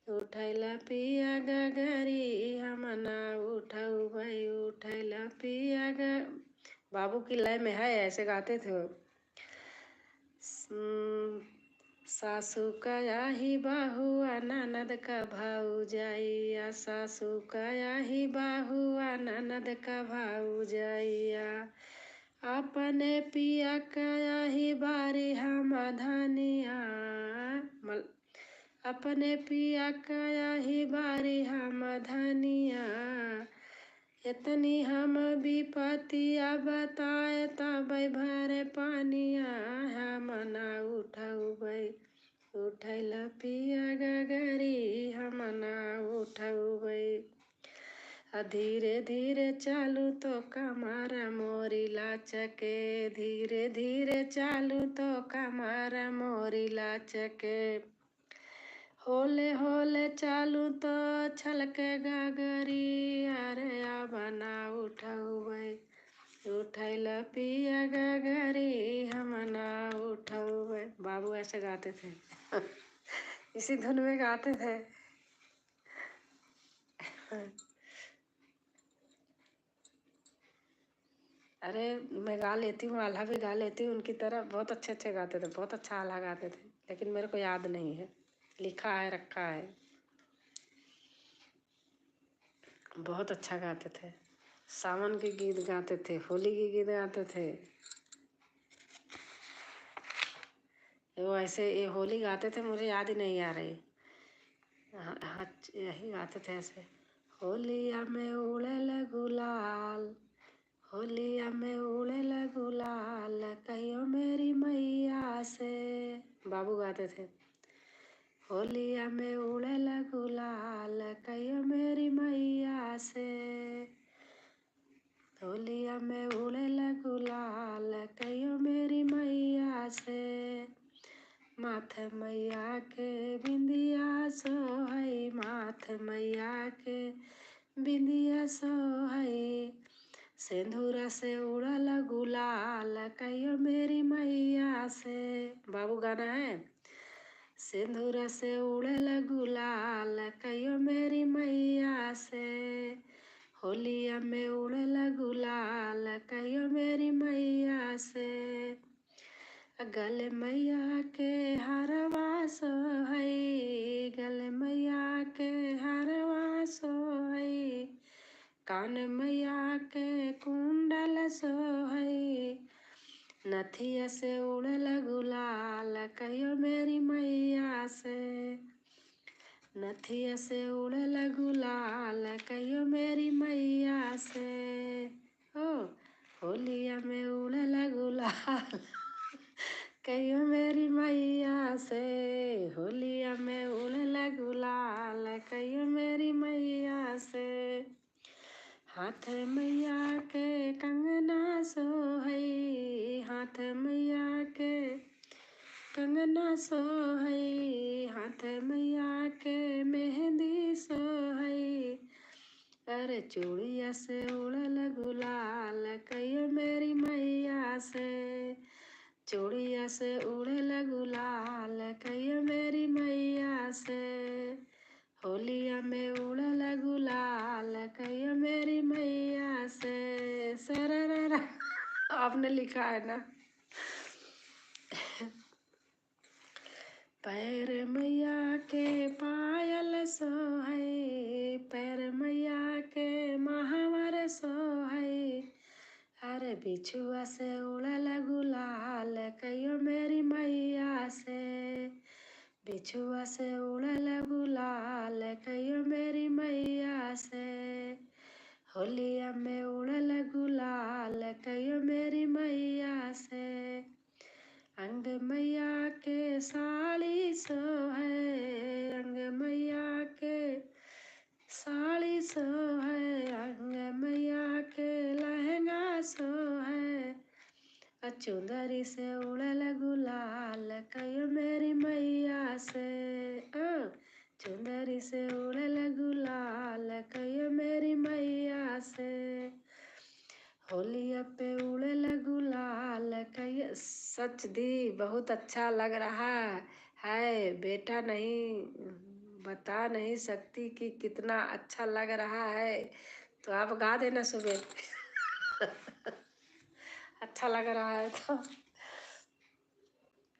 S1: उठैला पिया गगरी, हम न उठौबै, उठैला पिया ग। बाबू की लय में है, ऐसे गाते थे वो। सासू का आही बाहुआ ननद का भाऊजाइया, सासू का आही बाहुआ ननद का भाऊजाइया, अपने पिया का आही बारी हम धनिया, अपने पिया का आही बारी हम धनिया, इतनी हम विपतिया बताए तब भर पानिया, हम न उठौबै, उठैला पिया गगरी, हम न उठौबै, धीरे धीरे चालू तो कमर मोरी लाचके, धीरे धीरे चालू तो कमर मोरी लाचके, होले होले चालू तो छलके गगरी, अरे अब ना उठौबै, उठैला पिया गगरी, हम ना उठौबै। बाबू ऐसे गाते थे। इसी धुन में गाते थे। अरे मैं गा लेती हूँ, आल्हा भी गा लेती हूँ उनकी तरह। बहुत अच्छे अच्छे गाते थे, बहुत अच्छा आल्हा गाते थे, लेकिन मेरे को याद नहीं है, लिखा है रखा है। बहुत अच्छा गाते थे, सावन के गीत गाते थे, होली के गीत गाते थे। वो ऐसे ये होली गाते थे, मुझे याद ही नहीं आ रही। हाँ यही गाते थे ऐसे, होलिया में उड़ेल गुलाल, होलिया में उड़ेल गुलाल, कहियो मेरी मैया से। बाबू गाते थे, होलिया में उड़ेल गुलाल, कहियो मेरी मैया से, होलिया में उड़ेल गुलाल, कहियो मेरी मैया से, माथ मैया के बिंदिया सोहई, माथ मैया के बिंदिया सोहई, सिंदूरा से उड़ल गुलाल, कहियो मेरी मैया से। बाबू गाना है, सिंदूरा से उड़ल गुलाल, कहियो मेरी मैया होलिया में उड़ला गुलाल कहियो मेरी मैया से। गले मैया के हरवा सोहई, गले मैया के हरवा सोहई, कान मैया के कुंडल सोहई, नथिया से उड़ल गुलाल कहियो मेरी मैया से। नथिया से उड़ल गुलाल कहियो मेरी मैया से। ओ होलिया में उड़ल गुलाल कहियो मेरी मैया से। होलिया में उड़ल गुलाल कहियो मेरी मैया से। हाथ मैया के कंगना सोहई, हाथ मैया के कंगना सोहई, हाथ मैया के मेहंदी सोहई, अरे चूड़िया से उड़ल गुलाल कहियो मेरी मैया से। चूड़िया से उड़ल गुलाल कहियो मेरी मैया से। होलिया में उड़ल गुलाल कहियो मेरी मैया से। सरररा आपने लिखा है ना। पैर मैया के पायल सोहई, पैर मैया के महावर सोहई, अरे बिछुआ से उड़ल गुलाल कहियो मेरी मैया से। बिछुआ से उड़ल गुलाल कहियो मेरी मैया से। होलिया में उड़ल गुलाल कहियो मेरी मैया से। अंग मैया के साड़ी सोहै, अंग मैया के साड़ी सोहै, अंग मैया के लहंगा सोहै, चुंदरी से उड़ल गुलाल कहियो मेरी मैया से। चुंदरी से उड़ल गुलाल कहियो मेरी मैया से। होलिया पे उड़ल गुलाल कहियो। सच दी बहुत अच्छा लग रहा है बेटा, नहीं बता नहीं सकती कि कितना अच्छा लग रहा है। तो आप गा देना सुबह। अच्छा लग रहा है तो।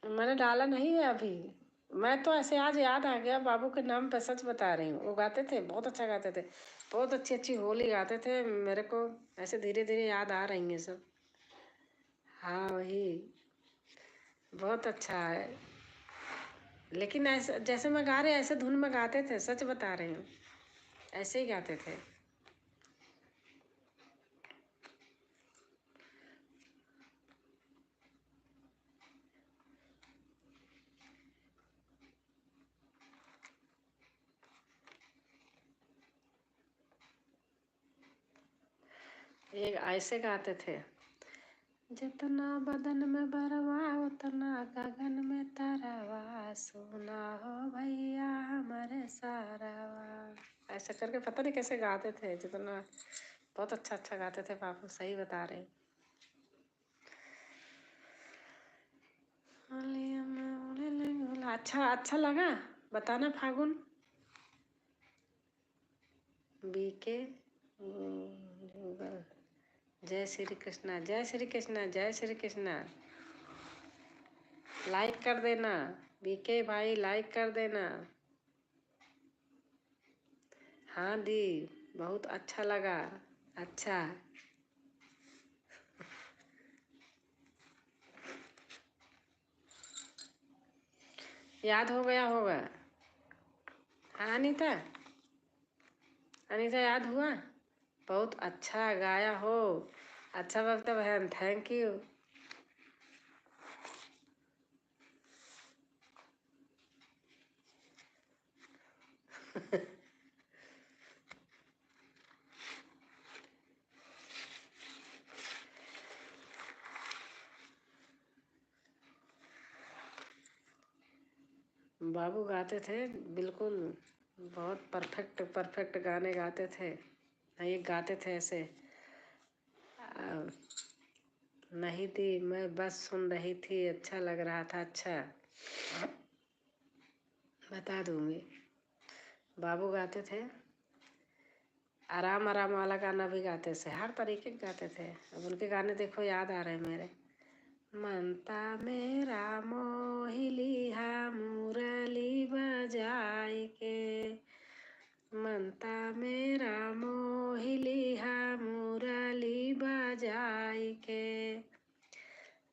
S1: मैंने डाला नहीं है अभी। मैं तो ऐसे आज याद आ गया बाबू के नाम पे, सच बता रही हूँ। वो गाते थे, बहुत अच्छा गाते थे, बहुत अच्छी अच्छी होली गाते थे। मेरे को ऐसे धीरे धीरे याद आ रही हैं सब। हाँ वही, बहुत अच्छा है। लेकिन ऐसे जैसे मैं गा रहे ऐसे धुन में गाते थे, सच बता रही हूँ, ऐसे ही गाते थे। ये ऐसे गाते थे। जितना बदन में बरवा उतना गगन में तारावा, सोना हो भैया हमारे सारावा। ऐसा करके पता नहीं कैसे गाते थे। जितना बहुत अच्छा अच्छा गाते थे बाबू, सही बता रहे। अच्छा अच्छा लगा, बताना फागुन। बीके जय श्री कृष्णा, जय श्री कृष्णा, जय श्री कृष्णा। लाइक कर देना बीके भाई, लाइक कर देना। हाँ दी, बहुत अच्छा लगा। अच्छा, याद हो गया होगा। हाँ अनीता, अनीता याद हुआ। बहुत अच्छा गाया हो। अच्छा बकता बहन, थैंक यू। बाबू गाते थे बिल्कुल, बहुत परफेक्ट परफेक्ट गाने गाते थे। ये गाते थे ऐसे। नहीं थी, मैं बस सुन रही थी, अच्छा लग रहा था। अच्छा, बता दूंगी। बाबू गाते थे। आराम आराम वाला गाना भी गाते थे, हर तरीके के गाते थे। अब उनके गाने देखो याद आ रहे हैं मेरे। मनता मेरा मोहिलिहा मुरली बजाई के, मनता मेरा मोहिलिहा मुरली बजाई के,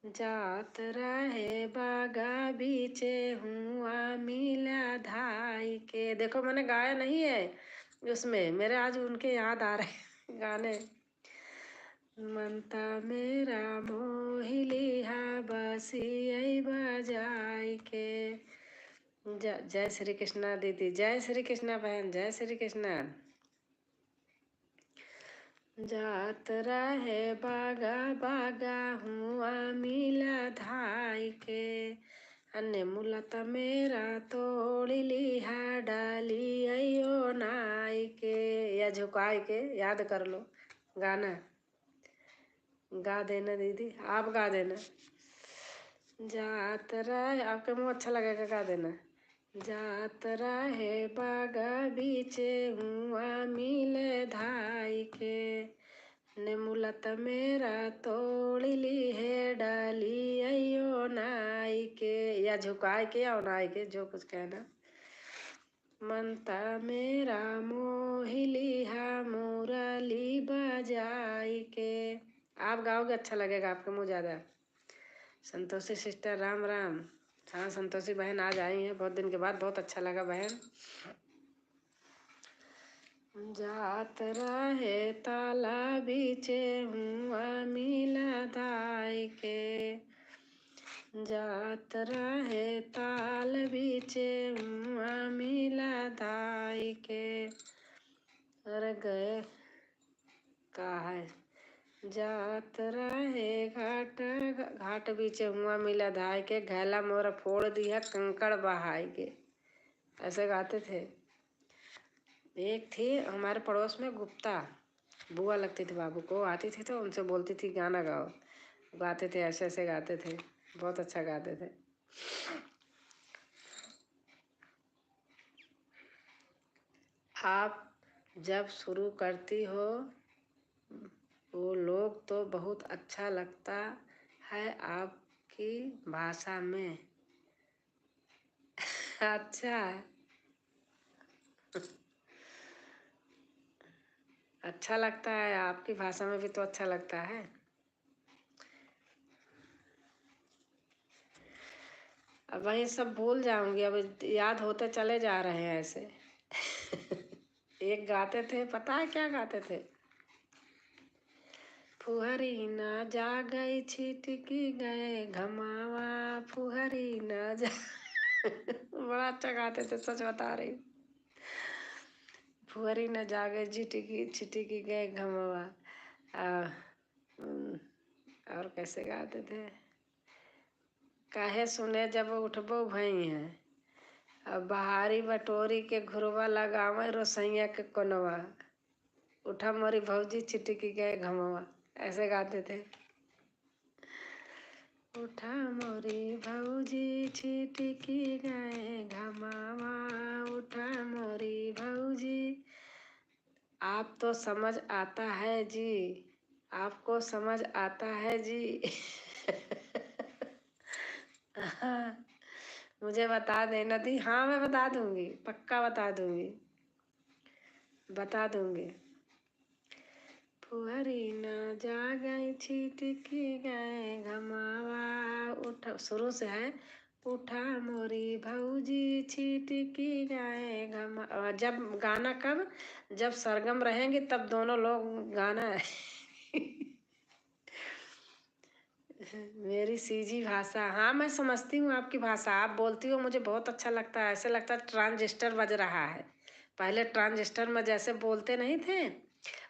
S1: जात रहे बागा बीचे हुआ मिला धाई के। देखो मैंने गाया नहीं है उसमें, मेरे आज उनके याद आ रहे गाने। मनता मेरा मोहिलिहा बसी बजाई के। जय श्री कृष्णा दीदी, जय श्री कृष्णा बहन, जय श्री कृष्णा। जात रहे बागा बागा हुआ मिला धाई के, अन्य मुलत मेरा तोड़ लिहा डाली अयो नाई के, या झुकाई के। याद कर लो गाना, गा देना दीदी, आप गा देना। जात रहे, आपके मुँह अच्छा लगेगा, गा देना। जात रहे बागा बीचे हुआ मिले धाई के, निमुलत मेरा तोड़ ली है डाली अयो नाई के, या झुकाए के या नाई के, जो कुछ कहना। मनता मेरा मोहिलिहा मुरली बजाई के। आप गाओगे अच्छा लगेगा, आपके मुँह ज़्यादा। संतोषी सिस्टर राम राम। हाँ संतोषी बहन आज आई हैं बहुत दिन के बाद, बहुत अच्छा लगा बहन। जात रहे ताला बीचे हुआ मिला धाई के, जात रहे ताल बीचे हुआ मिला धाई के, अरे गए का है। जात रहे घाट घाट बीचे हुआ मिला धाई के, घैला मोर फोड़ दिया कंकड़ बहाई के। ऐसे गाते थे। एक थी हमारे पड़ोस में गुप्ता, बुआ लगती थी बाबू को, आती थी तो उनसे बोलती थी गाना गाओ, गाते थे, ऐसे ऐसे गाते थे, बहुत अच्छा गाते थे। आप जब शुरू करती हो वो लोग तो बहुत अच्छा लगता है आपकी भाषा में। अच्छा अच्छा लगता है, आपकी भाषा में भी तो अच्छा लगता है। अब वही सब भूल जाऊंगी, अब याद होते चले जा रहे हैं ऐसे। एक गाते थे, पता है क्या गाते थे। फुहरी न जा गई छिटकी गए घमावा, फुहरी न जा। बड़ा अच्छा गाते थे, सच बता रही हूँ। फुहरी न जा गई छिटकी छिटकी गए घमावा। और कैसे गाते थे। काहे सुने जब उठबो भई है, अब बहारी बटोरी के घुरवा लगावे रोसैया के कोनवा, उठा मोरी भौजी छिटकी गए घमवा। ऐसे गाते थे। उठा मोरी भौजी छिटकी गए घमावा, उठा मोरी भौजी। आप तो समझ आता है जी, आपको समझ आता है जी। मुझे बता देना दी। हाँ मैं बता दूंगी, पक्का बता दूंगी, बता दूंगी। फुहरी न जा गई छिटकी गए घमावा, उठा, शुरू से है। उठा मोरी भौजी छिटकी गए घमा। जब गाना कब, जब सरगम रहेंगे तब दोनों लोग गाना है। मेरी सीजी भाषा, हाँ मैं समझती हूँ आपकी भाषा, आप बोलती हो मुझे बहुत अच्छा लगता है, ऐसे लगता है ट्रांजिस्टर बज रहा है। पहले ट्रांजिस्टर में जैसे बोलते नहीं थे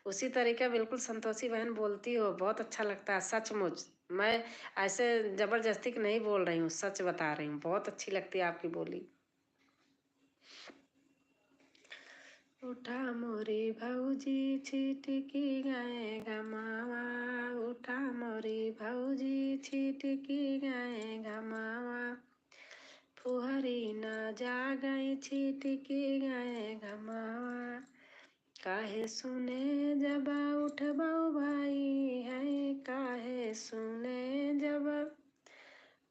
S1: उसी तरीके बिल्कुल संतोषी बहन बोलती हो, बहुत अच्छा लगता है सचमुच। मैं ऐसे जबरदस्ती की नहीं बोल रही हूँ, सच बता रही हूँ, बहुत अच्छी लगती है आपकी बोली। उठा मोरी भौजी छिटकी गए घमावा, उठा मोरी भौजी छिटकी गए घमावा, फुहरी न जा गई छिटकी गए घमावा, काहे सुने जब उठबौ भाई है, काहे सुने जब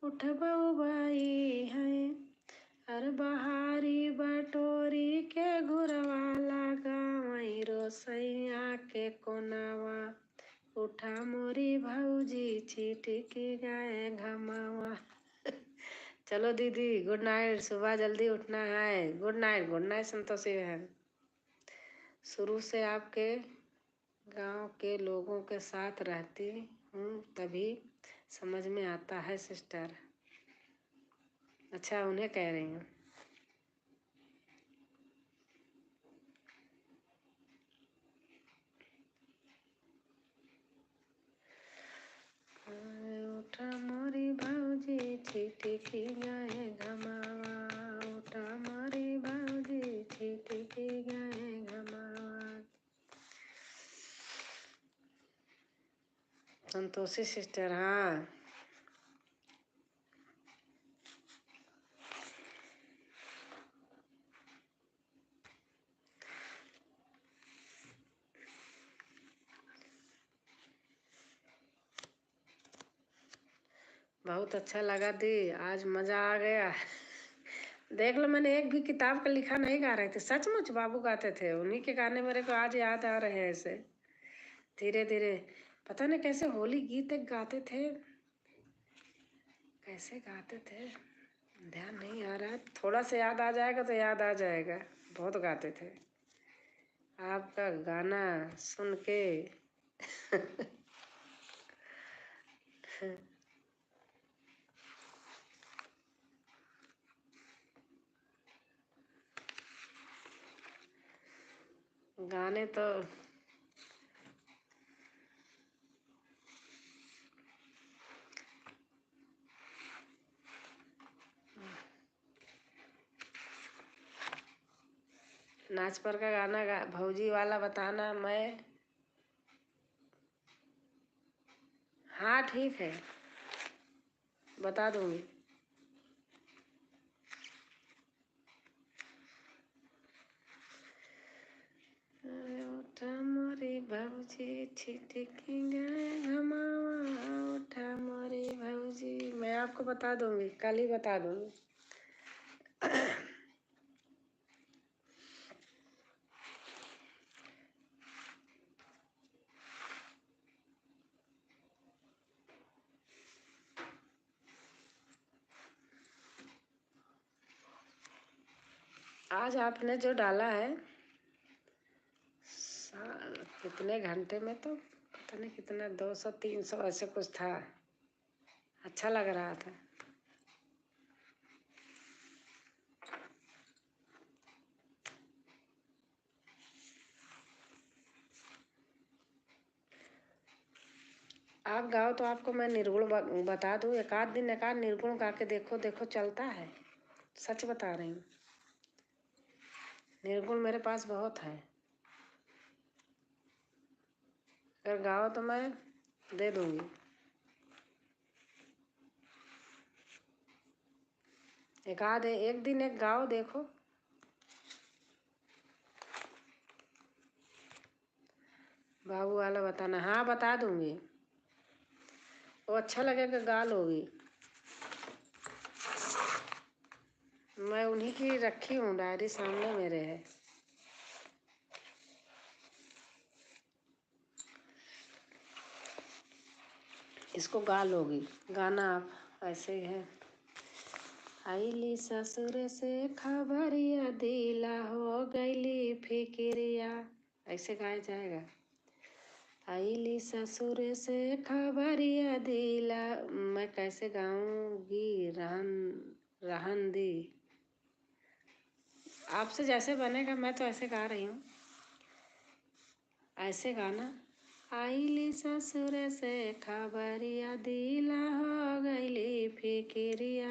S1: उठबौ भाई है। अर बहारी बटोरी के घुरवाला गावई रोसैया के कोनावा। उठा मोरी भौजी छिटकी गए घमावा। चलो दीदी, गुड नाइट। सुबह जल्दी उठना है। Good night, good night Santoshi बहन। शुरू से आपके गांव के लोगों के साथ रहती हूँ तभी समझ में आता है सिस्टर। अच्छा, उन्हें कह रही हूँ। उठा मोरी भौजी छिटकी गए घमावा। उठा मोरी भौजी छिटकी गए घमावा। संतोषी सिस्टर, हाँ। बहुत अच्छा लगा दी, आज मज़ा आ गया। देख लो, मैंने एक भी किताब का लिखा नहीं गा रहे थे, सचमुच बाबू गाते थे। उन्हीं के गाने मेरे को आज याद आ रहे हैं ऐसे धीरे धीरे। पता नहीं कैसे होली गीत एक गाते थे, कैसे गाते थे ध्यान नहीं आ रहा है। थोड़ा सा याद आ जाएगा तो याद आ जाएगा। बहुत गाते थे आपका गाना सुन के। गाने तो नाच पर का गाना भौजी वाला बताना। मैं, हाँ ठीक है, बता दूंगी। उठा मोरी भौजी छिटकी गए घमावा। उठा मोरी भौजी, मैं आपको बता दूंगी, कल ही बता दूंगी। आज आपने जो डाला है कितने घंटे में, तो पता नहीं कितना, 200-300 ऐसे कुछ था। अच्छा लग रहा था। आप गाओ तो आपको मैं निर्गुण बता दूँ। एक आध दिन एक आध निर्गुण गा के देखो, देखो चलता है। सच बता रही हूँ, निर्गुण मेरे पास बहुत है। अगर गाओ तो मैं दे दूंगी। एक दिन एक गाओ देखो। बाबू वाला बताना, हाँ बता दूंगी। वो अच्छा लगेगा, गा लोगी। मैं उन्हीं की रखी हूँ, डायरी सामने मेरे है। इसको गा लोगी। गाना आप ऐसे ही है। आईली ससुर से खबरिया दिला, हो गईली फिक्रिया। ऐसे गाया जाएगा। आईली ससुर से खबरिया दिला। मैं कैसे गाऊंगी, रहन रहन दी। आपसे जैसे बनेगा, मैं तो ऐसे गा रही हूँ, ऐसे गाना। आईली ससुर से खबरिया दिला, हो गईली फिक्रिया।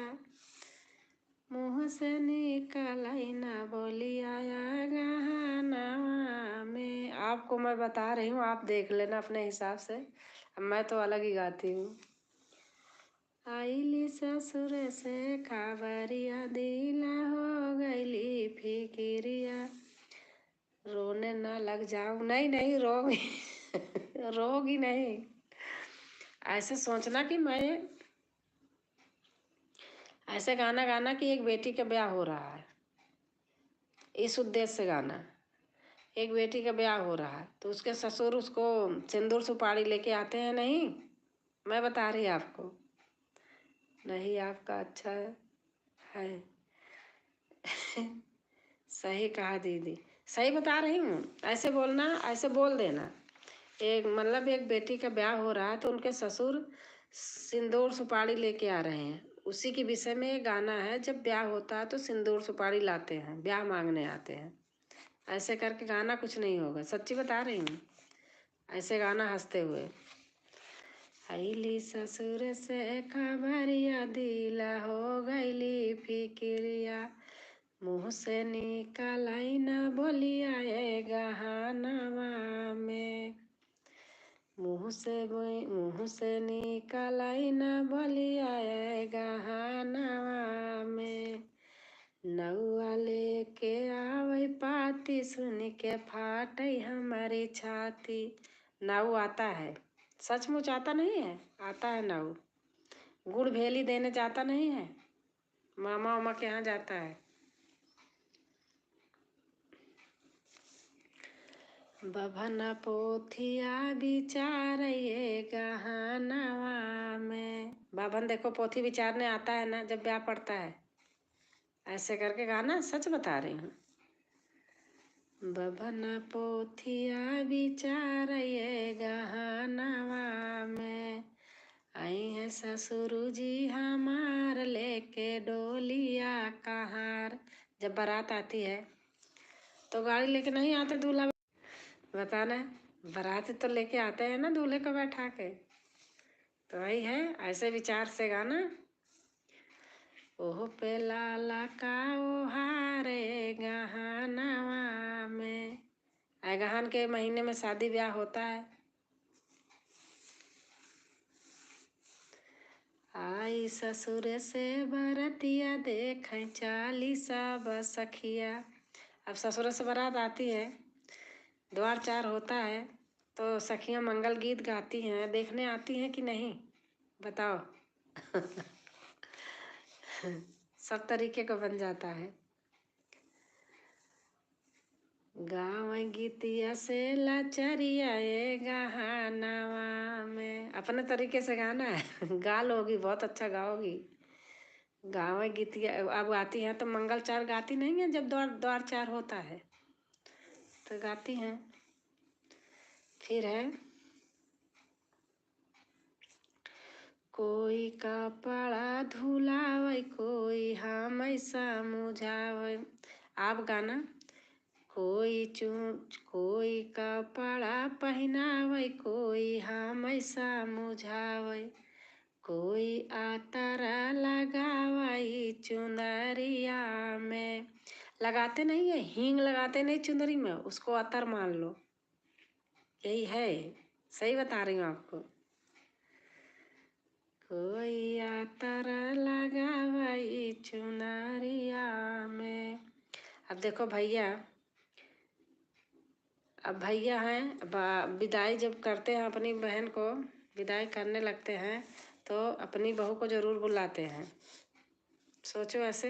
S1: मुँह से निकल ना बोली, आया गहनवा में। आपको मैं बता रही हूँ, आप देख लेना अपने हिसाब से। मैं तो अलग ही गाती हूँ। आईली ससुर से खबरिया दिला, हो गईली फिक्रिया। रोने ना लग जाऊं, नहीं नहीं रोगी रोगी नहीं। ऐसे सोचना कि मैं ऐसे गाना गाना कि एक बेटी का ब्याह हो रहा है, इस उद्देश्य से गाना। एक बेटी का ब्याह हो रहा है तो उसके ससुर उसको सिंदूर सुपारी लेके आते हैं, नहीं मैं बता रही आपको, नहीं आपका अच्छा है सही कहा दीदी, सही बता रही हूँ। ऐसे बोलना, ऐसे बोल देना। एक मतलब एक बेटी का ब्याह हो रहा है तो उनके ससुर सिंदूर सुपारी लेके आ रहे हैं, उसी के विषय में गाना है। जब ब्याह होता है तो सिंदूर सुपारी लाते हैं, ब्याह मांगने आते हैं। ऐसे करके गाना कुछ नहीं होगा, सच्ची बता रही हूँ। ऐसे गाना हंसते हुए, आईली ससुर से खबरिया दिला हो गईली फिक्रिया, मुँह से निकलाई न बोलिया ये गहनवा में, मुँह से निकलाई न बोलिया ये गहनवा में, नौआ लेके आवे पाती सुन के फाटई हमारी छाती। नाऊ आता है, सचमुच आता नहीं है, आता है नाऊ। गुड़ भेली देने जाता नहीं है, मामा उमा के यहाँ जाता है। बभन पोथिया बिचारिए गहनवा में, बाभन देखो पोथी विचारने आता है ना जब ब्याह पड़ता है। ऐसे करके गाना, सच बता रही हूँ। बभन पोथिया बिचारिए गहनवा में, आई है ससुर जी हमार लेके डोलिया कहार। जब बारात आती है तो गाड़ी लेके नहीं आते दूल्हा, बताना, बारात तो लेके आते हैं ना दूल्हे को बैठा के। तो वही है, ऐसे विचार से गाना। ओह पे लाला का ओहारे गहनवा में, गहन के महीने में शादी ब्याह होता है। आई ससुर से बरतिया देख चालीसा बसखिया। अब ससुर से बारात आती है, द्वार चार होता है तो सखियां मंगल गीत गाती हैं, देखने आती हैं कि नहीं बताओ सब तरीके का बन जाता है। गाँव गीतिया से लाचरिया ये गहनवा में, अपने तरीके से गाना है गा लोगी, बहुत अच्छा गाओगी। गाँव गीतिया अब आती हैं तो मंगल चार गाती नहीं है, जब द्वार द्वार चार होता है तो गाती हैं। फिर है, कोई कपड़ा धुलावे कोई हमेशा मुझावे। आप गाना, कोई कपड़ा पहनावे कोई हमेशा मुझावे, कोई आतरा लगावे चुनरिया में। लगाते नहीं है, हींग लगाते नहीं चुनरी में, उसको अतर मान लो, यही है। सही बता रही हूँ आपको। कोई आतर लगावई चुनरिया में। अब देखो भैया, अब भैया हैं, विदाई जब करते हैं अपनी बहन को, विदाई करने लगते हैं तो अपनी बहू को जरूर बुलाते हैं। सोचो ऐसे,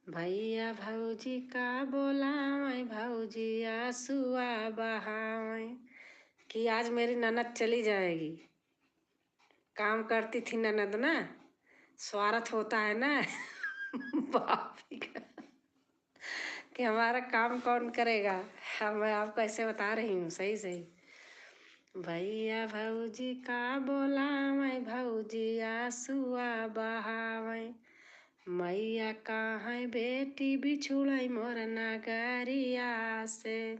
S1: भैया भौजी का बोलावे भौजी आंसुआ बहावे, कि आज मेरी ननद चली जाएगी। काम करती थी ननद ना, स्वार्थ होता है ना बाप का, कि हमारा काम कौन करेगा। हाँ, मैं आपको ऐसे बता रही हूँ, सही सही। भैया भौजी का बोलावे भौजी आंसुआ बहावे, मैया कहाँ बेटी बिछुड़ई मोर नगरिया से।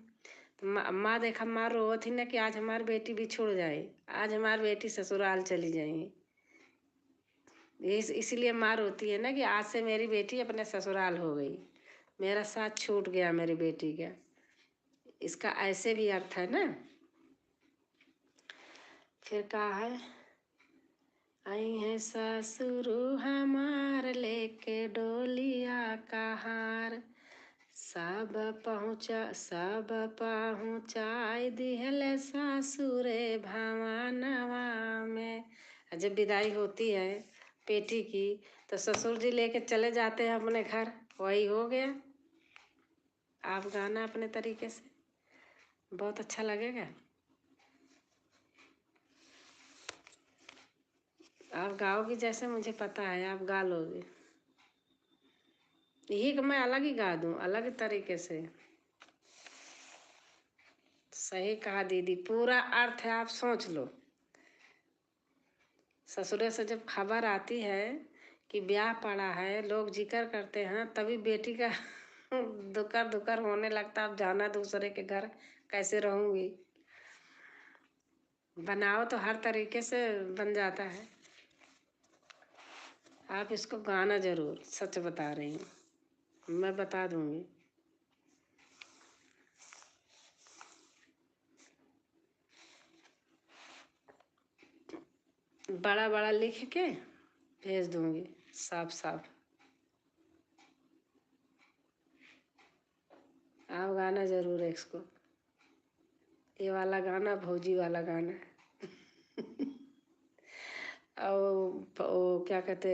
S1: माँ देखा, माँ रो थी ना कि आज हमारी बेटी बिछुड़ जाए, आज हमारी बेटी ससुराल चली जाएगी। इसीलिए माँ रोती है ना कि आज से मेरी बेटी अपने ससुराल हो गई, मेरा साथ छूट गया मेरी बेटी का। इसका ऐसे भी अर्थ है ना। फिर कहा है, आई है ससुर हमार लेके डोलिया कहार, सब पहुँचाई दिहले सासुरे भवानवा में। जब विदाई होती है बेटी की तो ससुर जी लेके चले जाते हैं अपने घर, वही हो गया। आप गाना अपने तरीके से, बहुत अच्छा लगेगा। आप गाओगे जैसे मुझे पता है आप गा लोगे। यही कि मैं अलग ही गा दूं, अलग तरीके से। सही कहा दीदी, पूरा अर्थ है, आप सोच लो। ससुरे से जब खबर आती है कि ब्याह पड़ा है, लोग जिक्र करते हैं, तभी बेटी का दुकर दुकर होने लगता, अब जाना दूसरे के घर, कैसे रहूंगी। बनाओ तो हर तरीके से बन जाता है। आप इसको गाना जरूर, सच बता रही हूँ, मैं बता दूंगी। बड़ा बड़ा लिख के भेज दूंगी, साफ साफ। आप गाना जरूर है इसको, ये वाला गाना भौजी वाला गाना और वो क्या कहते,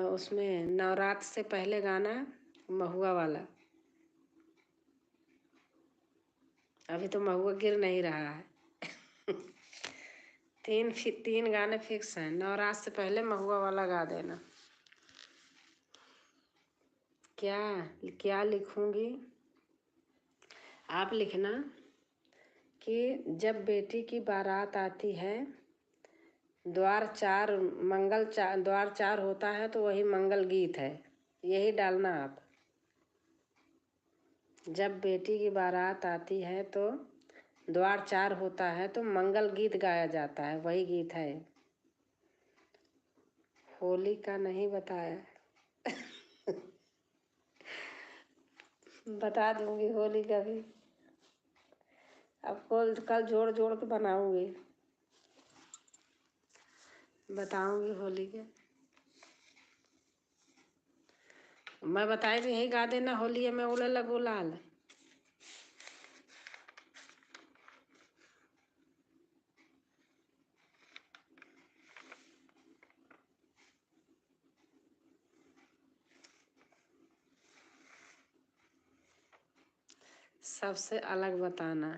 S1: उसमें नवरात्र से पहले गाना महुआ वाला। अभी तो महुआ गिर नहीं रहा है तीन गाने फिक्स हैं, नवरात्र से पहले महुआ वाला गा देना। क्या क्या लिखूंगी, आप लिखना कि जब बेटी की बारात आती है, द्वार चार होता है तो वही मंगल गीत है, यही डालना आप। जब बेटी की बारात आती है तो द्वार चार होता है तो मंगल गीत गाया जाता है, वही गीत है। होली का नहीं बताया बता दूंगी होली का भी, अब कल जोड़ जोड़ के बनाऊंगी, बताऊंगी होली के। मैं बताई तो यही गा देना, होली में उड़ेला गुलाल। सबसे अलग बताना।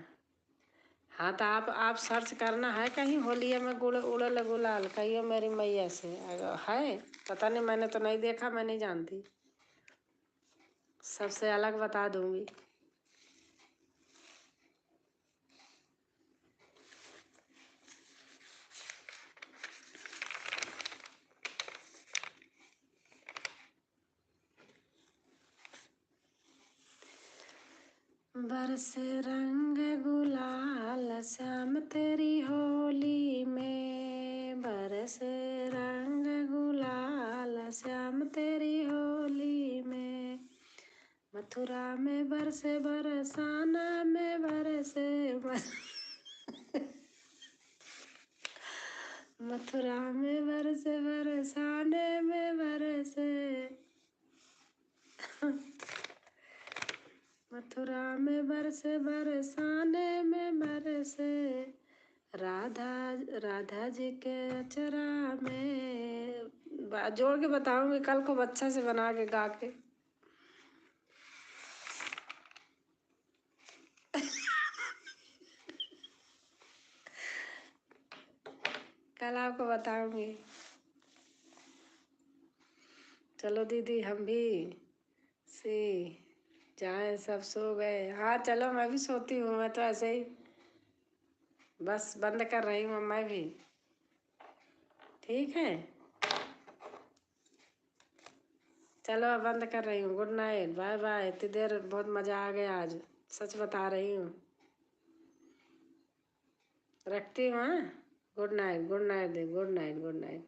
S1: हाँ तो आप सर्च करना है कहीं, होली में उड़ेला गुलाल कहियो मेरी मैया से, अगर है पता नहीं, मैंने तो नहीं देखा, मैं नहीं जानती। सबसे अलग बता दूंगी। बरसे रंग गुलाल श्याम तेरी होली में, बरसे रंग गुलाल श्याम तेरी होली में। मथुरा में बरसे बरसाना में बरसे मथुरा में बरसे बरसाने में बरसे मथुरा में बरसे बरसाने में बरसे, राधा जी के अचरा में। जोड़ के बताऊंगी कल को, अच्छा से बना के गा के कल आपको बताऊंगी। चलो दीदी हम भी जाए, सब सो गए। हाँ चलो मैं भी सोती हूँ, मैं तो ऐसे ही बस बंद कर रही हूँ मैं भी। ठीक है चलो अब बंद कर रही हूँ, गुड नाइट, बाय बाय। इतनी देर बहुत मज़ा आ गया आज, सच बता रही हूँ। रखती हूँ, हाँ, good night good night good night good night.